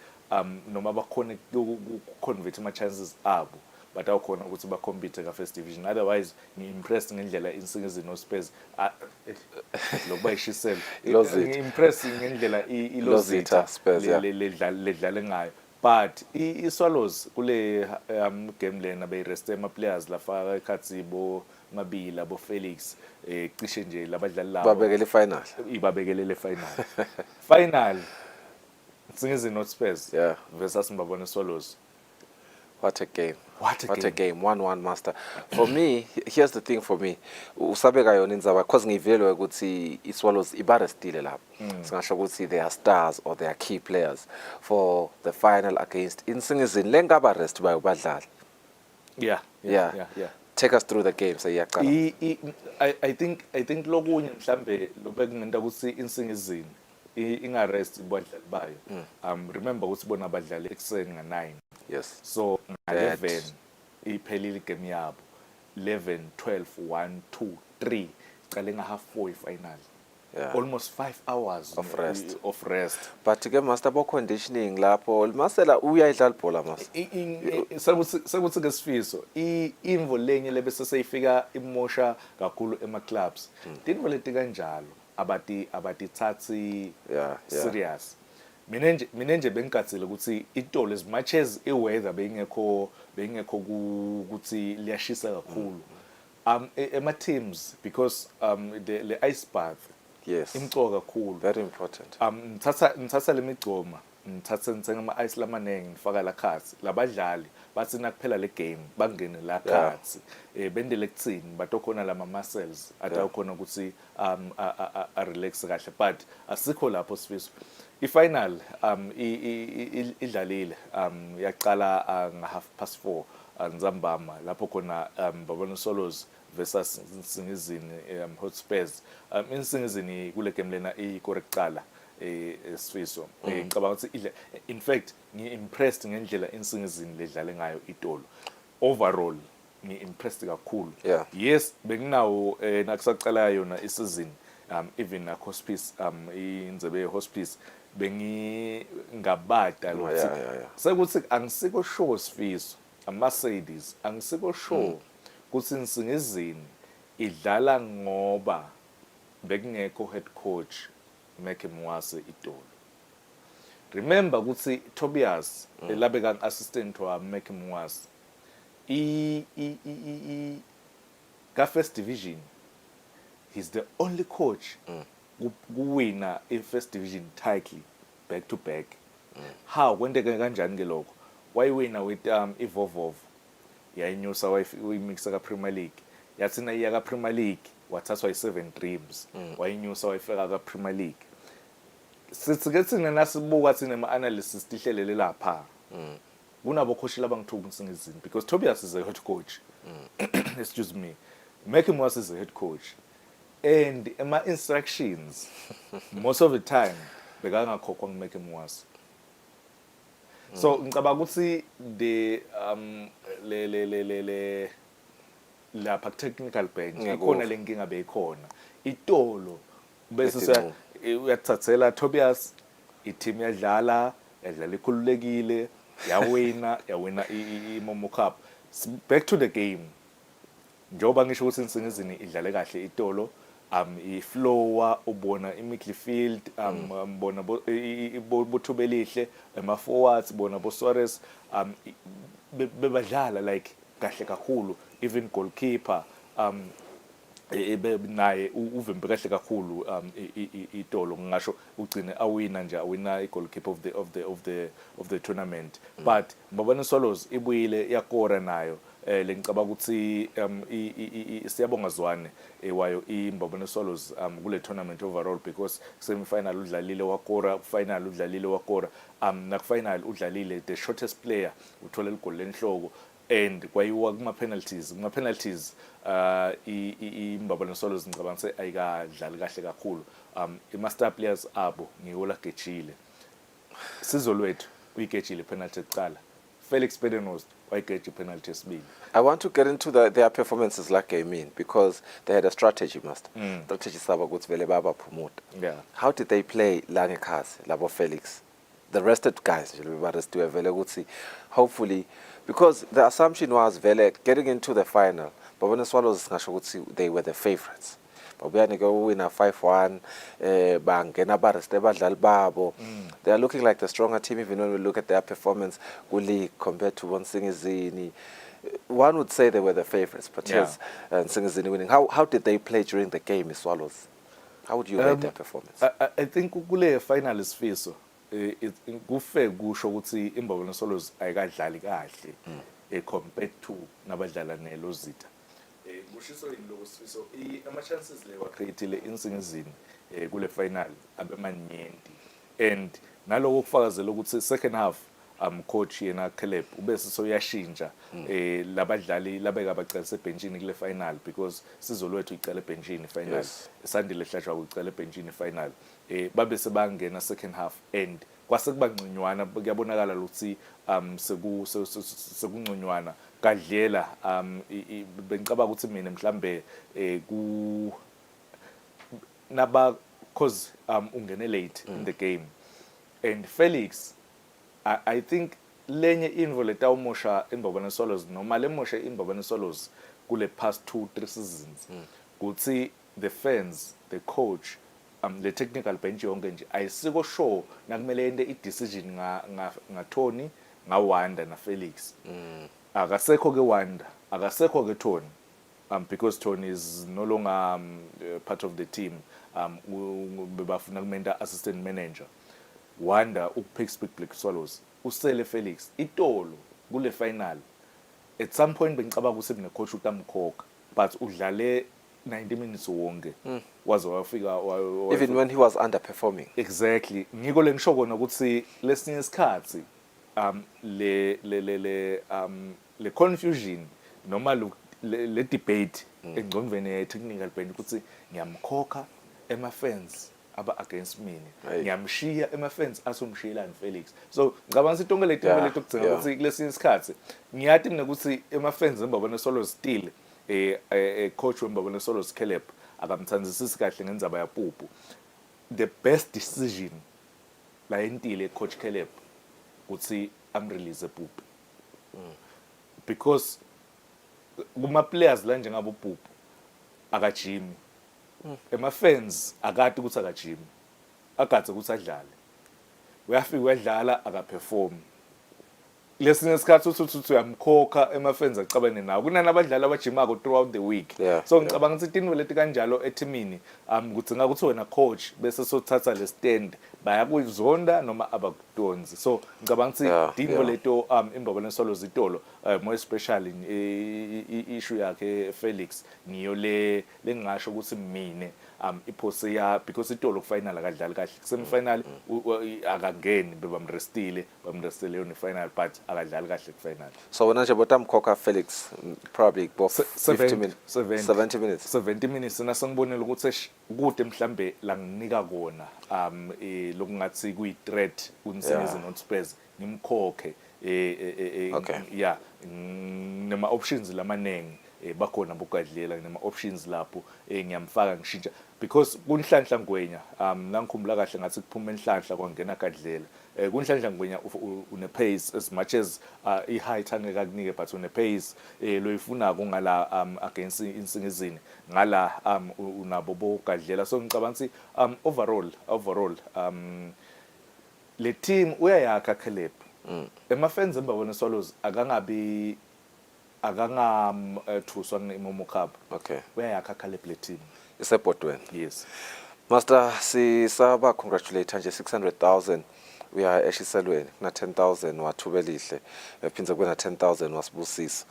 noma bakhona ukuconvert ama chances abo but awukhona ukuthi bacompete ka first division otherwise ngiimpressed ngendlela Nsingizini Hotspurs lokuba ishisela ngiimpressed ngendlela iLozitha Spurs ledlala ngayo but iSwallows kule game lena beyireste ama players lafaka eKhatsibo Mabila bo Felix cishe nje labadlali labo babekele le final Nsingizini Hotspurs versus Mbabane Swallows What a game. What a game. 1-1 master. For me, here's the thing for me. Usabeka yona indzaba cause ngivele ukuthi iSwallows ibarestile lapho. Singasho ukuthi they are stars or they are key players for the final against Insingizini lengaba rest bayo badlali. Yeah. Take us through the game sayiyaqala. I think lokunye mhlambe lobekungenta ukuthi Insingizini ingarest ibadlali bayo. Remember ukuthi bona abadlali ekuseni nga9. Yes. So 11 iphelile igame yabo. 11, 12, 1, 2, 3 cale nga half 4 final. Yeah. Almost 5 hours of rest. But ke master bo conditioning lapho masela uyayidlala ibhola master. Sekuthi ke sifiso imvo lenye lebese seyifika imosha kakhulu ema clubs. Tinvo leti kanjalo abatithatsi serious. Mina nje bengicathile ukuthi itolo as much as iweather bengekho ukuthi liyashisa kakhulu. Ema teams because the ice bath imcoka kakhulu, very important. Ngithatha lemigcoma ngithatha ngama ice lamanenge ngifaka la khathi labadlali bathi nakuphela le game bangene la khathi bendele kuthini batokhona lama muscles atakhona ukuthi a relax kahle, but asikho lapho sifiso. I-final idlalile yaqala nga 4:30 Nzambama lapho khona babona Swallows versus Insingizini Hotspurs. Insingizini kule game lena ikorekqala esifiso. Ngicabanga ukuthi in fact ngi-impressed ngendlela Insingizini ledlale ngayo itolo. Overall ngi-impressed kakhulu. Yes, benginawo nakusaqala yona isizini even na hospice inzebe hospice bengingabada ukuthi sekuthi angisiko sure sifiso ama-Mercedes angisiko sure ukuthi Insingizini idlala ngoba bekungekho head coach Meke Mwase itolo. Remember ukuthi Tobias labe kan assistant wa Meke Mwase ka first division, he's the only coach who win a first division title back to back. How kwendeke kanjani ke lokho? Why win with Ivovov yayinyusa wayimixa ka Premier League, yathina iya ka Premier League wathathwa i7 Dreams wayinyusa wayifika ka Premier League. Sithi thina nasibuka thina ama analysis tihlelele lapha kunabo coach labangithuka Insingizini because Tobias is a head coach. Excuse me, Meke Mwase is a head coach. And my instructions most of the time bekangakhokhwa ngimeke Mwase. So ngicabanga ukuthi the lapha technical bench ikhona lenkinga beyikhona itolo bese uyathathela Tobias i-team yadlala ikhululekile yawina i-Momo Cup. Back to the game, njoba ngisho ukuthi Insingizini idlale kahle itolo iflowa ubona i-midfield bona bothubelihle ema-forwards bona bo-Suarez bebadlala like kahle kakhulu, even goalkeeper naye uvembe kahle kakhulu itolo ngisho ugcine awina i-goalkeeper of the tournament. But babona Swallows ibuyile yakora nayo lengicabanga ukuthi siyabonga Zwane wayo imbabona Swallows kule tournament overall because semi final udlalile wakora, final udlalile wakora, na final udlalile the shortest player uthola igoli lenhloko and kwayiwa kuma penalties imbabona Swallows ngicabanga ukuthi ayikadlali kahle kakhulu. I-master players abo ngiyola Getshile, Sizwe lwethu uyigejile penalty ekuqala, Felix Pedenost wayigeje penalty esibili. I want to get into their performances like I mean because they had a strategy, master. Strategy saba ukuthi vele baba promote. How did they play la ngekhasi labo Felix? The rested guys nje bebarestiwe vele ukuthi hopefully, because the assumption was vele getting into the final babona Swallows ngasho ukuthi they were the favorites. Babuyani ke wina 5-1 bangena bareste badlali babo. They are looking like the stronger team even when we look at their performance league compared to Insingizini. One would say they were the favorites, but yes, Insingizini winning. How did they play during the game, Swallows? How would you rate their performance? I think kule final isifiso kufe kusho ukuthi imbabona Swallows ayikadlali kahle compared to nabadlala neLozitha. Kushiso yini Sifiso ama chances le wacreatile insingizini kule final abemanyenti and naloko kufakazela ukuthi second half coach yena Caleb ubese soyashintsha labadlali labeka bacela sebenchini kule final because sizolwethu icela benchini final Sandile Hlashwa ucela benchini final babe sebangena second half and kwase kubangcinywana kuyabonakala ukuthi sekungcinywana kadlela bengicabanga ukuthi mina mhlambe ku naba cause ungene late in the game and Felix I think lenye invo letawumosha imbabane Swallows noma lemosha imbabane Swallows kule past 2-3 seasons kuthi the fans the coach le technical bench yonke nje ayisiko sure nakumele ende i-decision nga Tony nga Wanda na Felix akasekho ke Wanda akasekho ke Tony because Tony is no longer part of the team bebafuna kumenta assistant manager Wanda ukupick Big Swallows usele Felix itolo kule final at some point bengicabanga ukuthi ne coach utamkhokha but udlale 90 minutes wonke waze wafika even when he was underperforming. Exactly ngiko lengisho kona ukuthi lesinye isikhathi le confusion noma le debate engcondweni ye technical bench ukuthi ngiyamkhokha ema fans aba against mina ngiyamshiya ema fans asomshiyelani Felix so ngicabanga ukuthi tonke letinto letokugcina ukuthi lesinye isikhathi ngiyathi mina ukuthi ema fans embabona solo still coach wembabona solo Caleb akamthanzisisi kahle ngenzaba yapupu the best decision la entile coach Caleb ukuthi amrelease Pupu because kuma players la njengabo Pupu akajimi ema fans akati ukuthi akajimi agathe ukuthi adlale uyafika uyadlala akaperform lesinye isikhathi uthi uyamkhokha ema fans acabane nawo kunana abadlali abajimako throughout the week so ngicabanga ukuthi inwe leti kanjalo etimini kudzinga ukuthi wena coach bese sothatha le stand baya kuzonda noma abakudonzi so ngicabanga ukuthi dinwe leto imbabane Swallows itolo more especially issue yakhe Felix niyo le ngingasho ukuthi mine iphose ya because itolo final akadlali kahle semi final akangeni bamrestile yona final but akadlali kahle ku final so wena nje botamkhokha Felix probably both 70 minutes 70 minutes nasengibonela ukuthi kude mhlambe la nginika kona lokungathi kuyi threat unisenize not Spurs ngimkhokhe yeah nema options lamanengi bakhona bokadlela nema options lapho ngiyamfaka ngishintsha because kunhlanhla ngwenya la ngikhumbula kahle ngathi kuphuma enhlanhla kwangena kadlela kunhlanhla ngwenya une pace as much as I height angeka kunike but une pace loyifuna ngala against insingizini ngala unabo bokadlela so ngicabanga ukuthi overall le team uyayakha Caleb ema fans embabona Swallows akangabi thuswa ngeMomo Cup uyayakha Caleb le team isebhodweni yes master sisaba congratulate nje 600,000 uya eshiselweni na 10,000 wathuba lihle ephinze kwena 10,000 wasibusisa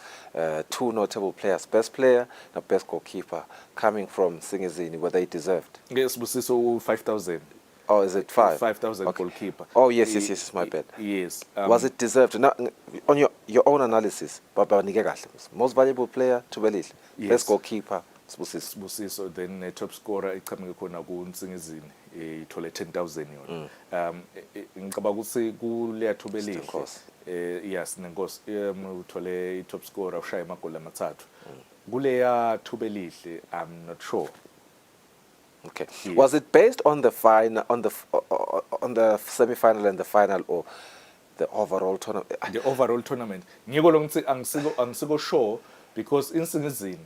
two notable players best player na best goalkeeper coming from Singizini whether they deserved ngesibusiso 5,000 Oh, is it 5,000 goalkeeper. Oh, yes, my bad. Yes. Was it deserved? Now, on your own analysis, Baba nike kahle. Most valuable player to Belil. Best goalkeeper, Sibusiso, then top scorer iqhamuke khona ku Nsingizini ithole 10,000 yona. Ngicabanga ukuthi kuleya thubelihle. Yes, nenkosi uthole top scorer ushaya amagoli amathathu. Kuleya thubelihle I'm not sure. Okay. Yes. Was it based on the final, on the semi-final and the final, or the overall tournament? The overall tournament. Ngiko lo ngithi angisiko sure because Nsingizini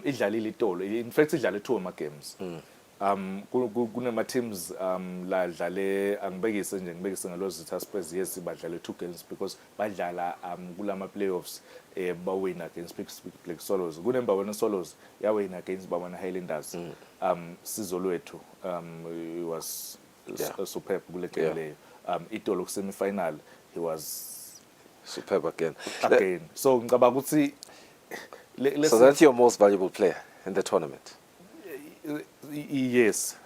idlalile itolo. In fact idlale 2 ama games. Kunema teams la dlale angibekise nje ngibekise ngalozitha Spurs yes badlale 2 games because badlala kulama playoffs bawina against Big Swallows kunembabona Swallows yawina against babana Highlanders Sizolwethu he was superb kule game leyo itolo ku semi final he was Superb again. So ngicabanga ukuthi so that's your most valuable player in the tournament. Yes.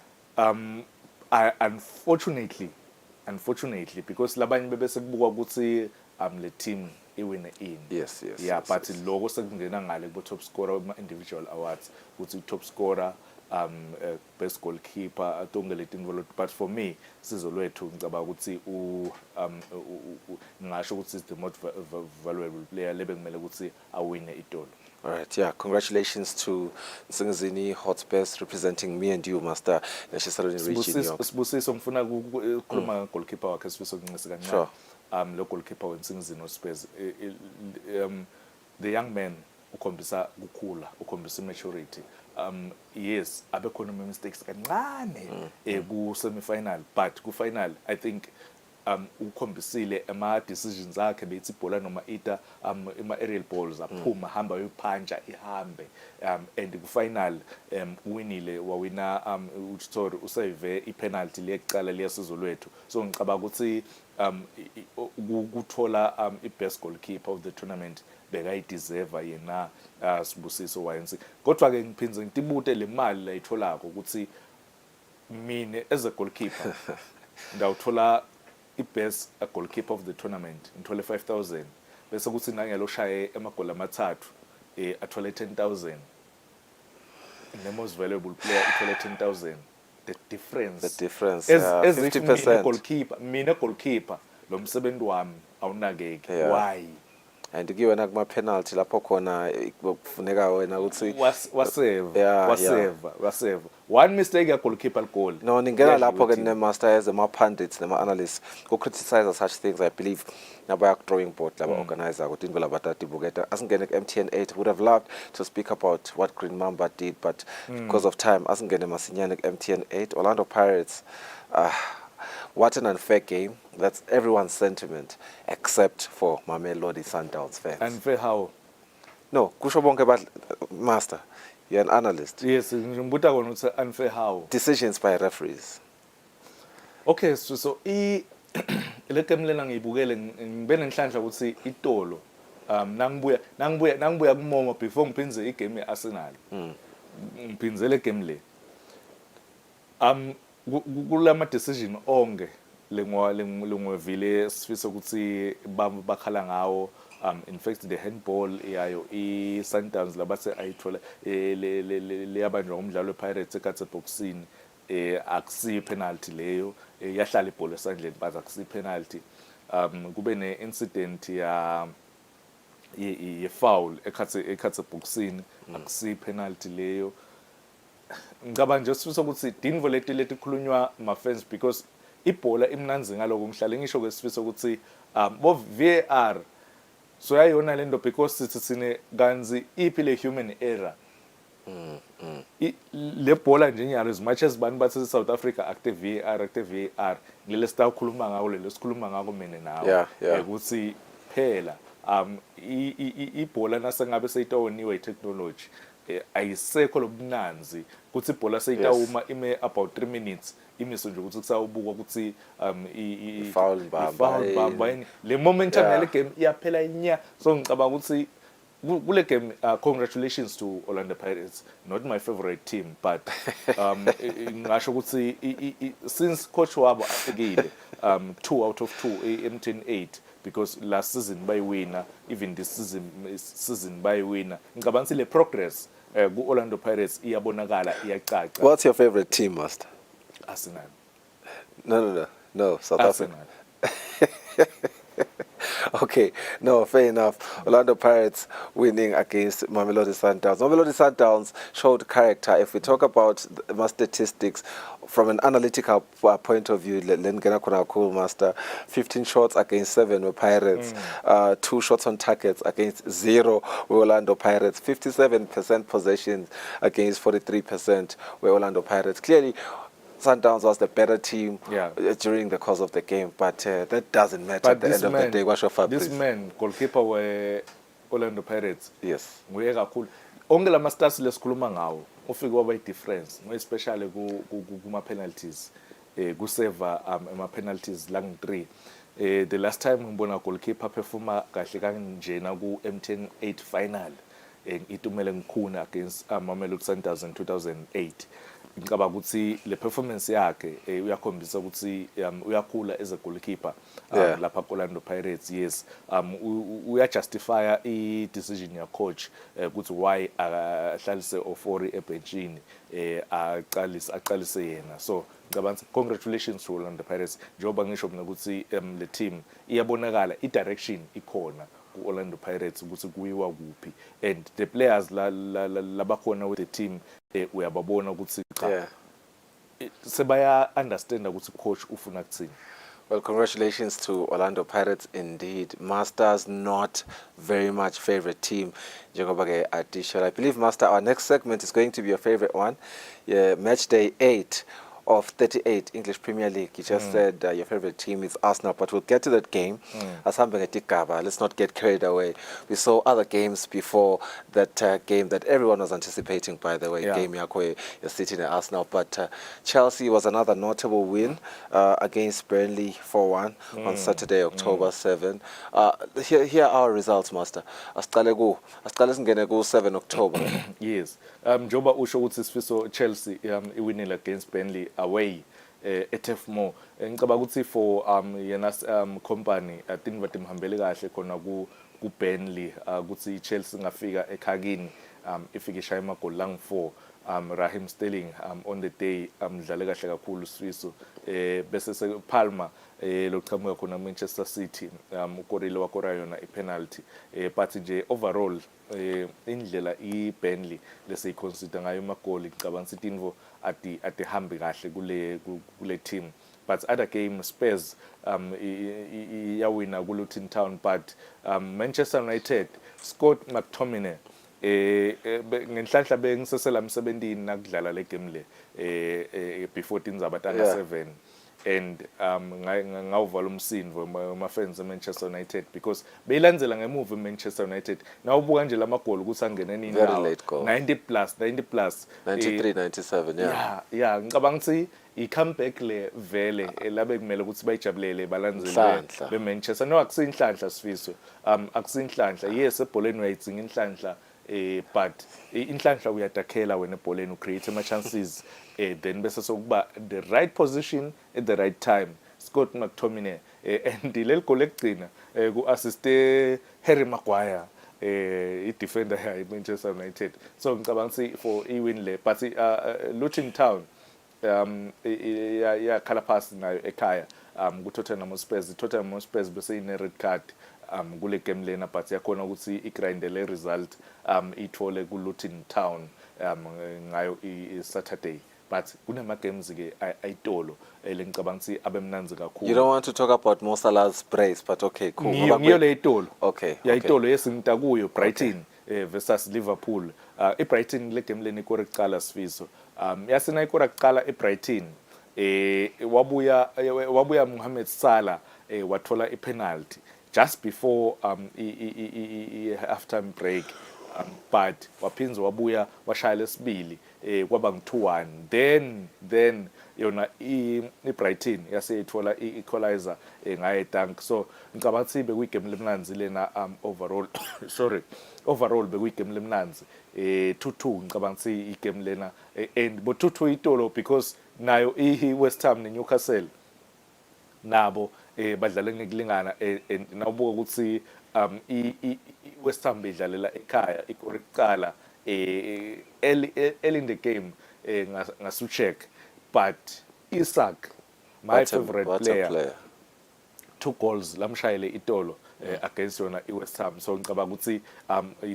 Unfortunately, because labanye bebese kubuka ukuthi le team iwina in. Yes. Yeah, but lokho sekungena ngale ku top scorer individual awards ukuthi top scorer best goalkeeper atonge leti involved, but for me Sizwe Lwethu ngicabanga ukuthi ngisho ukuthi is the most valuable player lebe kumele ukuthi awine itolo. All right, yeah. Congratulations to Nsingizini Hotspurs representing me and you, Master. Sibusiso ngifuna ukukhuluma goalkeeper wakhe sifiso kunqisa kancane. Sure. Lo goalkeeper weNsingizini Hotspurs, the young man ukhombisa ukukhula, ukhombisa maturity. Yes, abekhona mistakes kancane ku semi-final, but ku final I think ukhombisile ama decisions akhe bethi ibhola noma ita ama aerial balls aphuma hamba yophanja ihambe and ku final winile wawina uThori usave ipenalty leyecala liyasizo lwethu. So ngicabanga ukuthi ukuthola ibest goalkeeper of the tournament bekayideserve yena Sibusiso Wayensi. Kodwa ke ngiphinze ngitibute le mali la itholako ukuthi mine as a goalkeeper ndawuthola best goalkeeper of the tournament ngithole 5,000 bese kuthi nangelo shaye emagoli amathathu athole 10,000. The most valuable player ithole 10,000. The difference as 50%. Mina goalkeeper lo msebenzi wami awunakeke. Why? And kuyiwe na kuma penalty lapho khona kufuneka wena ukuthi wasave one mistake ya goalkeeper goal. No, ningena lapho ke ne masters ama pundits nema analysts go criticize such things. I believe nabaya drawing board laba organizer ukuthi indlela batati buketa asingene ku MTN 8 would have loved to speak about what Green Mamba did, but because of time asingene masinyane ku MTN 8. Orlando Pirates, what an unfair game. That's everyone's sentiment except for Mamelodi Sundowns fans. Unfair how? No, kusho bonke Master, you're an analyst. Yes, ngimbuta kona ukuthi unfair how? Decisions by referees. Okay, so le game lena ngiyibukele ngibe nenhlanhla ukuthi itolo nangibuya kuMomo before ngiphinze igame yeArsenal. Ngiphinzele game le. Kulama decision onke lengwevile sifisa ukuthi bakhala ngawo. In fact the handball yayo Sundowns labathe ayithola leyabanjwa ngumdlalo wePirates ekhathe boxini akusi penalty leyo yahlala ibhola esandleni but akusi penalty. Kube ne incident ye foul ekhathe boxini akusi penalty leyo. Ngicabanga nje sifisa ukuthi dinvo leti khulunywa ma fans because ibhola imnanzi ngaloko ngihlale ngisho ke sifisa ukuthi bo VAR so yayona lento because sithi sine kanzi iphile human error. Le bhola nje nyalo as much as bani bathi South Africa active VAR ngile sita ukukhuluma ngawo le sikhuluma ngako mina nawo ukuthi phela ibhola nasengabe seyitawoniwe technology ayisekho lobunanzi kuthi ibhola seyitawuma ime about 3 minutes imiso nje ukuthi kusawubuka ukuthi foul bamba le momentum yale game iyaphela inya. So ngicabanga ukuthi kule game congratulations to Orlando Pirates, not my favorite team but ngasho ukuthi since coach wabo afikile 2 out of 2 MTN 8 because last season by winner, even this season by winner. Ngicabanga le progress ku Orlando Pirates iyabonakala iyacaca. What's your favorite team, Master? Arsenal. No, South Arsenal. Africa. Okay, no, fair enough. Orlando Pirates winning against Mamelodi Sundowns. Mamelodi Sundowns showed character. If we talk about the statistics from an analytical point of view, Master, 15 shots against 7 were Pirates, 2 shots on targets against 0 were Orlando Pirates, 57% possession against 43% were Orlando Pirates. Clearly, Sundowns was the better team during the course of the game, but that doesn't matter at the end of the day. What's your Fabrice? This man, goalkeeper were Orlando Pirates. Yes. Nguye kakhulu. Onke lama stats lesikhuluma ngawo, ufike waba difference, especially kuma penalties. Kuseva ama penalties lang 3. The last time ngibona goalkeeper performa kahle kanjena ku M10 8 final itumele ngikhuna against Mamelodi Sundowns in 2008. Ngicabanga ukuthi le performance yakhe uyakhombisa ukuthi uyakhula as a goalkeeper lapha Orlando Pirates. Yes, uyajustify I decision ya coach ukuthi why ahlalise Ofori ebenchini aqalise yena. So ngicabanga congratulations to Orlando Pirates njengoba ngisho mina ukuthi le team iyabonakala I-direction ikhona ku Orlando Pirates ukuthi kuyiwa kuphi, and the players labakhona with the team uyababona ukuthi cha sebaya understand ukuthi coach ufuna kuthini. Well, congratulations to Orlando Pirates indeed. Masters not very much favorite team. Njengoba-ke Adisha, I believe Master, our next segment is going to be your favorite one. Yeah, match day 8 of 38 English Premier League. You just said your favorite team is Arsenal, but we'll get to that game. Let's not get carried away. We saw other games before that game that everyone was anticipating, by the way. Game Yakwe, you're sitting at Arsenal. But Chelsea was another notable win against Burnley 4-1 on Saturday, October 7. Here are our results, Master. Asqale singene ku 7 October. Yes. Njoba usho ukuthi sifiso Chelsea iwinile against Burnley away at FMO. Ngicabanga ukuthi for yena company I think bathi mhambele kahle khona ku Burnley ukuthi Chelsea ngafika ekhakini ifike ishaya amagoli lang 4. Raheem Sterling on the day mdlale kahle kakhulu Swiss bese se Palmer loqhamuka khona Manchester City ukorile wakora yona ipenalty but nje overall indlela iBurnley lese iconsider ngayo amagoli ngicabanga sithi invo ati hambi kahle kule team. But other game Spurs yawina ku Luton Town, but Manchester United Scott McTominay ngenhlanhla bengisesela emsebentini nakudlala le game le before tinzabatanga 7 and ngawuvala umsindo ama fans eManchester United because beyilandzela ngemuva eManchester United nawubuka nje lamagoli ukuthi angene nini nawo 90 plus 93 97 yeah ngicabanga ukuthi I-comeback le vele labe kumele ukuthi bayijabulele balandzele beManchester. No, akusinhlanhla Sifiso, akusinhlanhla. Yes, ebholeni uyayidzinga inhlanhla but inhlanhla uyadakhela wena ebholeni ucreate ama chances then bese sokuba the right position at the right time. Scott McTominay and leli goal ekugcina ku-assiste Harry Maguire I-defender ya Manchester United. So ngicabanga ukuthi for I-win le but Luton Town khala phasi nayo ekhaya ku-Tottenham Hotspur. Tottenham Hotspur bese ine red card kule game lena but yakhona ukuthi igrindele result ithole ku Luton Town ngayo I-Saturday. But kunama games ke ayitolo lengicabanga ukuthi abemnanzi kakhulu. You don't want to talk about Mo Salah's brace, but okay, cool. Ngiyo le itolo. Okay. Ya itolo yesimta kuyo Brighton versus Liverpool. I-Brighton le game leni ikore kuqala Sifiso. Yasina ikora kuqala eBrighton wabuya Mohamed Salah wathola ipenalty just before halftime break, but waphinza wabuya washaya lesibili kwaba ngu-2-1 then yona iBrighton yase ithola i-equalizer ngaye dunk. So ngicabanga ukuthi bekuyigame lemnanzi lena overall bekuyigame lemnanzi 2-2 ngicabanga ukuthi igame lena and bo 2-2 itolo because nayo West Ham neNewcastle nabo badlala ngekulingana and nawubuka ukuthi West Ham bedlalela ekhaya ikore kuqala early in the game ngasucheck, but Isak my favorite player 2 goals lamshayele itolo against yona iWest Ham. So ngicabanga ukuthi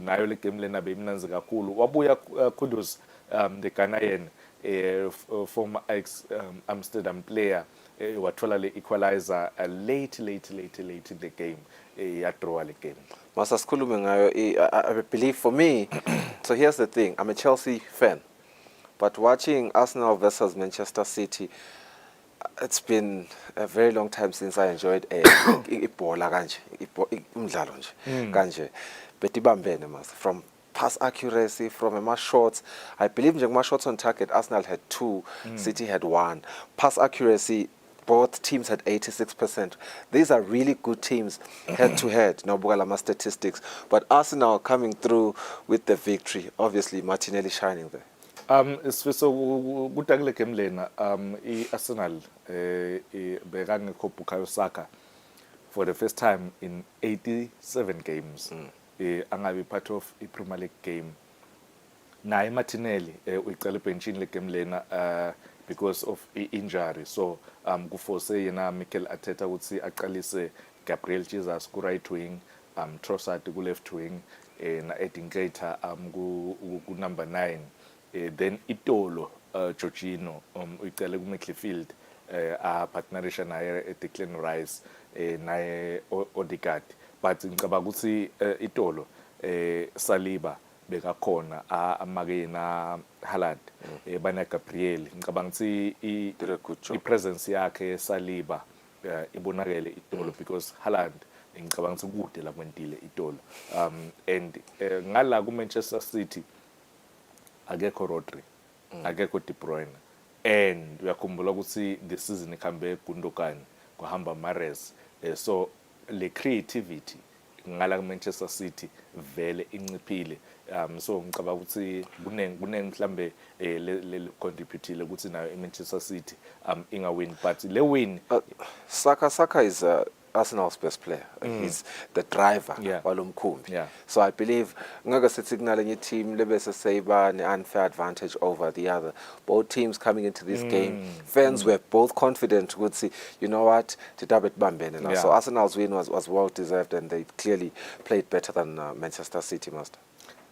nayo le game lena beyimnanzi kakhulu. Wabuya Kudus the Ghanaian former ex Amsterdam player wathola le equalizer late in the game yadraw le game. Masa sikhulume ngayo I believe for me so here's the thing, I'm a Chelsea fan, but watching Arsenal versus Manchester City, it's been a very long time since I enjoyed ibhola kanje umdlalo nje kanje betibambene mas from pass accuracy, from my shots. I believe my shots on target Arsenal had 2, City had 1. Pass accuracy both teams had 86%. These are really good teams head-to-head, Nobugalama statistics. But Arsenal coming through with the victory, obviously Martinelli shining there. So kutakule game lena Arsenal bekangekho Bukayo Saka for the first time in 87 games. Angabi part of a Premier League game. Naye Martinelli uyicela benchini le game lena because of injury. So kuforce yena Mikel Arteta ukuthi aqalise Gabriel Jesus ku right wing, Trossard ku left wing, na Edin Keita ku number 9. Then Itolo Jorginho uyicela ku midfield partnerisha naye Declan Rice naye Odegaard. But ngicabanga ukuthi Itolo Saliba bekakhona amake na Haaland bana Gabriel ngicabanga ukuthi i-presence yakhe Saliba ibonakele Itolo because Haaland ngicabanga ukuthi kude la kwentile Itolo and ngala ku Manchester City akekho Rodri akekho De Bruyne and uyakhumbula ukuthi the season ikhambe Gundogan kuhamba Mahrez so le creativity ngala ku Manchester City vele inciphile so ngicabanga ukuthi kunenge mhlambe le contributile ukuthi nayo Manchester City inga win but le win Saka is Arsenal's best player. He's the driver walomkhumbi. So I believe ngeke sithi kunalenye team lebese seyiba ne-unfair advantage over the other. Both teams coming into this game, fans were both confident ukuthi, you know what, tidabe tibambene now. So Arsenal's win was well deserved and they clearly played better than Manchester City master.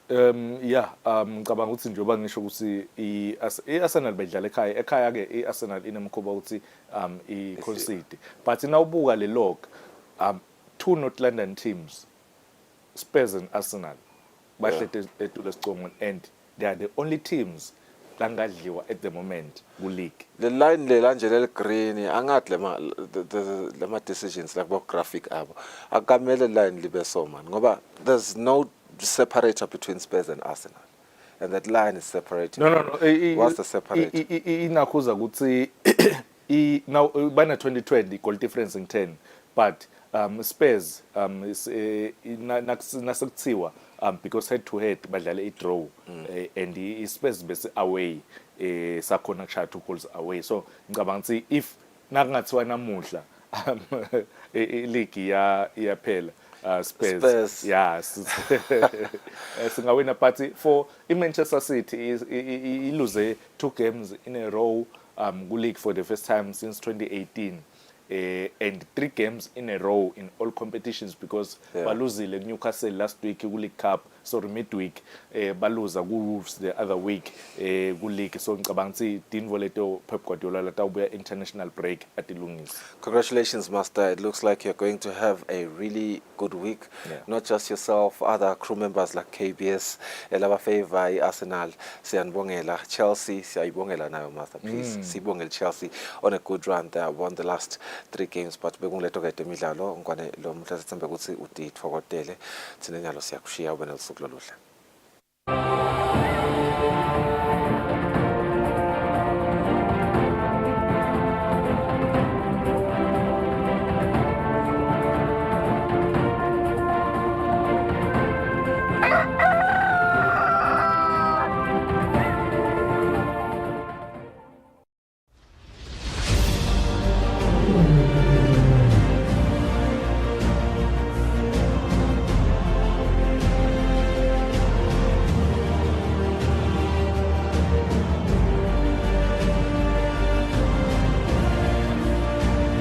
Ngicabanga ukuthi njengoba ngisho ukuthi i-Arsenal bedlala ekhaya ke i-Arsenal inemkhoba ukuthi i-concede but nawubuka le log two North London teams Spurs and Arsenal bahlete etulo sicongo and they are the only teams langadliwa at the moment ku league the line le lanjele green angathi lema decisions like bo graphic abo akamele line libe so man ngoba there's no separator between Spurs and Arsenal and that line is separating. No. What's the separator? Inakhuza ukuthi now bana 2020 goal difference in 10 but Spurs is nasekuthiwa because head to head badlala i-draw and i-Spurs bese away sakhona kushaya 2 goals away so ngicabanga ukuthi if nakungathiwa namuhla league iyaphela Spurs. Yes. Singawina party for Manchester City is lose 2 games in a row league for the first time since 2018 and 3 games in a row in all competitions because baluzile Newcastle last week League Cup sorry midweek baluza ku Wolves the other week ku league so ngicabanga ukuthi Dinvo leto Pep Guardiola latawubuya international break atilungisa. Congratulations master, it looks like you're going to have a really good week, not just yourself, other crew members like KBS elaba favor Arsenal siyanibongela Chelsea siyayibongela nayo master please sibongela Chelsea on a good run they won the last 3 games but bekungiletho kade imidlalo ngwane lo mhla sithembe ukuthi uditfokotele thina nyalo siyakushiya ube nelsuku loluhle.